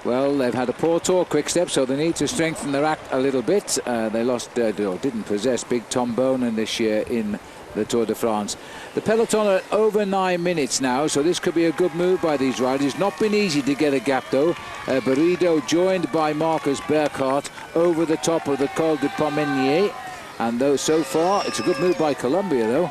Well, they've had a poor tour, Quickstep, so they need to strengthen their act a little bit. They lost, or didn't possess, Big Tom Bonen this year in the Tour de France. The peloton are over 9 minutes now, so this could be a good move by these riders. It's not been easy to get a gap, though. Barredo joined by Marcus Berghardt over the top of the Col de Pomenier. And though so far, it's a good move by Columbia, though.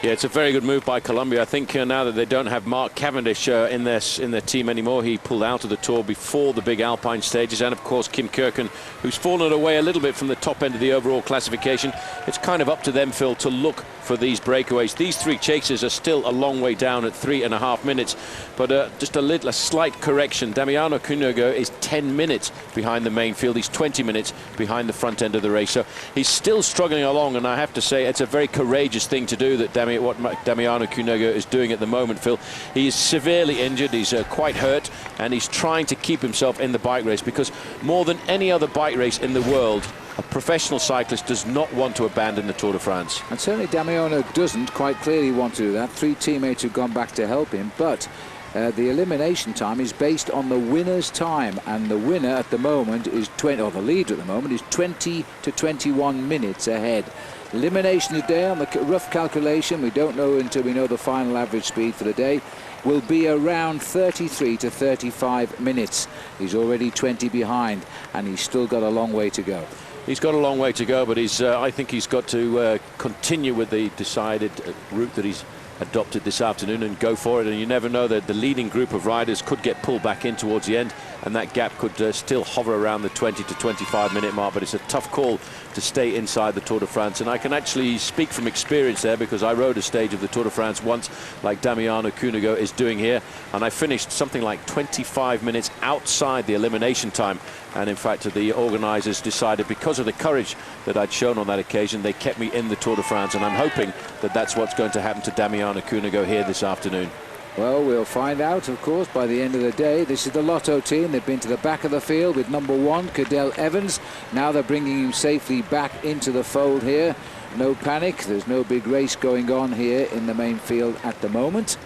Yeah, it's a very good move by Columbia. I think now that they don't have Mark Cavendish in their team anymore, he pulled out of the Tour before the big Alpine stages, and of course Kim Kirken, who's fallen away a little bit from the top end of the overall classification. It's kind of up to them, Phil, to look for these breakaways. These 3 chasers are still a long way down at 3.5 minutes, but just a slight correction. Damiano Cunego is 10 minutes behind the main field. He's 20 minutes behind the front end of the race, so he's still struggling along, and I have to say it's a very courageous thing to do that what Damiano Cunego is doing at the moment, Phil. He is severely injured, he's quite hurt, and he's trying to keep himself in the bike race, because more than any other bike race in the world, a professional cyclist does not want to abandon the Tour de France. And certainly Damiano doesn't quite clearly want to do that. 3 teammates have gone back to help him, but the elimination time is based on the winner's time, and the winner at the moment is the leader at the moment is 20 to 21 minutes ahead. Elimination today, on the rough calculation, we don't know until we know the final average speed for the day, will be around 33 to 35 minutes. He's already 20 behind, and he's still got a long way to go. He's got a long way to go, but I think he's got to continue with the decided route that he's adopted this afternoon and go for it. And you never know, that the leading group of riders could get pulled back in towards the end, and that gap could still hover around the 20 to 25 minute mark. But it's a tough call to stay inside the Tour de France, and I can actually speak from experience there, because I rode a stage of the Tour de France once, like Damiano Cunego is doing here, and I finished something like 25 minutes outside the elimination time. And in fact, the organisers decided, because of the courage that I'd shown on that occasion, they kept me in the Tour de France, and I'm hoping that that's what's going to happen to Damiano Cunego here this afternoon. Well, we'll find out, of course, by the end of the day. This is the Lotto team. They've been to the back of the field with number 1, Cadel Evans. Now they're bringing him safely back into the fold here. No panic. There's no big race going on here in the main field at the moment,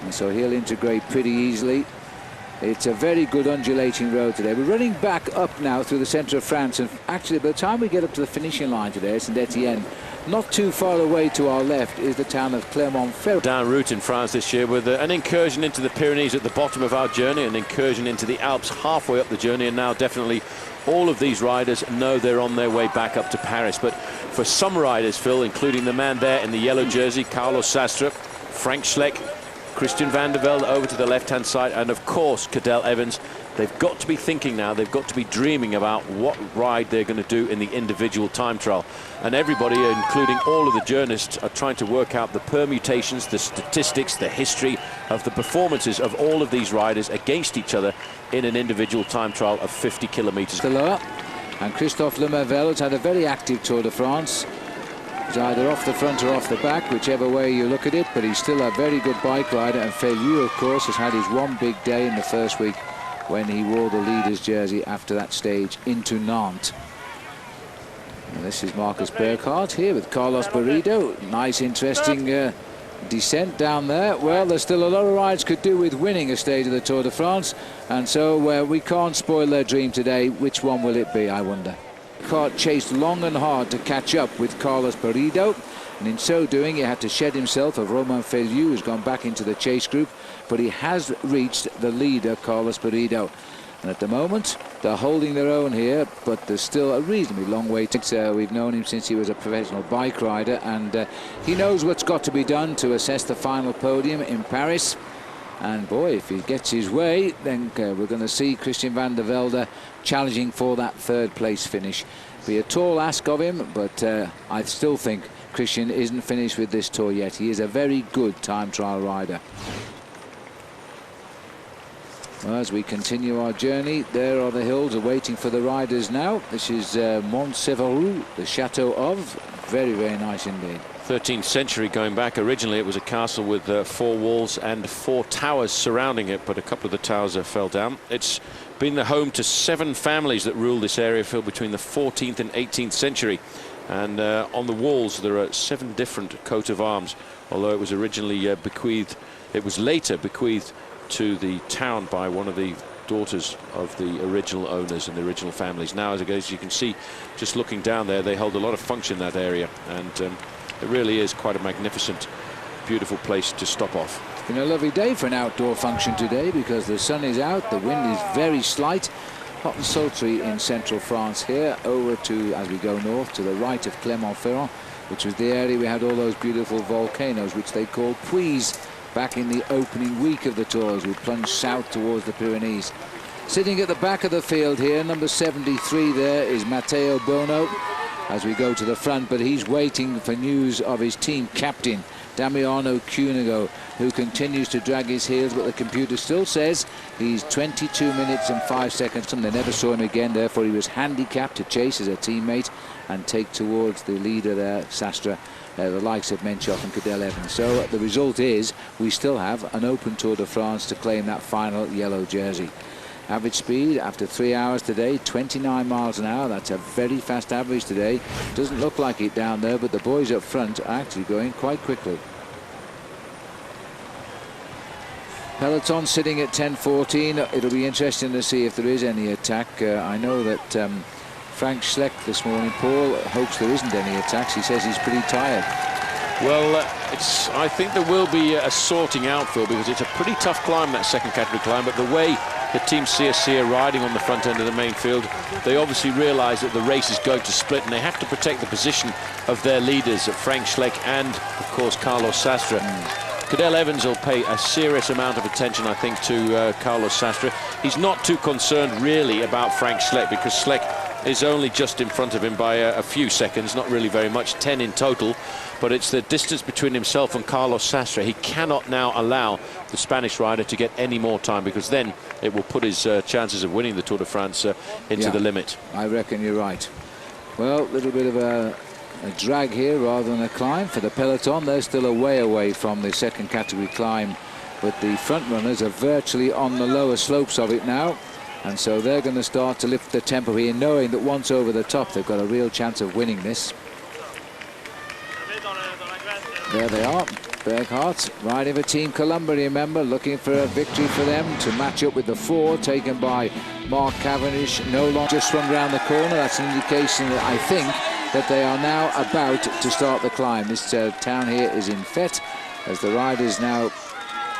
and so he'll integrate pretty easily. It's a very good undulating road today. We're running back up now through the centre of France, and actually by the time we get up to the finishing line today, Saint-Étienne, not too far away to our left is the town of Clermont-Ferrand. Down route in France this year, with an incursion into the Pyrenees at the bottom of our journey, an incursion into the Alps halfway up the journey, and now definitely all of these riders know they're on their way back up to Paris. But for some riders, Phil, including the man there in the yellow jersey, Carlos Sastre, Frank Schleck, Christian van der Velde over to the left-hand side, and of course Cadel Evans, they've got to be thinking now, they've got to be dreaming about what ride they're going to do in the individual time trial. And everybody, including all of the journalists, are trying to work out the permutations, the statistics, the history of the performances of all of these riders against each other in an individual time trial of 50 kilometres. And Christophe Lemaivel has had a very active Tour de France. He's either off the front or off the back, whichever way you look at it, but he's still a very good bike rider. And Feliu, of course, has had his one big day in the first week when he wore the leader's jersey after that stage into Nantes. And this is Marcus Burkhardt here with Carlos Berrido. Nice, interesting descent down there. Well, there's still a lot of rides could do with winning a stage of the Tour de France, and so we can't spoil their dream today. Which one will it be, I wonder? Burkhardt chased long and hard to catch up with Carlos Berrido, and in so doing he had to shed himself of Romain Feliu, who's gone back into the chase group, but he has reached the leader, Carlos Berrido. And at the moment they're holding their own here, but there's still a reasonably long way to we've known him since he was a professional bike rider, and he knows what's got to be done to assess the final podium in Paris. And boy, if he gets his way, then we're going to see Christian van der Velde challenging for that third place finish. Be a tall ask of him, but I still think Christian isn't finished with this tour yet. He is a very good time trial rider. Well, as we continue our journey, there are the hills awaiting for the riders now. This is Mont Sévérou, the chateau of. Very, very nice indeed. 13th century going back. Originally it was a castle with 4 walls and 4 towers surrounding it, but a couple of the towers fell down. It's been the home to 7 families that ruled this area between the 14th and 18th century. And on the walls there are 7 different coat of arms, although it was originally bequeathed, it was later bequeathed to the town by one of the daughters of the original owners and the original families. Now, as you can see, just looking down there, they hold a lot of function in that area, and it really is quite a magnificent, beautiful place to stop off. It's been a lovely day for an outdoor function today because the sun is out, the wind is very slight, hot and sultry in central France here, over to, as we go north, to the right of Clermont-Ferrand, which was the area we had all those beautiful volcanoes, which they called puys, back in the opening week of the tours. We plunged south towards the Pyrenees. Sitting at the back of the field here, number 73 there is Matteo Bono as we go to the front, but he's waiting for news of his team captain Damiano Cunego, who continues to drag his heels, but the computer still says he's 22 minutes and 5 seconds, and they never saw him again. Therefore he was handicapped to chase as a teammate and take towards the leader there, Sastre, the likes of Menchov and Cadel Evans. So the result is we still have an open Tour de France to claim that final yellow jersey. Average speed after 3 hours today, 29 miles an hour. That's a very fast average today. Doesn't look like it down there, but the boys up front are actually going quite quickly. Peloton sitting at 10:14. It'll be interesting to see if there is any attack. I know that Frank Schleck this morning, Paul, hopes there isn't any attacks. He says he's pretty tired. Well, I think there will be a sorting out, Phil, because it's a pretty tough climb, that second category climb, but the way the Team CSC are riding on the front end of the main field, they obviously realise that the race is going to split, and they have to protect the position of their leaders, Frank Schleck and, of course, Carlos Sastre. Cadel Evans will pay a serious amount of attention, I think, to Carlos Sastre. He's not too concerned, really, about Frank Schleck, because Schleck is only just in front of him by a few seconds, not really very much, 10 in total, but it's the distance between himself and Carlos Sastre. He cannot now allow the Spanish rider to get any more time, because then it will put his chances of winning the Tour de France into the limit. I reckon you're right. Well, a little bit of a drag here rather than a climb for the peloton. They're still a way away from the second category climb, but the front runners are virtually on the lower slopes of it now. And so they're going to start to lift the tempo here, knowing that once over the top, they've got a real chance of winning this. There they are, Burkhardt, riding for Team Columbia, remember, looking for a victory for them to match up with the 4 taken by Mark Cavendish. No longer just swung around the corner. That's an indication that I think that they are now about to start the climb. This town here is in Fête, as the riders now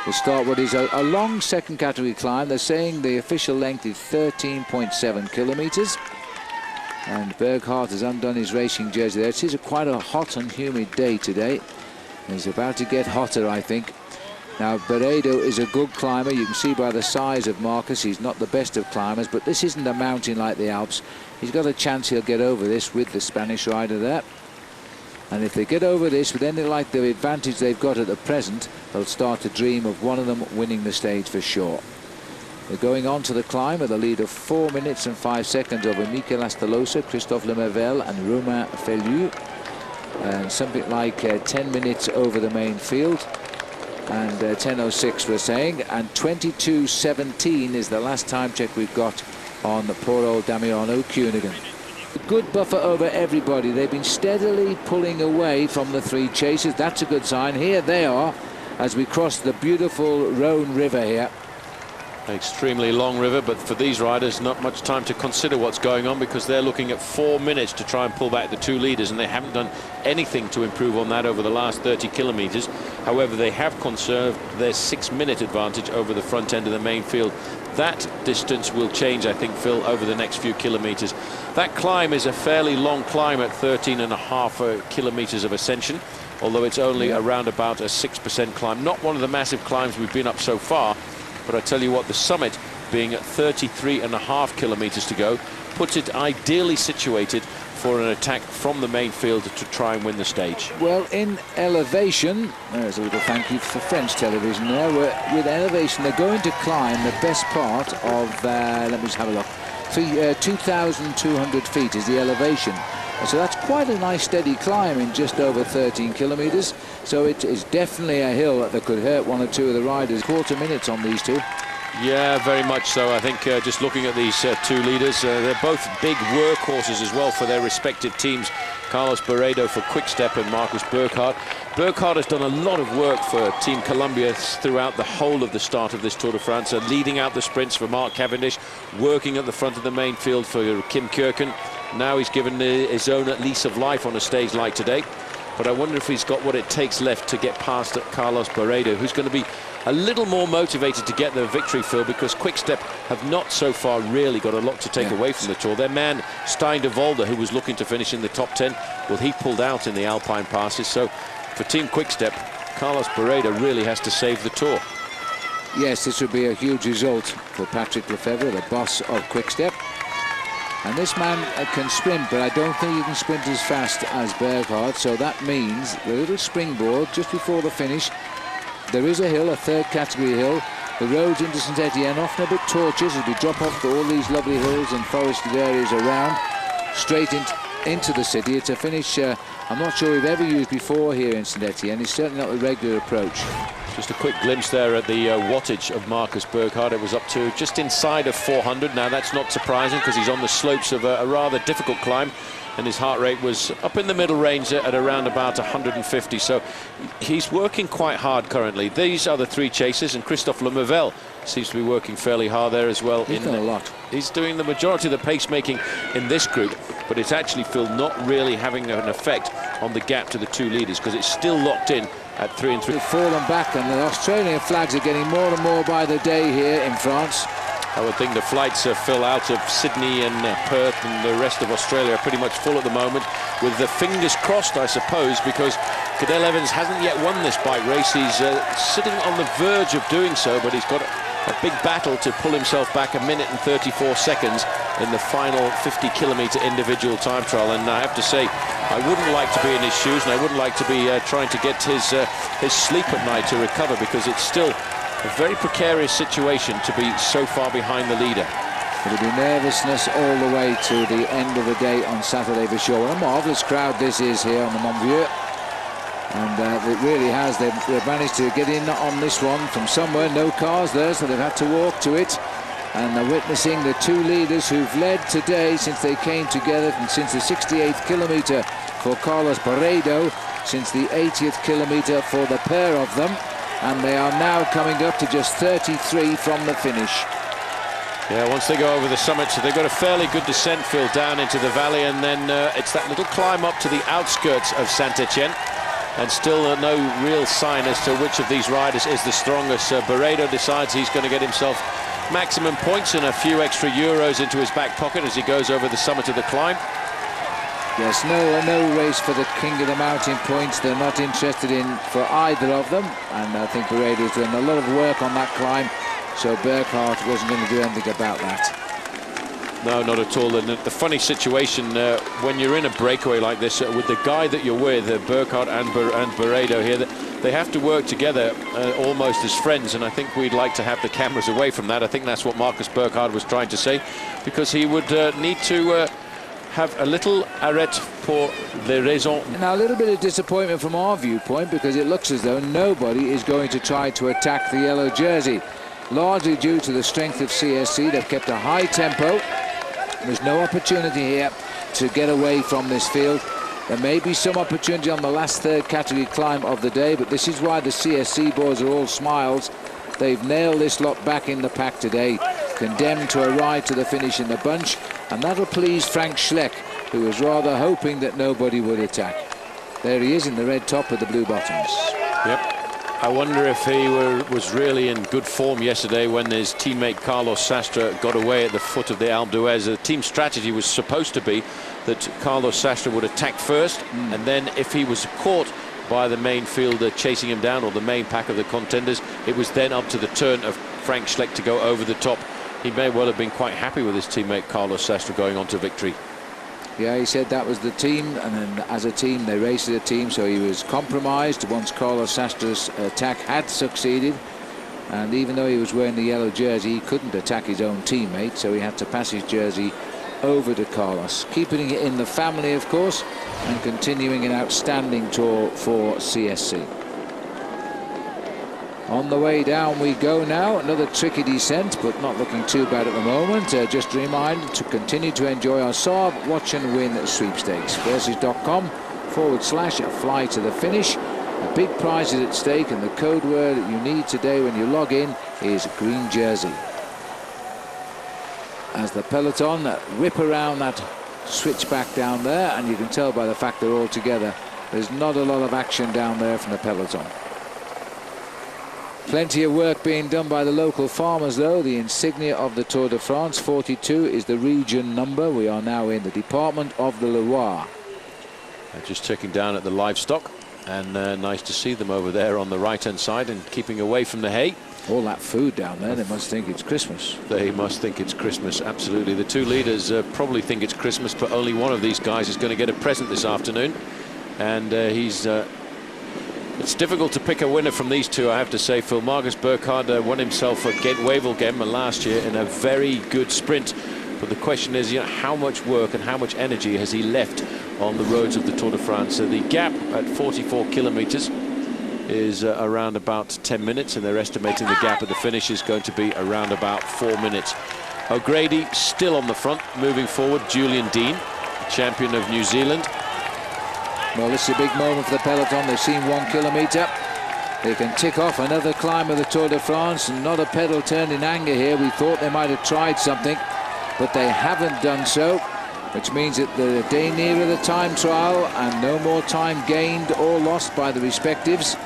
will start what is a long second category climb. They're saying the official length is 13.7 kilometers. And Burkhardt has undone his racing jersey there. It is quite a hot and humid day today. He's about to get hotter, I think. Now, Berrido is a good climber. You can see by the size of Marcus, he's not the best of climbers, but this isn't a mountain like the Alps. He's got a chance he'll get over this with the Spanish rider there. And if they get over this with anything like the advantage they've got at the present, they'll start to dream of one of them winning the stage for sure. They're going on to the climb with a lead of 4 minutes and 5 seconds over Mikel Astolosa, Christophe Lemervel and Romain Feliu, and something like 10 minutes over the main field, and 10:06 we're saying, and 22:17 is the last time check we've got on the poor old Damiano Cunego. A good buffer over everybody. They've been steadily pulling away from the three chasers. That's a good sign. Here they are as we cross the beautiful Rhone River here. Extremely long river, but for these riders not much time to consider what's going on, because they're looking at 4 minutes to try and pull back the two leaders, and they haven't done anything to improve on that over the last 30 kilometers. However, they have conserved their 6-minute advantage over the front end of the main field. That distance will change, I think, Phil, over the next few kilometers. That climb is a fairly long climb at 13.5 kilometers of ascension, although it's only around about a 6% climb. Not one of the massive climbs we've been up so far. But I tell you what, the summit being at 33.5 kilometers to go puts it ideally situated for an attack from the main field to try and win the stage. Well, in elevation, there's a little thank you for French television there. With elevation, they're going to climb the best part of, let me just have a look, 2,200 feet is the elevation. So that's quite a nice steady climb in just over 13 kilometers. So it is definitely a hill that could hurt one or two of the riders. Quarter minutes on these two. Yeah, very much so. I think just looking at these two leaders, they're both big workhorses as well for their respective teams. Carlos Barredo for Quick-Step and Marcus Burkhardt. Burkhardt has done a lot of work for Team Columbia throughout the whole of the start of this Tour de France, leading out the sprints for Mark Cavendish, working at the front of the main field for Kim Kirken. Now he's given his own lease of life on a stage like today. But I wonder if he's got what it takes left to get past Carlos Barredo, who's going to be a little more motivated to get the victory, Phil, because Quick-Step have not so far really got a lot to take away from the Tour. Their man, Stein de Volder, who was looking to finish in the top 10, well, he pulled out in the Alpine passes. So for Team Quick-Step, Carlos Barredo really has to save the Tour. Yes, this would be a huge result for Patrick Lefevere, the boss of Quick-Step. And this man can sprint, but I don't think he can sprint as fast as Burkhardt. So that means the little springboard just before the finish. There is a hill, a third category hill. The roads into Saint-Etienne often a bit tortuous as we drop off to all these lovely hills and forested areas around, straight into the city. It's a finish I'm not sure we've ever used before here in Saint-Etienne. It's certainly not the regular approach. Just a quick glimpse there at the wattage of Marcus Burkhardt. It was up to just inside of 400. Now that's not surprising because he's on the slopes of a rather difficult climb, and his heart rate was up in the middle range at around about 150. So he's working quite hard currently. These are the three chasers, and Christophe Lemervel seems to be working fairly hard there as well. He's done a lot. He's doing the majority of the pacemaking in this group, but it's actually, Phil, not really having an effect on the gap to the two leaders because it's still locked in at 3 and 3. They've fallen back, and the Australian flags are getting more and more by the day here in France. I would think the flights Phil, out of Sydney and Perth and the rest of Australia are pretty much full at the moment, with the fingers crossed, I suppose, because Cadel Evans hasn't yet won this bike race. He's sitting on the verge of doing so, but he's got a big battle to pull himself back 1 minute and 34 seconds in the final 50-kilometer individual time trial. And I have to say, I wouldn't like to be in his shoes, and I wouldn't like to be trying to get his sleep at night to recover, because it's still a very precarious situation to be so far behind the leader. It'll be nervousness all the way to the end of the day on Saturday for sure. What a marvellous crowd this is here on the Mont Vieux. And it really has. They've managed to get in on this one from somewhere. No cars there, so they've had to walk to it. And they're witnessing the two leaders who've led today since they came together, and since the 68th kilometre for Carlos Barredo, since the 80th kilometre for the pair of them. And they are now coming up to just 33 from the finish. Yeah, once they go over the summit, so they've got a fairly good descent, Phil, down into the valley, and then it's that little climb up to the outskirts of Saint-Etienne. And still no real sign as to which of these riders is the strongest. Barredo decides he's going to get himself maximum points and a few extra euros into his back pocket as he goes over the summit of the climb. Yes, no race for the king of the mountain points. They're not interested in for either of them. And I think Barredo's done a lot of work on that climb, so Burkhardt wasn't going to do anything about that. No, not at all. And the funny situation when you're in a breakaway like this with the guy that you're with, Burkhardt and Barredo here, they have to work together almost as friends, and I think we'd like to have the cameras away from that. I think that's what Marcus Burkhardt was trying to say, because he would need to have a little arrêt pour les raisons. Now, a little bit of disappointment from our viewpoint, because it looks as though nobody is going to try to attack the yellow jersey, largely due to the strength of CSC. They've kept a high tempo. There's no opportunity here to get away from this field. There may be some opportunity on the last third category climb of the day, but this is why the CSC boys are all smiles. They've nailed this lot back in the pack today, condemned to a ride to the finish in the bunch, and that'll please Frank Schleck, who was rather hoping that nobody would attack. There he is in the red top with the blue bottoms. Yep. I wonder if he was really in good form yesterday when his teammate Carlos Sastre got away at the foot of the Alpe d'Huez. The team strategy was supposed to be that Carlos Sastre would attack first, and then if he was caught by the main fielder chasing him down, or the main pack of the contenders, it was then up to the turn of Frank Schleck to go over the top. He may well have been quite happy with his teammate Carlos Sastre going on to victory. Yeah, he said that was the team, and then as a team they raced as a team, so he was compromised once Carlos Sastre's attack had succeeded. And even though he was wearing the yellow jersey, he couldn't attack his own teammate, so he had to pass his jersey over to Carlos, keeping it in the family, of course, and continuing an outstanding tour for CSC. On the way down we go now. Another tricky descent, but not looking too bad at the moment. Just a reminder to continue to enjoy our Saab Watch and Win sweepstakes. Versus.com/fly to the finish. A big prize is at stake, and the code word you need today when you log in is green jersey. As the peloton whip around that switchback down there, and you can tell by the fact they're all together, there's not a lot of action down there from the peloton. Plenty of work being done by the local farmers, though. The insignia of the Tour de France, 42, is the region number. We are now in the department of the Loire. Just checking down at the livestock, and nice to see them over there on the right-hand side and keeping away from the hay. All that food down there, they must think it's Christmas. They must think it's Christmas, absolutely. The two leaders probably think it's Christmas, but only one of these guys is going to get a present this afternoon. And it's difficult to pick a winner from these two, I have to say, Phil. Marcus Burkhardt won himself a Gent-Wevelgem last year in a very good sprint. But the question is, how much work and how much energy has he left on the roads of the Tour de France? So the gap at 44 kilometers is around about 10 minutes, and they're estimating the gap at the finish is going to be around about 4 minutes. O'Grady still on the front, moving forward. Julian Dean, champion of New Zealand. Well, this is a big moment for the peloton. They've seen 1 kilometre. They can tick off another climb of the Tour de France, and not a pedal turned in anger here. We thought they might have tried something, but they haven't done so, which means that they're a day nearer the time trial and no more time gained or lost by the respectives,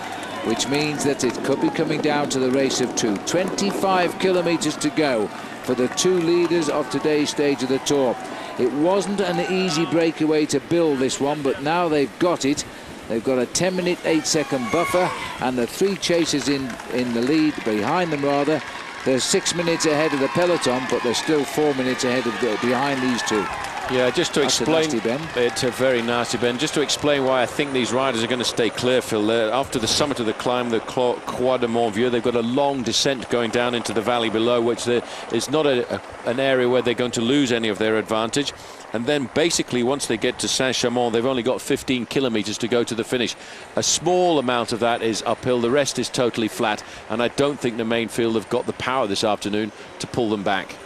which means that it could be coming down to the race of two. 25 kilometres to go for the two leaders of today's stage of the Tour. It wasn't an easy breakaway to build, this one, but now they've got it. They've got a 10-minute, 8-second buffer, and the three chasers in the lead, behind them rather. They're 6 minutes ahead of the peloton, but they're still 4 minutes ahead of behind these two. Yeah, just to explain, nasty bend. It's a very nasty bend. Just to explain why I think these riders are going to stay clear, Phil. After the summit of the climb, the Croix de Montvieux, they've got a long descent going down into the valley below, which is not an area where they're going to lose any of their advantage. And then basically once they get to Saint-Chamond, they've only got 15 kilometers to go to the finish. A small amount of that is uphill, the rest is totally flat, and I don't think the main field have got the power this afternoon to pull them back.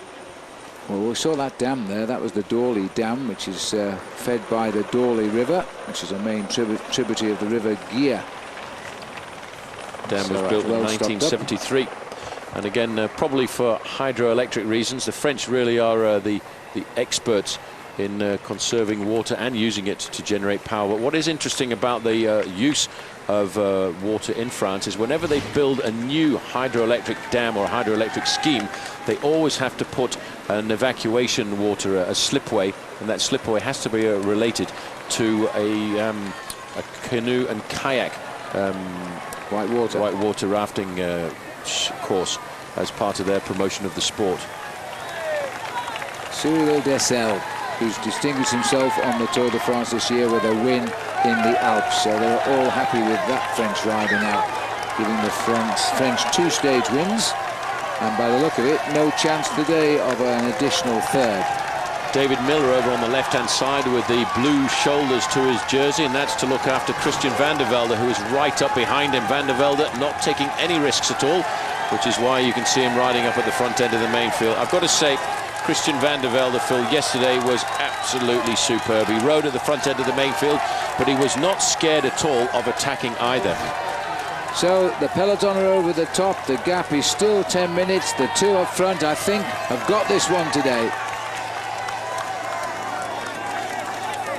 Well, we saw that dam there. That was the Dorley Dam, which is fed by the Dorley River, which is a main tributary of the River Guia. Dam was built in 1973. And again, probably for hydroelectric reasons, the French really are the experts in conserving water and using it to generate power. But what is interesting about the use of water in France is whenever they build a new hydroelectric dam or hydroelectric scheme, they always have to put an evacuation water, a slipway, and that slipway has to be related to a canoe and kayak whitewater rafting course as part of their promotion of the sport. Cyril Dessel, who's distinguished himself on the Tour de France this year with a win in the Alps. So they're all happy with that French rider now, giving the French 2-stage wins. And by the look of it, no chance today of an additional third. David Miller over on the left-hand side with the blue shoulders to his jersey, and that's to look after Christian Van der Velde, who is right up behind him. Van der Velde not taking any risks at all, which is why you can see him riding up at the front end of the main field. I've got to say, Christian Van der Velde, Phil, yesterday was absolutely superb. He rode at the front end of the main field, but he was not scared at all of attacking either. So the peloton are over the top. The gap is still 10 minutes. The two up front, I think, have got this one today.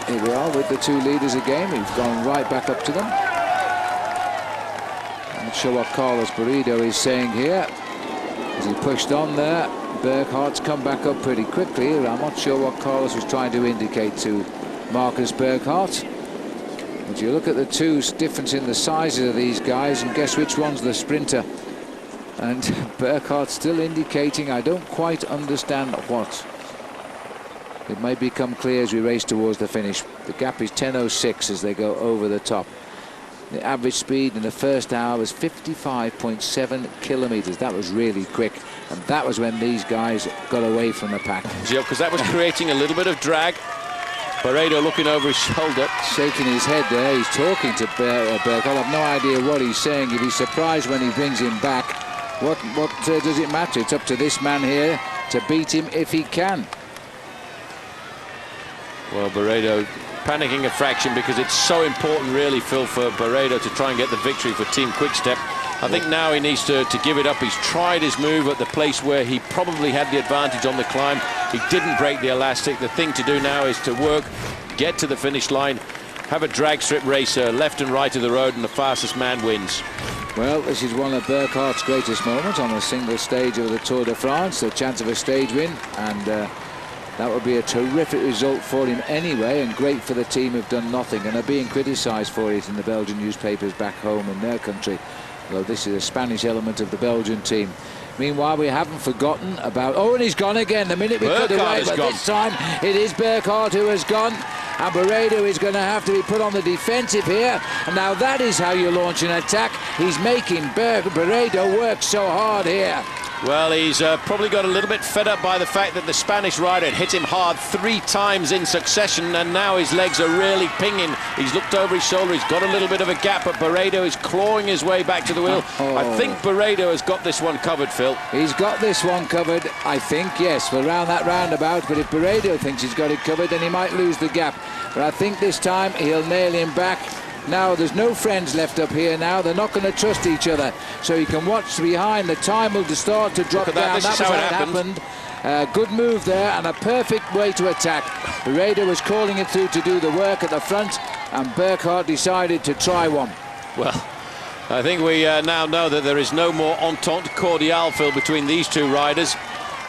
Here we are with the two leaders again. We've gone right back up to them. I'm not sure what Carlos Barredo is saying here. As he pushed on there, Burghardt's come back up pretty quickly. I'm not sure what Carlos was trying to indicate to Marcus Burghardt. But you look at the two difference in the sizes of these guys, and guess which one's the sprinter. And Burghardt's still indicating, I don't quite understand what. It may become clear as we race towards the finish. The gap is 10:06 as they go over the top. The average speed in the first hour was 55.7 kilometers. That was really quick, and that was when these guys got away from the pack. Yeah, because that was creating a little bit of drag. Barredo looking over his shoulder, shaking his head there. He's talking to Burghardt. I have no idea what he's saying. If he's surprised when he brings him back, what does it matter? It's up to this man here to beat him if he can. Well, Barredo panicking a fraction because it's so important, really, Phil, for Barredo to try and get the victory for Team Quickstep. I think now he needs to give it up. He's tried his move at the place where he probably had the advantage on the climb. He didn't break the elastic. The thing to do now is to work, get to the finish line, have a drag strip race left and right of the road, and the fastest man wins. Well, this is one of Burghardt's greatest moments on a single stage of the Tour de France, the chance of a stage win, and that would be a terrific result for him anyway, and great for the team who've done nothing and are being criticised for it in the Belgian newspapers back home in their country. Well, this is a Spanish element of the Belgian team. Meanwhile, we haven't forgotten about... Oh, and he's gone again. The minute we cut away, but this time it is Burghardt who has gone. And Barredo is going to have to be put on the defensive here. And now that is how you launch an attack. He's making Barredo work so hard here. Well, he's probably got a little bit fed up by the fact that the Spanish rider had hit him hard 3 times in succession, and now his legs are really pinging. He's looked over his shoulder, he's got a little bit of a gap, but Barredo is clawing his way back to the wheel. I think Barredo has got this one covered, Phil. He's got this one covered, I think, yes, for around that roundabout, but if Barredo thinks he's got it covered, then he might lose the gap. But I think this time he'll nail him back. Now there's no friends left up here now. They're not going to trust each other. So you can watch behind. The time will start to drop down. This is how it happened. Good move there and a perfect way to attack. Barredo was calling it through to do the work at the front, and Burghardt decided to try one. Well, I think we now know that there is no more entente cordiale, Phil, between these two riders.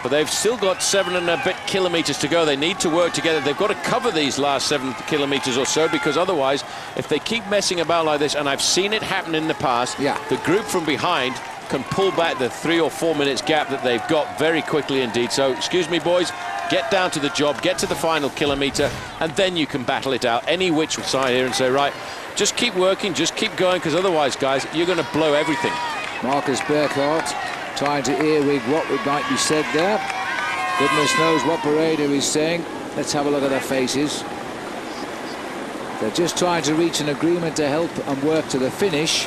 But they've still got 7 and a bit kilometers to go. They need to work together. They've got to cover these last 7 kilometers or so, because otherwise, if they keep messing about like this, and I've seen it happen in the past, the group from behind can pull back the 3 or 4 minutes gap that they've got very quickly indeed. So, excuse me, boys, get down to the job, get to the final kilometer, and then you can battle it out any which side here and say, right, just keep working, just keep going, because otherwise, guys, you're going to blow everything. Marcus Burghardt trying to earwig what might be said there. Goodness knows what Barredo is saying. Let's have a look at their faces. They're just trying to reach an agreement to help and work to the finish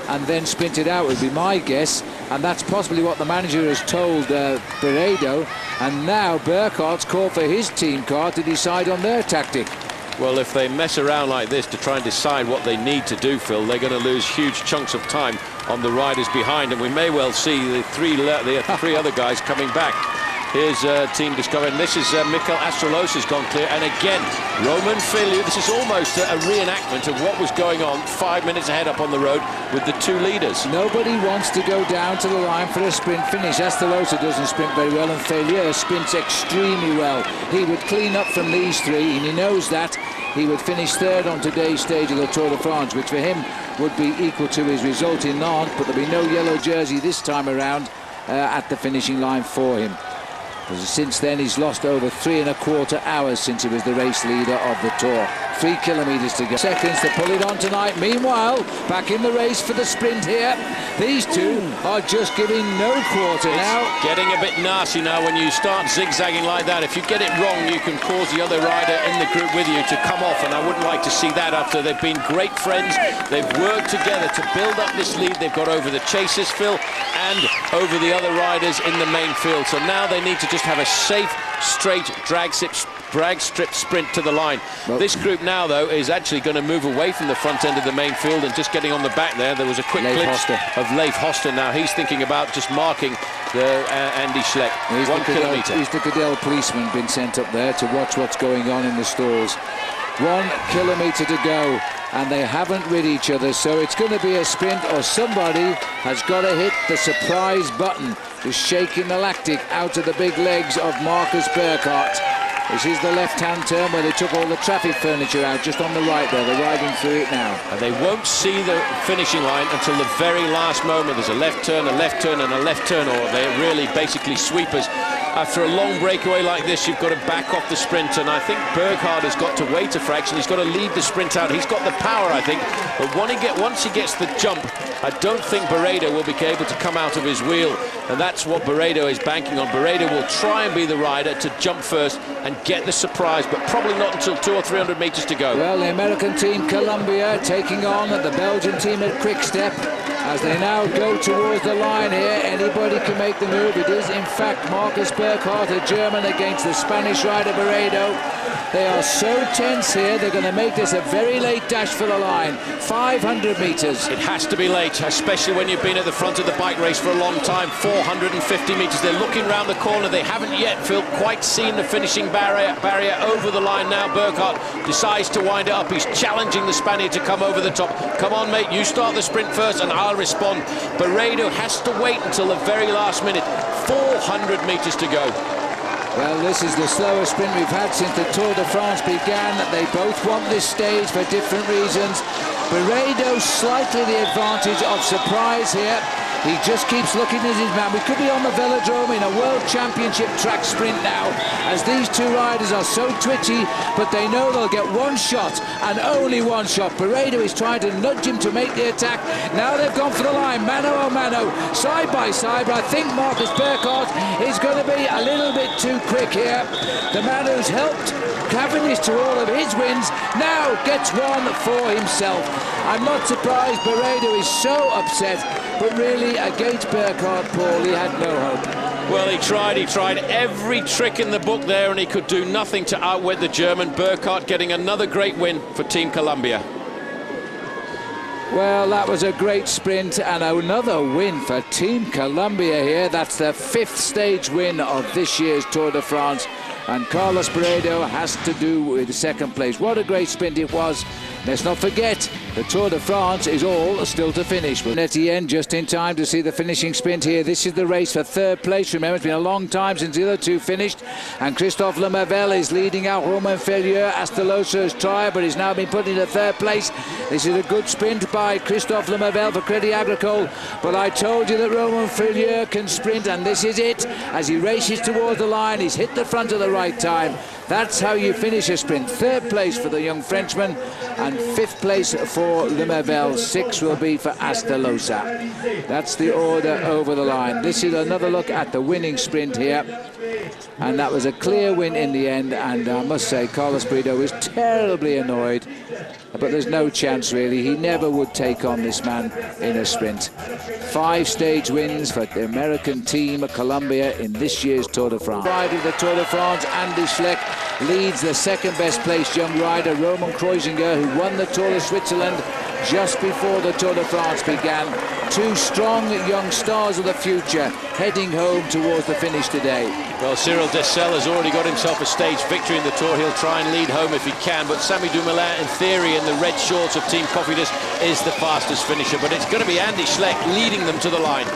and then sprint it out, would be my guess. And that's possibly what the manager has told Barredo. And now Burghardt's called for his team car to decide on their tactic. Well, if they mess around like this to try and decide what they need to do, Phil, they're going to lose huge chunks of time on the riders behind, and we may well see the three other guys coming back. Here's Team Discover, and this is Mikel Astralos has gone clear, and again, Romain Filiu. This is almost a reenactment of what was going on 5 minutes ahead up on the road with the two leaders. Nobody wants to go down to the line for a sprint finish. Astralos doesn't sprint very well, and Filiu sprints extremely well. He would clean up from these three, and he knows that. He would finish third on today's stage of the Tour de France, which for him would be equal to his result in Nantes, but there'll be no yellow jersey this time around at the finishing line for him. Since then, he's lost over 3¼ hours since he was the race leader of the Tour. 3 kilometres to go. Seconds to pull it on tonight. Meanwhile, back in the race for the sprint here. These two are just giving no quarter now. Getting a bit nasty now when you start zigzagging like that. If you get it wrong, you can cause the other rider in the group with you to come off, and I wouldn't like to see that after they've been great friends. They've worked together to build up this lead. They've got over the chasers, Phil, and over the other riders in the main field. So now they need to just have a safe, straight drag strip sprint to the line. Well, this group now, though, is actually going to move away from the front end of the main field and just getting on the back there. There was a quick glimpse of Leif Hoster. Now he's thinking about just marking the Andy Schleck. He's 1 kilometre. He's the Cadel policeman been sent up there to watch what's going on in the stalls. 1 kilometre to go, and they haven't rid each other, so it's going to be a sprint, or somebody has got to hit the surprise button, just shaking the lactic out of the big legs of Marcus Burkhardt. This is the left-hand turn where they took all the traffic furniture out, just on the right there. They're riding through it now. And they won't see the finishing line until the very last moment. There's a left turn, and a left turn, or they're really basically sweepers. After a long breakaway like this, you've got to back off the sprint, and I think Burkhardt has got to wait a fraction. He's got to lead the sprint out. He's got the power, I think, but once he gets the jump, I don't think Barredo will be able to come out of his wheel, and that's what Barredo is banking on. Barredo will try and be the rider to jump first and get the surprise, but probably not until 200 or 300 metres to go. Well, the American team Columbia taking on the Belgian team at Quick Step as they now go towards the line here. Anybody can make the move. It is, in fact, Marcus Burkhardt, a German, against the Spanish rider Barredo. They are so tense here. They're going to make this a very late dash for the line. 500 metres. It has to be late, especially when you've been at the front of the bike race for a long time. 450 metres. They're looking round the corner. They haven't yet, Phil, quite seen the finishing barrier over the line now. Burkhardt decides to wind it up. He's challenging the Spaniard to come over the top. Come on, mate, you start the sprint first and I'll respond. Barredo has to wait until the very last minute. 400 metres to go. Well, this is the slowest sprint we've had since the Tour de France began. They both want this stage for different reasons. Barredo slightly the advantage of surprise here. He just keeps looking at his man. We could be on the velodrome in a World Championship track sprint now, as these two riders are so twitchy, but they know they'll get one shot, and only one shot. Barredo is trying to nudge him to make the attack. Now they've gone for the line, mano a mano, side by side, but I think Marcus Burkhardt is going to be a little bit too quick here. The man who's helped Cavendish to all of his wins now gets one for himself. I'm not surprised Barredo is so upset, but really against Burkhardt, Paul, he had no hope. Well, he tried every trick in the book there, and he could do nothing to outwit the German. Burkhardt getting another great win for Team Columbia. Well, that was a great sprint and another win for Team Columbia here. That's the 5th stage win of this year's Tour de France, and Carlos Barredo has to do with the 2nd place. What a great sprint it was. Let's not forget, the Tour de France is all still to finish. With Etienne just in time to see the finishing sprint here. This is the race for 3rd place. Remember, it's been a long time since the other two finished. And Christophe Lemervel is leading out Romain Ferrier. Astelosa is tired, but he's now been put into 3rd place. This is a good sprint by Christophe Lemervel for Crédit Agricole. But I told you that Romain Ferrier can sprint, and this is it. As he races towards the line, he's hit the front at the right time. That's how you finish a sprint. 3rd place for the young Frenchman, and 5th place for Lemervel. 6th will be for Astelosa. That's the order over the line. This is another look at the winning sprint here, and that was a clear win in the end. And I must say, Carlos Barredo is terribly annoyed, but there's no chance really. He never would take on this man in a sprint. 5 stage wins for the American team Columbia in this year's Tour de France. Rider of the Tour de France, Andy Schleck, leads the 2nd best placed young rider, Roman Kreuziger, who won the Tour of Switzerland just before the Tour de France began. 2 strong young stars of the future heading home towards the finish today. Well, Cyril Dessel has already got himself a stage victory in the Tour. He'll try and lead home if he can, but Samy Dumoulin, in theory, in the red shorts of Team Cofidis, is the fastest finisher, but it's going to be Andy Schleck leading them to the line.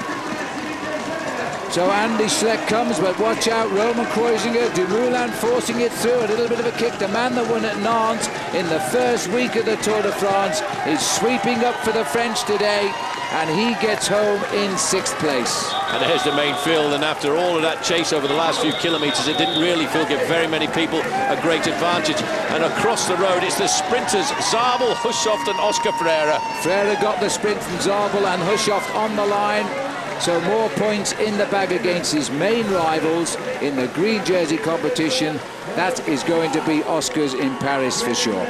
So Andy Schleck comes, but watch out, Roman Kreuziger, Dumoulin forcing it through, a little bit of a kick. The man that won at Nantes in the first week of the Tour de France is sweeping up for the French today, and he gets home in 6th place. And there's the main field, and after all of that chase over the last few kilometres, it didn't really give very many people a great advantage. And across the road, it's the sprinters, Zabel, Hushoft and Oscar Freire. Freire got the sprint from Zabel and Hushoft on the line. So more points in the bag against his main rivals in the green jersey competition. That is going to be Oscar's in Paris for sure.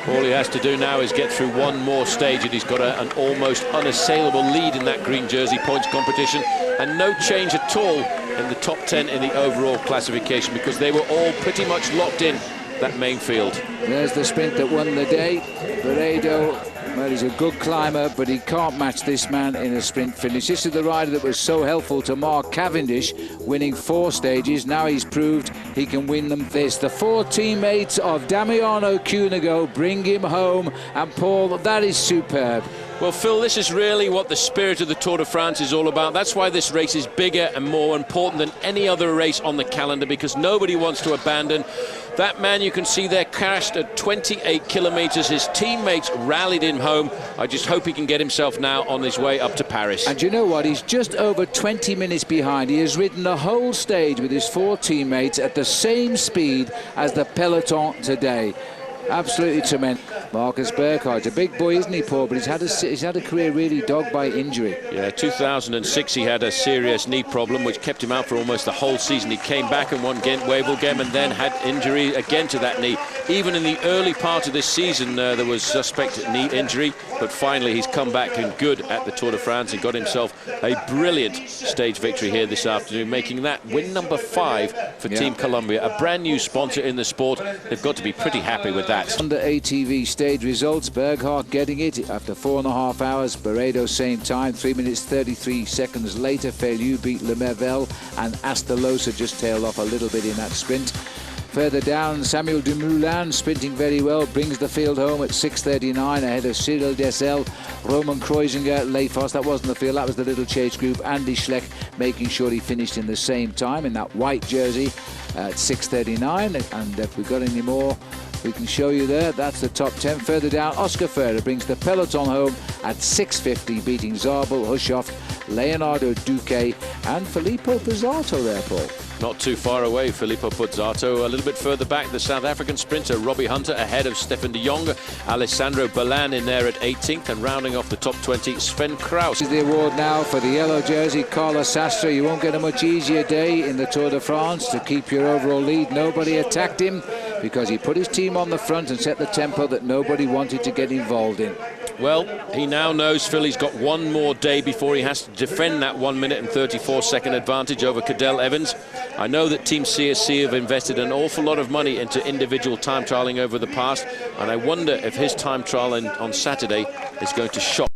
All he has to do now is get through one more stage, and he's got an almost unassailable lead in that green jersey points competition, and no change at all in the top 10 in the overall classification, because they were all pretty much locked in that main field. There's the sprint that won the day. Barredo, well, he's a good climber, but he can't match this man in a sprint finish. This is the rider that was so helpful to Mark Cavendish, winning 4 stages. Now he's proved he can win them this. The 4 teammates of Damiano Cunego bring him home, and Paul, that is superb. Well, Phil, this is really what the spirit of the Tour de France is all about. That's why this race is bigger and more important than any other race on the calendar, because nobody wants to abandon. That man you can see there crashed at 28 kilometres. His teammates rallied him home. I just hope he can get himself now on his way up to Paris. And you know what? He's just over 20 minutes behind. He has ridden the whole stage with his 4 teammates at the same speed as the peloton today. Absolutely tremendous. Marcus Burkhardt, a big boy, isn't he, Paul? But he's had a career really dogged by injury. Yeah, 2006 he had a serious knee problem which kept him out for almost the whole season. He came back and won Gent-Wevelgem and then had injury again to that knee. Even in the early part of this season there was suspect knee injury, but finally he's come back and good at the Tour de France and got himself a brilliant stage victory here this afternoon, making that win number 5 for Team Columbia, a brand new sponsor in the sport. They've got to be pretty happy with that. Under ATV stage results, Berghardt getting it after 4.5 hours. Barredo same time, 3 minutes 33 seconds later. Feyenoord beat Lemervel, and Astalosa just tailed off a little bit in that sprint. Further down, Samuel Dumoulin sprinting very well, brings the field home at 6:39 ahead of Cyril Dessel, Roman Kreuziger, Lefos. That wasn't the field, that was the little chase group. Andy Schleck making sure he finished in the same time in that white jersey at 6:39. And if we've got any more, we can show you there. That's the top 10. Further down, Oscar Freire brings the peloton home at 6:50, beating Zabel, Hushoft, Leonardo Duque and Filippo Pozzato there, Paul. Not too far away, Filippo Pozzato. A little bit further back, the South African sprinter Robbie Hunter ahead of Stefan de Jong. Alessandro Balan in there at 18th, and rounding off the top 20, Sven Kraus. This is the award now for the yellow jersey, Carlos Sastre. You won't get a much easier day in the Tour de France to keep your overall lead. Nobody attacked him because he put his team on the front and set the tempo that nobody wanted to get involved in. Well, he now knows, Phil, he's got one more day before he has to defend that 1 minute and 34-second advantage over Cadel Evans. I know that Team CSC have invested an awful lot of money into individual time trialing over the past, and I wonder if his time trial on Saturday is going to shock